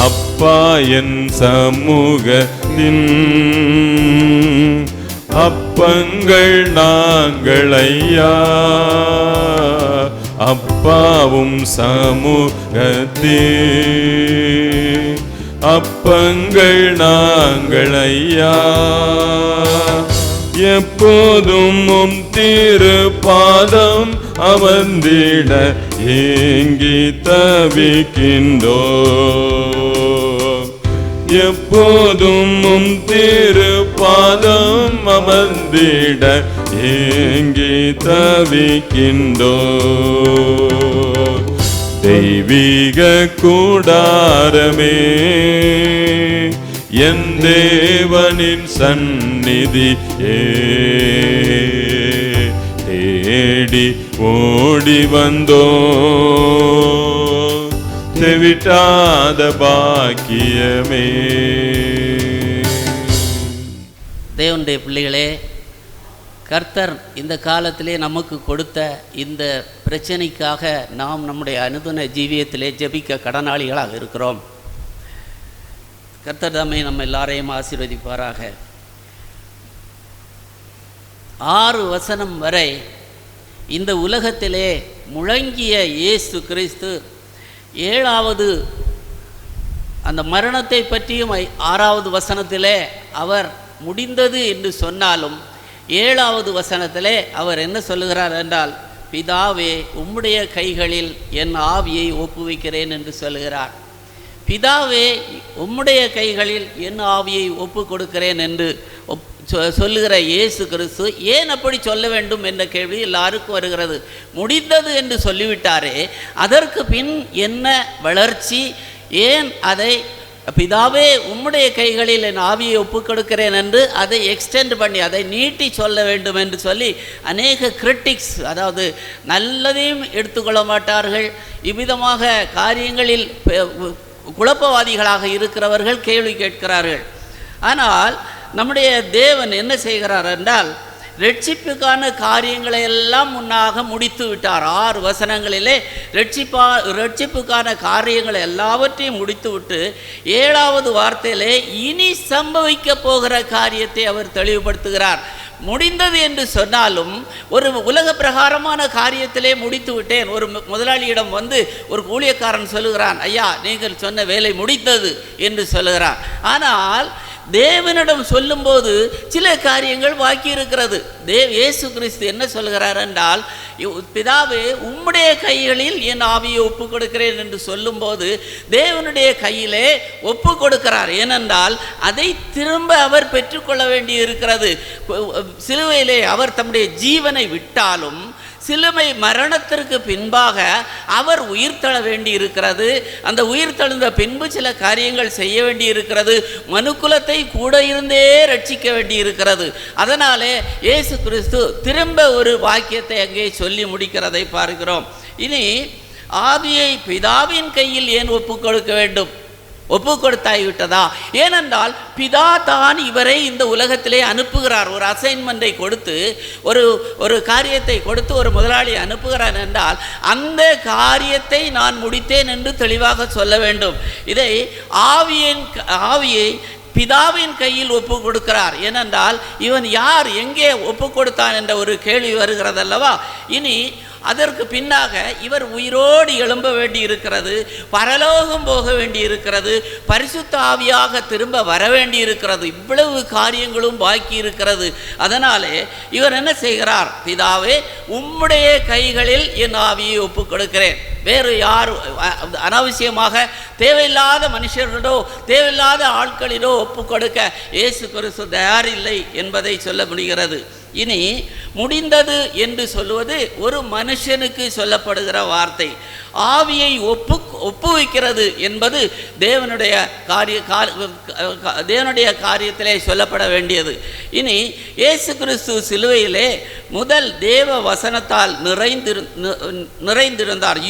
Speaker 2: அப்பா என் சமூகத்தின் அப்பங்கள் நாங்கள் ஐயா, அப்பாவும் சமூகத்தின் அப்பங்கள் நாங்கள் ஐயா. எப்போதும் உம் திருப்பாதம் அமர்ந்திட ஏங்கி தவிக்கின்றோ. எப்போதும் உம் திருப்பாதம் அமர்ந்திட ஏங்கி தவிக்கின்றோ. தெய்வீக கூடாரமே, என் தேவனின் சந்நிதியே, தேடி ஓடி வந்தோ தெவிட்டாத பாக்கியமே.
Speaker 10: தேவனுடைய பிள்ளைகளே, கர்த்தர் இந்த காலத்திலே நமக்கு கொடுத்த இந்த பிரச்சனைக்காக நாம் நம்முடைய அனுதின ஜீவியத்திலே ஜெபிக்க கடனாளிகளாக இருக்கிறோம். கர்த்தர் தாமே நம்ம எல்லாரையும் ஆசீர்வதிப்பாராக. 6 வசனம் வரை இந்த உலகத்திலே முழங்கிய இயேசு கிறிஸ்து 7வது அந்த மரணத்தை பற்றியும் 6வது வசனத்திலே அவர் முடிந்தது என்று சொன்னாலும் 7வது வசனத்திலே அவர் என்ன சொல்லுகிறார் என்றால், பிதாவே உம்முடைய கைகளில் என் ஆவியை ஒப்புவிக்கிறேன் என்று சொல்லுகிறார். பிதாவே உம்முடைய கைகளில் என் ஆவியை ஒப்பு கொடுக்கிறேன் என்று சொல்லுகிற இயேசு கிறிஸ்து ஏன் அப்படி சொல்ல வேண்டும் என்ற கேள்வி எல்லாருக்கும் வருகிறது. முடிந்தது என்று சொல்லிவிட்டாரே, அதற்கு பின் என்ன வளர்ச்சி? ஏன் அதை பிதாவே உம்முடைய கைகளில் என் ஆவியை ஒப்புக் கொடுக்கிறேன் என்று அதை எக்ஸ்டெண்ட் பண்ணி அதை நீட்டி சொல்ல வேண்டும் என்று சொல்லி அநேக கிரிட்டிக்ஸ், அதாவது நல்லதையும் எடுத்துக்கொள்ள மாட்டார்கள், இவ்விதமாக காரியங்களில் குழப்பவாதிகளாக இருக்கிறவர்கள் கேள்வி கேட்கிறார்கள். ஆனால் நம்முடைய தேவன் என்ன செய்கிறார் என்றால், ரட்சிப்புக்கான காரியங்களை எல்லாம் முன்னாக முடித்து விட்டார். 6 வசனங்களிலே ரட்சிப்புக்கான காரியங்களை எல்லாவற்றையும் முடித்து விட்டு 7வது வார்த்தையிலே இனி சம்பவிக்க போகிற காரியத்தை அவர் தெளிவுபடுத்துகிறார். முடிந்தது என்று சொன்னாலும் ஒரு உலக பிரகாரமான காரியத்திலே முடித்து விட்டேன். ஒரு முதலாளியிடம் வந்து ஒரு ஊழியக்காரன் சொல்லுகிறான், ஐயா நீங்கள் சொன்ன வேலை முடித்தது என்று சொல்லுகிறார். ஆனால் தேவனிடம் சொல்லும்போது சில காரியங்கள் பாக்கி இருக்கிறது. இயேசு கிறிஸ்து என்ன சொல்கிறார் என்றால், பிதாவே உம்முடைய கைகளில் என் ஆவியை ஒப்பு கொடுக்கிறேன் என்று சொல்லும்போது தேவனுடைய கையிலே ஒப்பு கொடுக்கிறார். ஏனென்றால் அதை திரும்ப அவர் பெற்றுக்கொள்ள வேண்டி இருக்கிறது. சிலுவையிலே அவர் தம்முடைய ஜீவனை விட்டாலும் சிலுவை மரணத்திற்கு பின்பாக அவர் உயிர்த்தெழ வேண்டி இருக்கிறது. அந்த உயிர்த்தெழுந்த பின்பு சில காரியங்கள் செய்ய வேண்டி இருக்கிறது. மனுக்குலத்தை கூட இருந்தே ரட்சிக்க வேண்டி இருக்கிறது. அதனாலே இயேசு கிறிஸ்து திரும்ப ஒரு வாக்கியத்தை அங்கே சொல்லி முடிக்கிறதை பார்க்கிறோம். இனி ஆவியை பிதாவின் கையில் ஏன் ஒப்புக் கொடுக்க வேண்டும்? ஒப்பு கொடுத்தாய்விட்டதா? ஏனென்றால் பிதா தான் இவரை இந்த உலகத்திலே அனுப்புகிறார். ஒரு அசைன்மெண்ட்டை கொடுத்து, ஒரு காரியத்தை கொடுத்து ஒரு முதலாளி அனுப்புகிறார் என்றால் அந்த காரியத்தை நான் முடித்தேன் என்று தெளிவாக சொல்ல வேண்டும். இதை ஆவியை பிதாவின் கையில் ஒப்பு கொடுக்கிறார். ஏனென்றால் இவன் யார், எங்கே ஒப்பு கொடுத்தான் என்ற ஒரு கேள்வி வருகிறது அல்லவா? இனி அதற்கு பின்னாக இவர் உயிரோடு எழும்ப வேண்டி இருக்கிறது, பரலோகம் போக வேண்டி இருக்கிறது, பரிசுத்த ஆவியாக திரும்ப வர வேண்டி இருக்கிறது. இவ்வளவு காரியங்களும் பாக்கி இருக்கிறது. அதனாலே இவர் என்ன செய்கிறார்? பிதாவே, உம்முடைய கைகளில் என் ஆவியை ஒப்பு கொடுக்கிறேன். வேறு யார் அனாவசியமாக தேவையில்லாத மனுஷர்களோ தேவையில்லாத ஆட்களிலோ ஒப்பு கொடுக்க இயேசு கிறிஸ்து தயாரில்லை என்பதை சொல்ல முடிகிறது. இனி முடிந்தது என்று சொல்லுவது ஒரு மனுஷனுக்கு சொல்லப்படுகிற வார்த்தை. ஆவியை ஒப்புவிக்கிறது என்பது தேவனுடைய காரியத்திலே சொல்லப்பட வேண்டியது. இனி இயேசு கிறிஸ்து சிலுவையிலே முதல் தேவ வசனத்தால் நிறைந்திருந்தார்.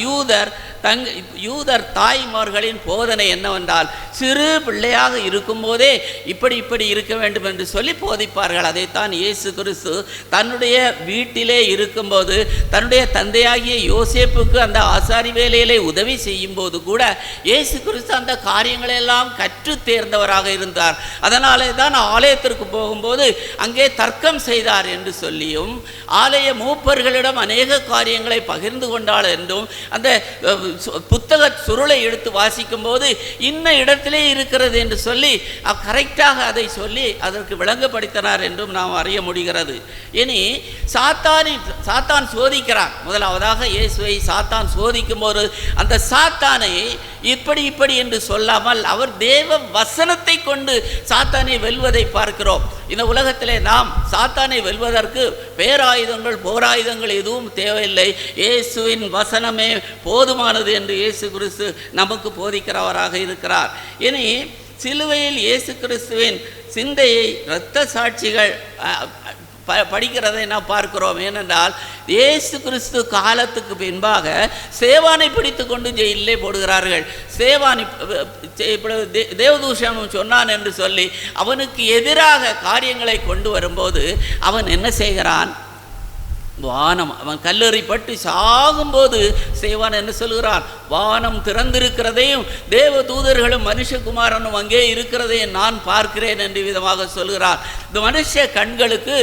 Speaker 10: யூதர் தாய்மார்களின் போதனை என்னவென்றால், சிறு பிள்ளையாக இருக்கும்போதே இப்படி இருக்க வேண்டும் என்று சொல்லி போதிப்பார்கள். அதைத்தான் இயேசு கிறிஸ்து தன்னுடைய வீட்டிலே இருக்கும்போது தன்னுடைய தந்தையாகிய யோசேப்புக்கு அந்த ஆசாரி வேலையிலே உதவி செய்யும் போது கூட இயேசு கிறிஸ்து அந்த காரியங்களெல்லாம் கற்று தேர்ந்தவராக இருந்தார். அதனாலே தான் ஆலயத்திற்கு போகும்போது அங்கே தர்க்கம் செய்தார் என்று சொல்லியும், ஆலய மூப்பர்களிடம் அநேக காரியங்களை பகிர்ந்து கொண்டாள் என்றும், அந்த புத்தக சுருளை எடுத்து வாசிக்கும் போது இன்ன இடத்திலே இருக்கிறது என்று சொல்லி கரெக்டாக அதை சொல்லி அதற்கு விளங்கப்படுத்தினார் என்றும் நாம் அறிய முடிகிறது. இனி சாத்தான் சோதிக்கிறான். முதலாவதாக இயேசுவை சாத்தான் சோதிக்கும் போது அந்த சாத்தானை இப்படி என்று சொல்லாமல் அவர் தேவ வசனத்தை கொண்டு சாத்தானை வெல்வதை பார்க்கிறோம். இந்த உலகத்திலே நாம் சாத்தானை வெல்வதற்கு பேராயுதங்கள் போராயுதங்கள் எதுவும் தேவையில்லை. இயேசுவின் வசனமே போதுமானது என்று இயேசு கிறிஸ்து நமக்கு போதிக்கிறவராக இருக்கிறார். இனி சிலுவையில் இயேசு கிறிஸ்துவின் சிந்தையை இரத்த சாட்சிகள் படிக்கிறதை நாம் பார்க்கிறோம். ஏனென்றால் இயேசு கிறிஸ்து காலத்துக்கு பின்பாக சேவானை பிடித்து கொண்டு ஜெயிலே போடுகிறார்கள். சேவான் தேவதூஷணம் சொன்னான் என்று சொல்லி அவனுக்கு எதிராக காரியங்களை கொண்டு வரும்போது அவன் என்ன செய்கிறான்? வானம், அவன் கல்லெறிப்பட்டு சாகும்போது சேவான் என்ன சொல்கிறான்? வானம் திறந்திருக்கிறதையும் தேவ தூதர்களும் மனுஷகுமாரனும் அங்கே இருக்கிறதையும் நான் பார்க்கிறேன் என்று விதமாக சொல்கிறார். இந்த மனுஷ கண்களுக்கு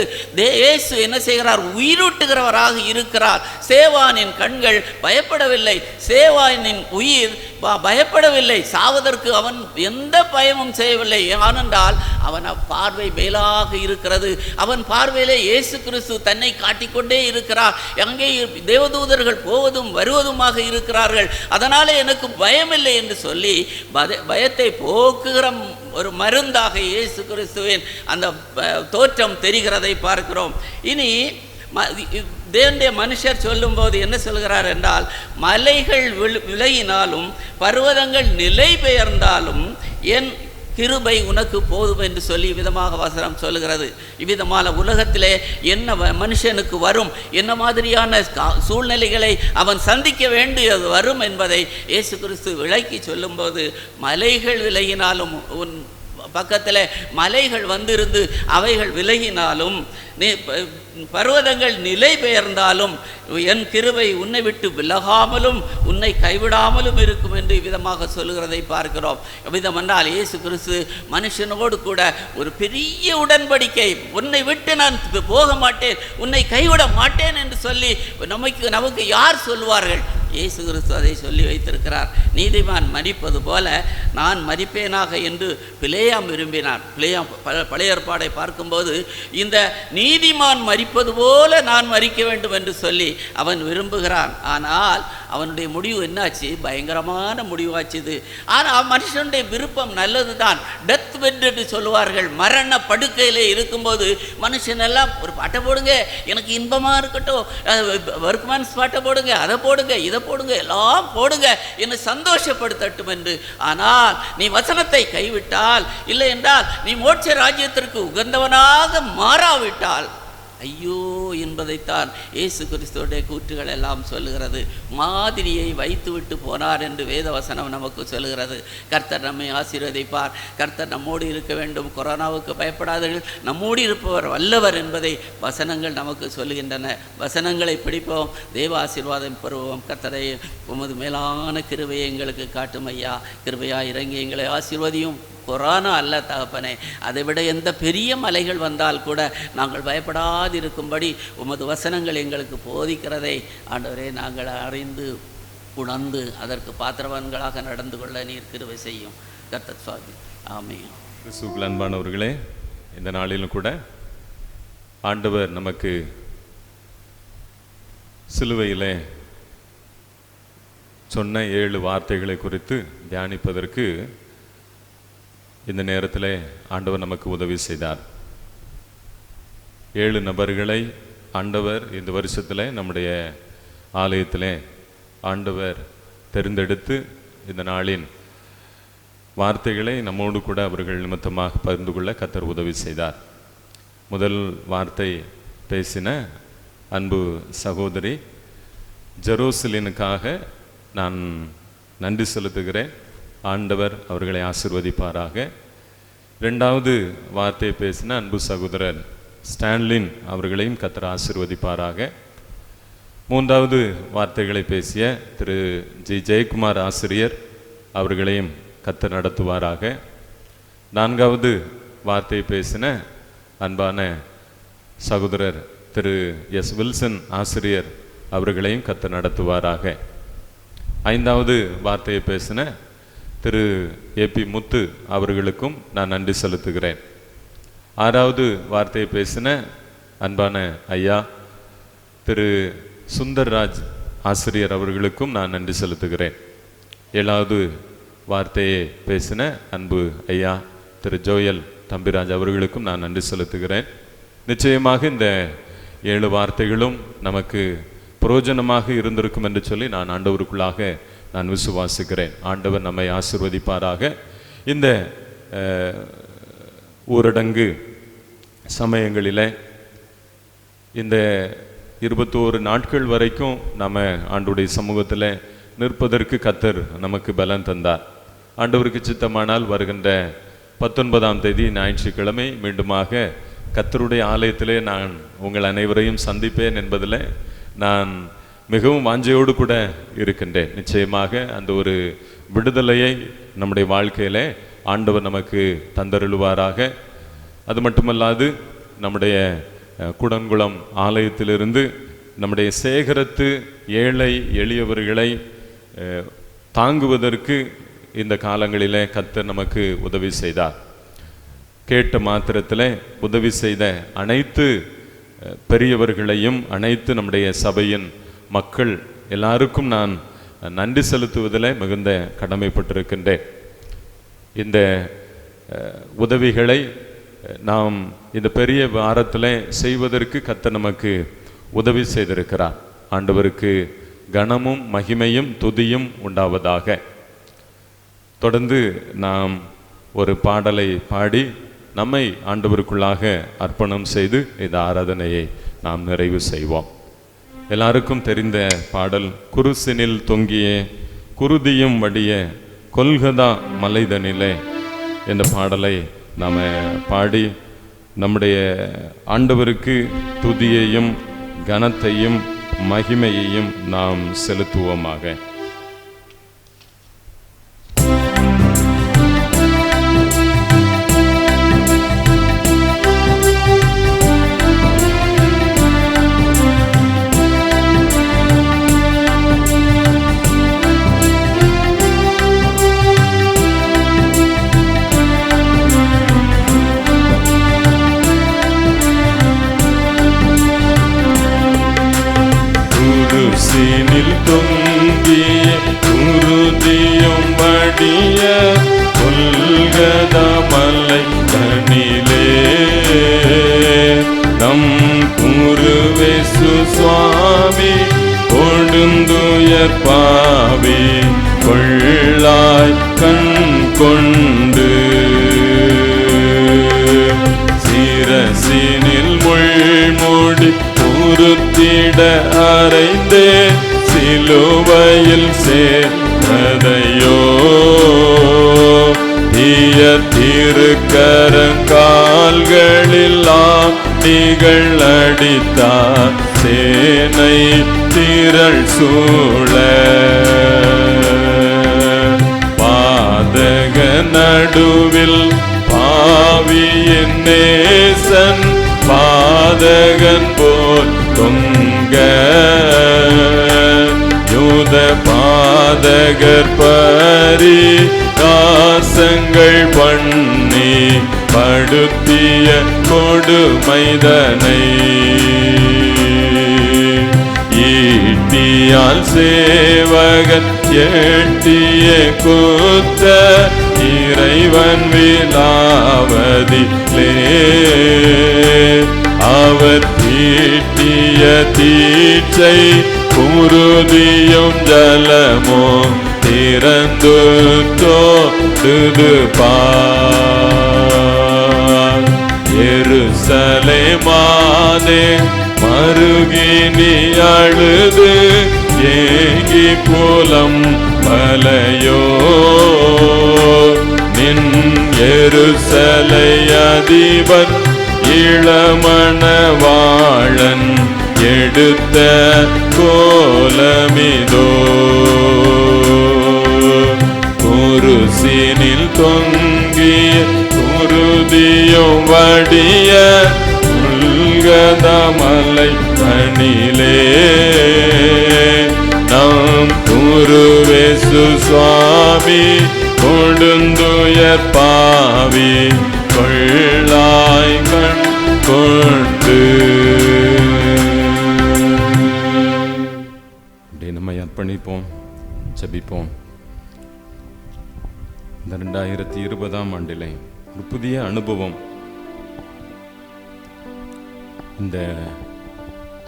Speaker 10: இயேசு என்ன செய்கிறார்? உயிரூட்டுகிறவராக இருக்கிறார். சேவானின் கண்கள் பயப்படவில்லை, சேவானின் உயிர் பயப்படவில்லை, சாவதற்கு அவன் எந்த பயமும் செய்யவில்லை. ஏனென்றால் அவன் பார்வை மேலாக இருக்கிறது. அவன் பார்வையிலே இயேசு கிறிஸ்து தன்னை காட்டிக்கொண்டே இருக்கிறார். அங்கே தேவதூதர்கள் போவதும் வருவதுமாக இருக்கிறார்கள். அதனாலே எனக்கு பயமில்லை என்று சொல்லி பயத்தை போக்குகிற ஒரு மருந்தாக இயேசு கிறிஸ்துவின் அந்த தோற்றம் தெரிகிறதை பார்க்கிறோம். இனி தேவனுடைய மனுஷர் சொல்லும்போது என்ன சொல்கிறார் என்றால், மலைகள் விலகினாலும் பர்வதங்கள் நிலை பெயர்ந்தாலும் என் கிருபை உனக்கு போதும் என்று சொல்லி விதமாக வசனம் சொல்லுகிறது. இவ்விதமான உலகத்திலே என்ன மனுஷனுக்கு வரும், என்ன மாதிரியான சூழ்நிலைகளை அவன் சந்திக்க வேண்டியது வரும் என்பதை இயேசு கிறிஸ்து விளக்கி சொல்லும்போது, மலைகள் விலகினாலும் உன் பக்கத்தில் மலைகள் வந்திருந்து அவைகள் விலகினாலும் பர்வதங்கள் நிலை பெயர்ந்தாலும் என் கிருபை உன்னை விட்டு விலகாமலும் உன்னை கைவிடாமலும் இருக்கும் என்று விதமாக சொல்லுகிறதை பார்க்கிறோம். விதம் என்றால் இயேசு கிறிஸ்து மனுஷனோடு கூட ஒரு பெரிய உடன்படிக்கை, உன்னை விட்டு நான் போக மாட்டேன், உன்னை கைவிட மாட்டேன் என்று சொல்லி நமக்கு யார் சொல்வார்கள்? இயேசு கிறிஸ்து அதை சொல்லி வைத்திருக்கிறார். நீதிமான் மரிப்பது போல நான் மரிப்பேனாக என்று பிலேயாம் விரும்பினார். பிலேயாம் பழைய ஏற்பாடை பார்க்கும்போது இந்த நீதிமான் மரிப்பது போல நான் மரிக்க வேண்டும் என்று சொல்லி அவன் விரும்புகிறான். ஆனால் அவனுடைய முடிவு என்னாச்சு? பயங்கரமான முடிவாச்சுது. ஆனால் மனுஷனுடைய விருப்பம் நல்லது தான். டெத் பெட் என்று சொல்லுவார்கள். மரண படுக்கையிலே இருக்கும்போது மனுஷன் எல்லாம் ஒரு பாட்டை போடுங்க, எனக்கு இன்பமாக இருக்கட்டும், ஒர்க்மேன்ஸ் பாட்டை போடுங்க, அதை போடுங்க, இதை போடுங்க, எல்லாம் போடுங்க, என்னை சந்தோஷப்படுத்தட்டும் என்று. ஆனால் நீ வசனத்தை கைவிட்டால், இல்லை என்றால் நீ மோட்ச ராஜ்யத்திற்கு உகந்தவனாக மாறாவிட்டால் ஐயோ என்பதைத்தான் இயேசு கிறிஸ்துவோடைய கூற்றுகள் எல்லாம் சொல்லுகிறது. மாதிரியை வைத்துவிட்டு போனார் என்று வேதவசனம் நமக்கு சொல்லுகிறது. கர்த்தர் நம்மை ஆசீர்வதிப்பார், கர்த்தர் நம்மோடு இருக்க வேண்டும், கொரோனாவுக்கு பயப்படாதீர்கள், நம்மோடு இருப்பவர் வல்லவர் என்பதை வசனங்கள் நமக்கு சொல்லுகின்றன. வசனங்களை பிடிப்போம், தேவ ஆசீர்வாதம் பெறுவோம். கர்த்தரை உமது மேலான கிருபையை எங்களுக்கு காட்டும் ஐயா, கிருபையா இறங்கி எங்களை ஆசீர்வதியும். கொரோனா அல்ல தகப்பனே, அதை விட எந்த பெரிய மலைகள் வந்தால் கூட நாங்கள் பயப்படாதிருக்கும்படி உமது வசனங்கள் எங்களுக்கு போதிக்கிறதை ஆண்டவரே நாங்கள் அறிந்து உணர்ந்து அதற்கு பாத்திரவான்களாக நடந்து கொள்ள நீர் கிருபை செய்யும். கர்த்தர் சுவாமி ஆமென்.
Speaker 1: கிறிஸ்துவுக்குள் அன்பானவர்களே, இந்த நாளிலும் கூட ஆண்டவர் நமக்கு சிலுவையிலே சொன்ன 7 வார்த்தைகளை குறித்து தியானிப்பதற்கு இந்த நேரத்தில் ஆண்டவர் நமக்கு உதவி செய்தார். 7 நபர்களை ஆண்டவர் இந்த வருஷத்தில் நம்முடைய ஆலயத்தில் ஆண்டவர் தெரிந்தெடுத்து இந்த நாளின் வார்த்தைகளை நம்மோடு கூட அவர்கள் நிமித்தமாக பகிர்ந்து கொள்ள கர்த்தர் உதவி செய்தார். முதல் வார்த்தை பேசின அன்பு சகோதரி, ஜெருசலேமுக்காக நான் நன்றி செலுத்துகிறேன், ஆண்டவர் அவர்களை ஆசீர்வதிப்பாராக. 2வது வார்த்தை பேசின அன்பு சகோதரர் ஸ்டான்லின் அவர்களையும் கர்த்தர் ஆசீர்வதிப்பாராக. 3வது வார்த்தைகளை பேசிய திரு ஜி ஜெயக்குமார் ஆசிரியர் அவர்களையும் கர்த்தர் நடத்துவாராக. 4வது வார்த்தை பேசின அன்பான சகோதரர் திரு எஸ் வில்சன் ஆசிரியர் அவர்களையும் கர்த்தர் நடத்துவாராக. 5வது வார்த்தையை பேசின திரு ஏபி முத்து அவர்களுக்கும் நான் நன்றி செலுத்துகிறேன். 6வது வார்த்தையை பேசின அன்பான ஐயா திரு சுந்தர்ராஜ் ஆசிரியர் அவர்களுக்கும் நான் நன்றி செலுத்துகிறேன். 7வது வார்த்தையை பேசின அன்பு ஐயா திரு ஜோயல் தம்பிராஜ் அவர்களுக்கும் நான் நன்றி செலுத்துகிறேன். நிச்சயமாக இந்த 7 வார்த்தைகளும் நமக்கு பிரயோஜனமாக இருந்திருக்கும் என்று சொல்லி நான் ஆண்டவருக்குள்ளாக நான் விசுவாசிக்கிறேன். ஆண்டவர் நம்மை ஆசீர்வதிப்பாராக. இந்த ஊரடங்கு சமயங்களில் இந்த 21 நாட்கள் வரைக்கும் நம்ம ஆண்டுடைய சமூகத்தில் நிற்பதற்கு கர்த்தர் நமக்கு பலன் தந்தார். ஆண்டவருக்கு சித்தமானால் வருகின்ற 19ஆம் தேதி ஞாயிற்றுக்கிழமை மீண்டுமாக கர்த்தருடைய ஆலயத்திலே நான் உங்கள் அனைவரையும் சந்திப்பேன் என்பதில் நான் மிகவும் வாஞ்சையோடு கூட இருக்கின்றேன். நிச்சயமாக அந்த ஒரு விடுதலையை நம்முடைய வாழ்க்கையிலே ஆண்டவர் நமக்கு தந்தருளுவாராக. அது மட்டுமல்லாது நம்முடைய குடங்குளம் ஆலயத்திலிருந்து நம்முடைய சேகரத்து ஏழை எளியவர்களை தாங்குவதற்கு இந்த காலங்களிலே கர்த்தர் நமக்கு உதவி செய்தார். கேட்ட மாத்திரத்தில் உதவி செய்த அனைத்து பெரியவர்களையும் அனைத்து நம்முடைய சபையின் மக்கள் எல்லாருக்கும் நான் நன்றி செலுத்துவதில் மிகுந்த கடமைப்பட்டிருக்கின்றேன். இந்த உதவிகளை நாம் இந்த பெரிய வாரத்தில் செய்வதற்கு கர்த்தர் நமக்கு உதவி செய்திருக்கிறார். ஆண்டவருக்கு கனமும் மகிமையும் துதியும் உண்டாவதாக. தொடர்ந்து நாம் ஒரு பாடலை பாடி நம்மை ஆண்டவருக்குள்ளாக அர்ப்பணம் செய்து இந்த ஆராதனையை நாம் நிறைவு செய்வோம். எல்லாருக்கும் தெரிந்த பாடல், குருசினில் தொங்கிய குருதியும் வடிய கொல்கதா மலைதனிலே என்ற பாடலை நாம் பாடி நம்முடைய ஆண்டவருக்கு துதியையும் கனத்தையும் மகிமையையும் நாம் செலுத்துவோமாக.
Speaker 2: குருசினில் தொங்கிய குருதியும் வடிய கொல்கதா மலை தனிலே நம் குருவேசு சுவாமி கொடுந்துயர் பாவி கொள்ளாய் கண் கொண்டு சிரசினில் முள்முடி உறுத்திட அறைந்தே சிலுவையில் சேர்ந்ததையோ தீய திருக்கரங்கால்களில் ஆணிகள் அடித்தார் சேனை திரள் சூழ பாதக நடுவில் பாவியின் நேசன் பாதகன் போல் தொங்க யூத பாதகர் பரிகாசங்கள் பண்ணி படுத்திய கொடுமைதனை ஈட்டியால் சேவகன் எட்டிய குத்த இறைவன் விலாவதிலே அவர் தீட்டிய தீட்சை குருதியும் ஜலமோ திறந்து தோடுது பார் எருசலேமாதே மருகி நீ அழுது ஏங்கி புலம் மலையோ நின் எருசலை அதிபர் இளமணவாளன் எடுத்த கோலமிதோ குருசினில் தொங்கிய குருதியும் வடிய உள்கதமலை பணிலே நாம் குருவேசு சுவாமி கொடுந்துயர் பாவி கொள்ளாய் கண் கொண்டு.
Speaker 1: நம்மை அர்ப்பணிப்போம், ஜெபிப்போம். இந்த 2020ஆம் ஆண்டிலே ஒரு புதிய அனுபவம் இந்த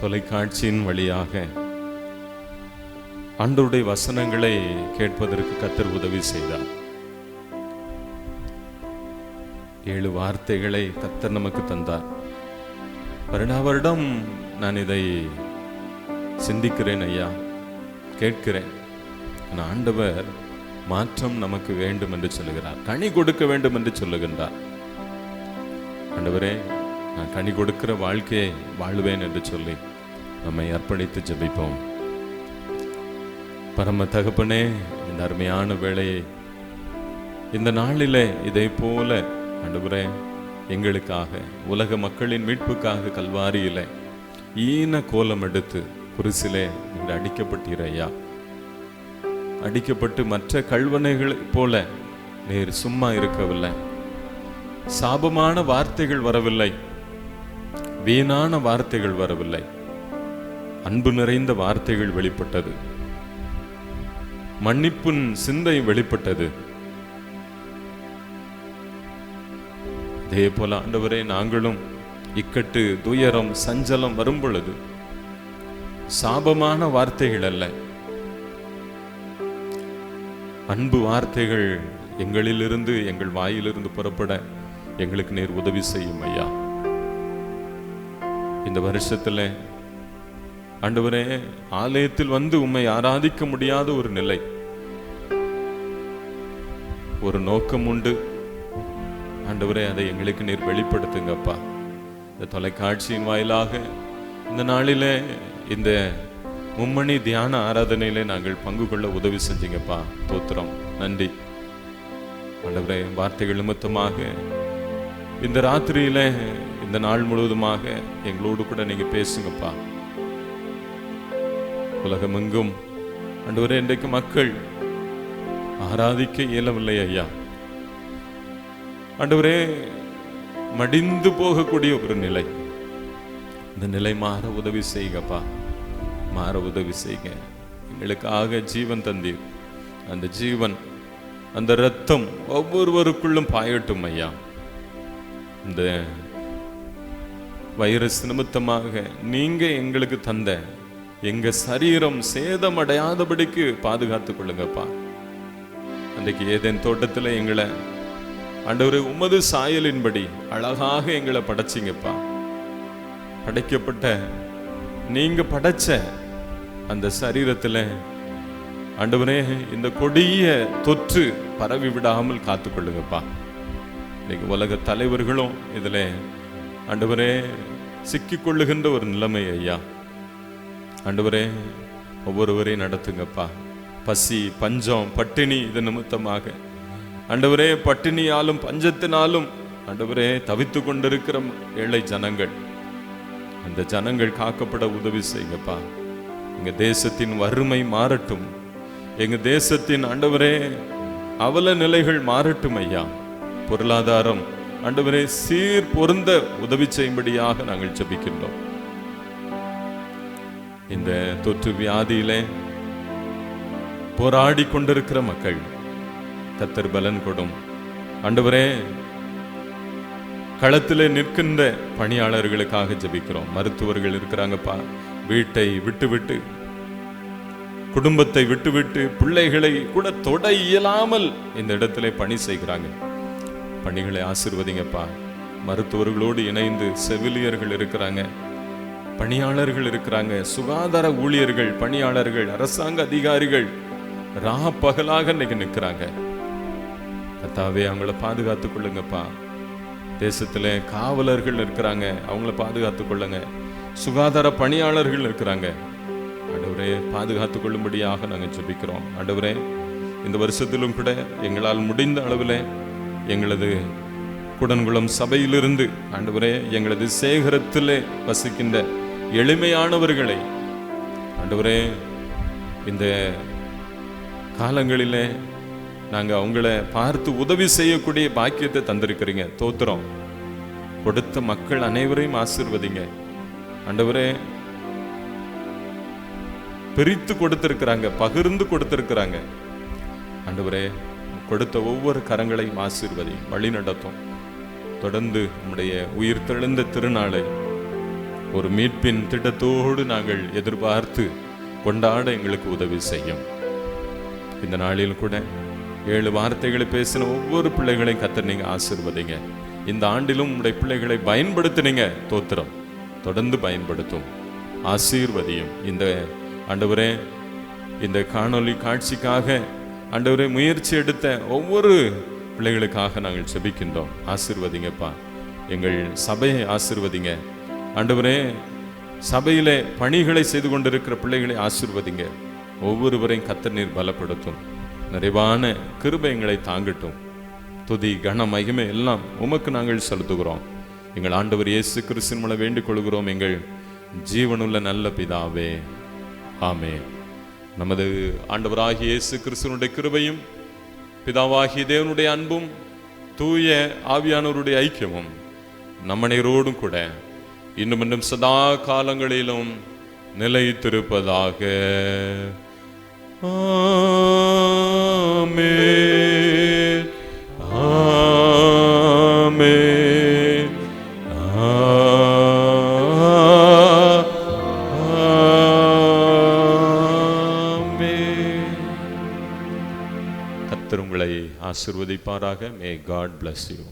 Speaker 1: தொலைக்காட்சியின் வழியாக ஆண்டவருடைய வசனங்களை கேட்பதற்கு கர்த்தர் உதவி செய்தார். 7 வார்த்தைகளை கர்த்தர் நமக்கு தந்தார். வருடம் நான் இதை சிந்திக்கிறேன் ஐயா, கேட்கிறேன். ஆண்டவர் மாற்றம் நமக்கு வேண்டும் என்று சொல்லுகிறார், கனி கொடுக்க வேண்டும் என்று சொல்லுகின்றார். ஆண்டவரே, நான் கனி கொடுக்கிற வாழ்க்கையை வாழ்வேன் என்று சொல்லி நம்மை அர்ப்பணித்து ஜெபிப்போம். பரம தகப்பனே, இந்த அருமையான வேளையை இந்த நாளிலே இதை போல ஆண்டவரே எங்களுக்காக, உலக மக்களின் மீட்புக்காக கல்வாரியிலே ஈன கோலம் எடுத்து குருசிலே நீங்கள் அடிக்கப்பட்டீர் ஐயா. அடிக்கப்பட்டு மற்ற கல்வனைகளை போல நீர் சும்மா இருக்கவில்லை. சாபமான வார்த்தைகள் வரவில்லை, வீணான வார்த்தைகள் வரவில்லை, அன்பு நிறைந்த வார்த்தைகள் வெளிப்பட்டது, மன்னிப்பின் சிந்தை வெளிப்பட்டது. அதே போல ஆண்டவரே, நாங்களும் இக்கட்டு, துயரம், சஞ்சலம் வரும் பொழுது சாபமான வார்த்தைகள் அல்ல, அன்பு வார்த்தைகள் எங்களிலிருந்து, எங்கள் வாயிலிருந்து புறப்பட எங்களுக்கு நேர் உதவி செய்யும் ஐயா. இந்த வருஷத்துல ஆண்டவரே, ஆலயத்தில் வந்து உம்மை ஆராதிக்க முடியாத ஒரு நிலை, ஒரு நோக்கம் உண்டு ஆண்டவரே, அதை எங்களுக்கு நீர் வெளிப்படுத்துங்கப்பா. இந்த தொலைக்காட்சியின் வாயிலாக இந்த நாளிலே இந்த மும்மணி தியான ஆராதனையிலே நாங்கள் பங்கு கொள்ள உதவி செஞ்சீங்கப்பா. தோத்திரம், நன்றி ஆண்டவரே. வார்த்தைகள் நிமித்தமாக இந்த ராத்திரியில, இந்த நாள் முழுவதுமாக எங்களோடு கூட நீங்க பேசுங்கப்பா. உலகமெங்கும் ஆண்டவரே, இன்றைக்கு மக்கள் ஆராதிக்க இயலவில்லை ஐயா. ஆண்டவரே, மடிந்து போகக்கூடிய ஒரு நிலை, இந்த நிலை மாற உதவி செய்யுங்கப்பா, மாற உதவி செய்யுங்க. எங்களுக்காக ஜீவன் தந்தீர், அந்த ஜீவன், அந்த இரத்தம் ஒவ்வொருவருக்குள்ளும் பாயட்டும் ஐயா. இந்த வைரஸ் நிமித்தமாக நீங்க எங்களுக்கு தந்த எங்க சரீரம் சேதமடையாதபடிக்கு பாதுகாத்துக் கொள்ளுங்கப்பா. அன்றைக்கு ஏதேன் தோட்டத்தில் எங்களை ஆண்டவரே உமது சாயலின்படி அழகாக எங்களை படைச்சிங்கப்பா. படைக்கப்பட்ட நீங்க படைச்ச அந்த சரீரத்துல ஆண்டவரே இந்த கொடிய தொற்று பரவி விடாமல் காத்துக்கொள்ளுங்கப்பா. இன்னைக்கு உலக தலைவர்களும் இதுல ஆண்டவரே சிக்கிக்கொள்ளுகின்ற ஒரு நிலைமை ஐயா. ஆண்டவரே ஒவ்வொருவரையும் நடத்துங்கப்பா. பசி, பஞ்சம், பட்டினி இது நிமித்தமாக ஆண்டவரே பட்டினியாலும் பஞ்சத்தினாலும் ஆண்டவரே தவித்து கொண்டிருக்கிற ஏழை ஜனங்கள், அந்த ஜனங்கள் காக்கப்பட உதவி செய்யுங்கப்பா. எங்க தேசத்தின் வறுமை மாறட்டும், எங்க தேசத்தின் ஆண்டவரே அவல நிலைகள் மாறட்டும் ஐயா. பொருளாதாரம் ஆண்டவரே சீர் பொருந்த உதவி செய்யும்படியாக நாங்கள் ஜெபிக்கின்றோம். இந்த தொற்று வியாதியிலே போராடி கொண்டிருக்கிற மக்கள் கர்த்தர் பலன் கொடும் ஆண்டவரே. களத்திலே நிற்கின்ற பணியாளர்களுக்காக ஜெபிக்கிறோம். மருத்துவர்கள் இருக்கிறாங்கப்பா, வீட்டை விட்டு குடும்பத்தை விட்டு பிள்ளைகளை கூட தொட இயலாமல் இந்த இடத்திலே பணி செய்கிறாங்க. பணிகளை ஆசீர்வதிங்கப்பா. மருத்துவர்களோடு இணைந்து செவிலியர்கள் இருக்கிறாங்க, பணியாளர்கள் இருக்கிறாங்க, சுகாதார ஊழியர்கள், பணியாளர்கள், அரசாங்க அதிகாரிகள் பகலாக இன்னைக்கு நிற்கிறாங்க. கர்த்தாவே அவங்கள பாதுகாத்துக் கொள்ளுங்கப்பா. தேசத்துல காவலர்கள் இருக்கிறாங்க, அவங்கள பாதுகாத்துக் கொள்ளுங்க. சுகாதார பணியாளர்கள் இருக்கிறாங்க, ஆண்டவரே பாதுகாத்துக் கொள்ளும்படியாக நாங்கள் ஜெபிக்கிறோம். ஆண்டவரே இந்த வருஷத்திலும் கூட எங்களால் முடிந்த அளவில் எங்களது குடன்குளம் சபையிலிருந்து ஆண்டவரே எங்களது சேகரத்திலே வசிக்கின்ற எளிமையானவர்களை ஆண்டவரே இந்த காலங்களிலே நாங்கள் அவங்கள பார்த்து உதவி செய்யக்கூடிய பாக்கியத்தை தந்திருக்கிறீங்க. தோத்திரம். கொடுத்த மக்கள் அனைவரையும் ஆசீர்வதிங்க ஆண்டவரே. பிரித்து கொடுத்திருக்கிறாங்க, பகிர்ந்து கொடுத்திருக்கிறாங்க ஆண்டவரே. கொடுத்த ஒவ்வொரு கரங்களையும் ஆசீர்வதி, வழி நடத்தும். தொடர்ந்து நம்முடைய உயிர் தெழுந்த திருநாளை ஒரு மீட்பின் திட்டத்தோடு நாங்கள் எதிர்பார்த்து கொண்டாட எங்களுக்கு உதவி செய்யும். இந்த நாளில் கூட 7 வார்த்தைகளை பேசின ஒவ்வொரு பிள்ளைகளையும் கர்த்தர் நீங்க ஆசீர்வதிங்க. இந்த ஆண்டிலும் உங்களுடைய பிள்ளைகளை பயன்படுத்தினீங்க, தோத்திரம். தொடர்ந்து பயன்படுத்தும், ஆசீர்வதியும். இந்த ஆண்டவரே இந்த காணொளி காட்சிக்காக ஆண்டவரே முயற்சி எடுத்த ஒவ்வொரு பிள்ளைகளுக்காக நாங்கள் ஜெபிக்கின்றோம். ஆசீர்வதிங்கப்பா. எங்கள் சபையை ஆசீர்வதிங்க ஆண்டவரே. சபையிலே பணிகளை செய்து கொண்டிருக்கிற பிள்ளைகளை ஆசீர்வதிங்க. ஒவ்வொருவரையும் கர்த்தர் நீர் பலப்படுத்தும். நிறைவான கிருபை எங்களை தாங்கட்டும். துதி, கன, மகிமை எல்லாம் உமக்கு நாங்கள் செலுத்துகிறோம். எங்கள் ஆண்டவர் இயேசு கிறிஸ்துவின் மூலம் வேண்டிக் கொள்கிறோம், எங்கள் ஜீவனுள்ள நல்ல பிதாவே, ஆமென். நமது ஆண்டவராகிய இயேசு கிறிஸ்துவினுடைய கிருபையும் பிதாவாகிய தேவனுடைய அன்பும் தூய ஆவியானவருடைய ஐக்கியமும் நம்மனையரோடும் கூட இன்னும் இன்னும் சதா காலங்களிலும் நிலைத்திருப்பதாக. ஆமென், ஆமென், ஆமென். கர்த்தர் உங்களை ஆசீர்வதிப்பாராக. May God bless you.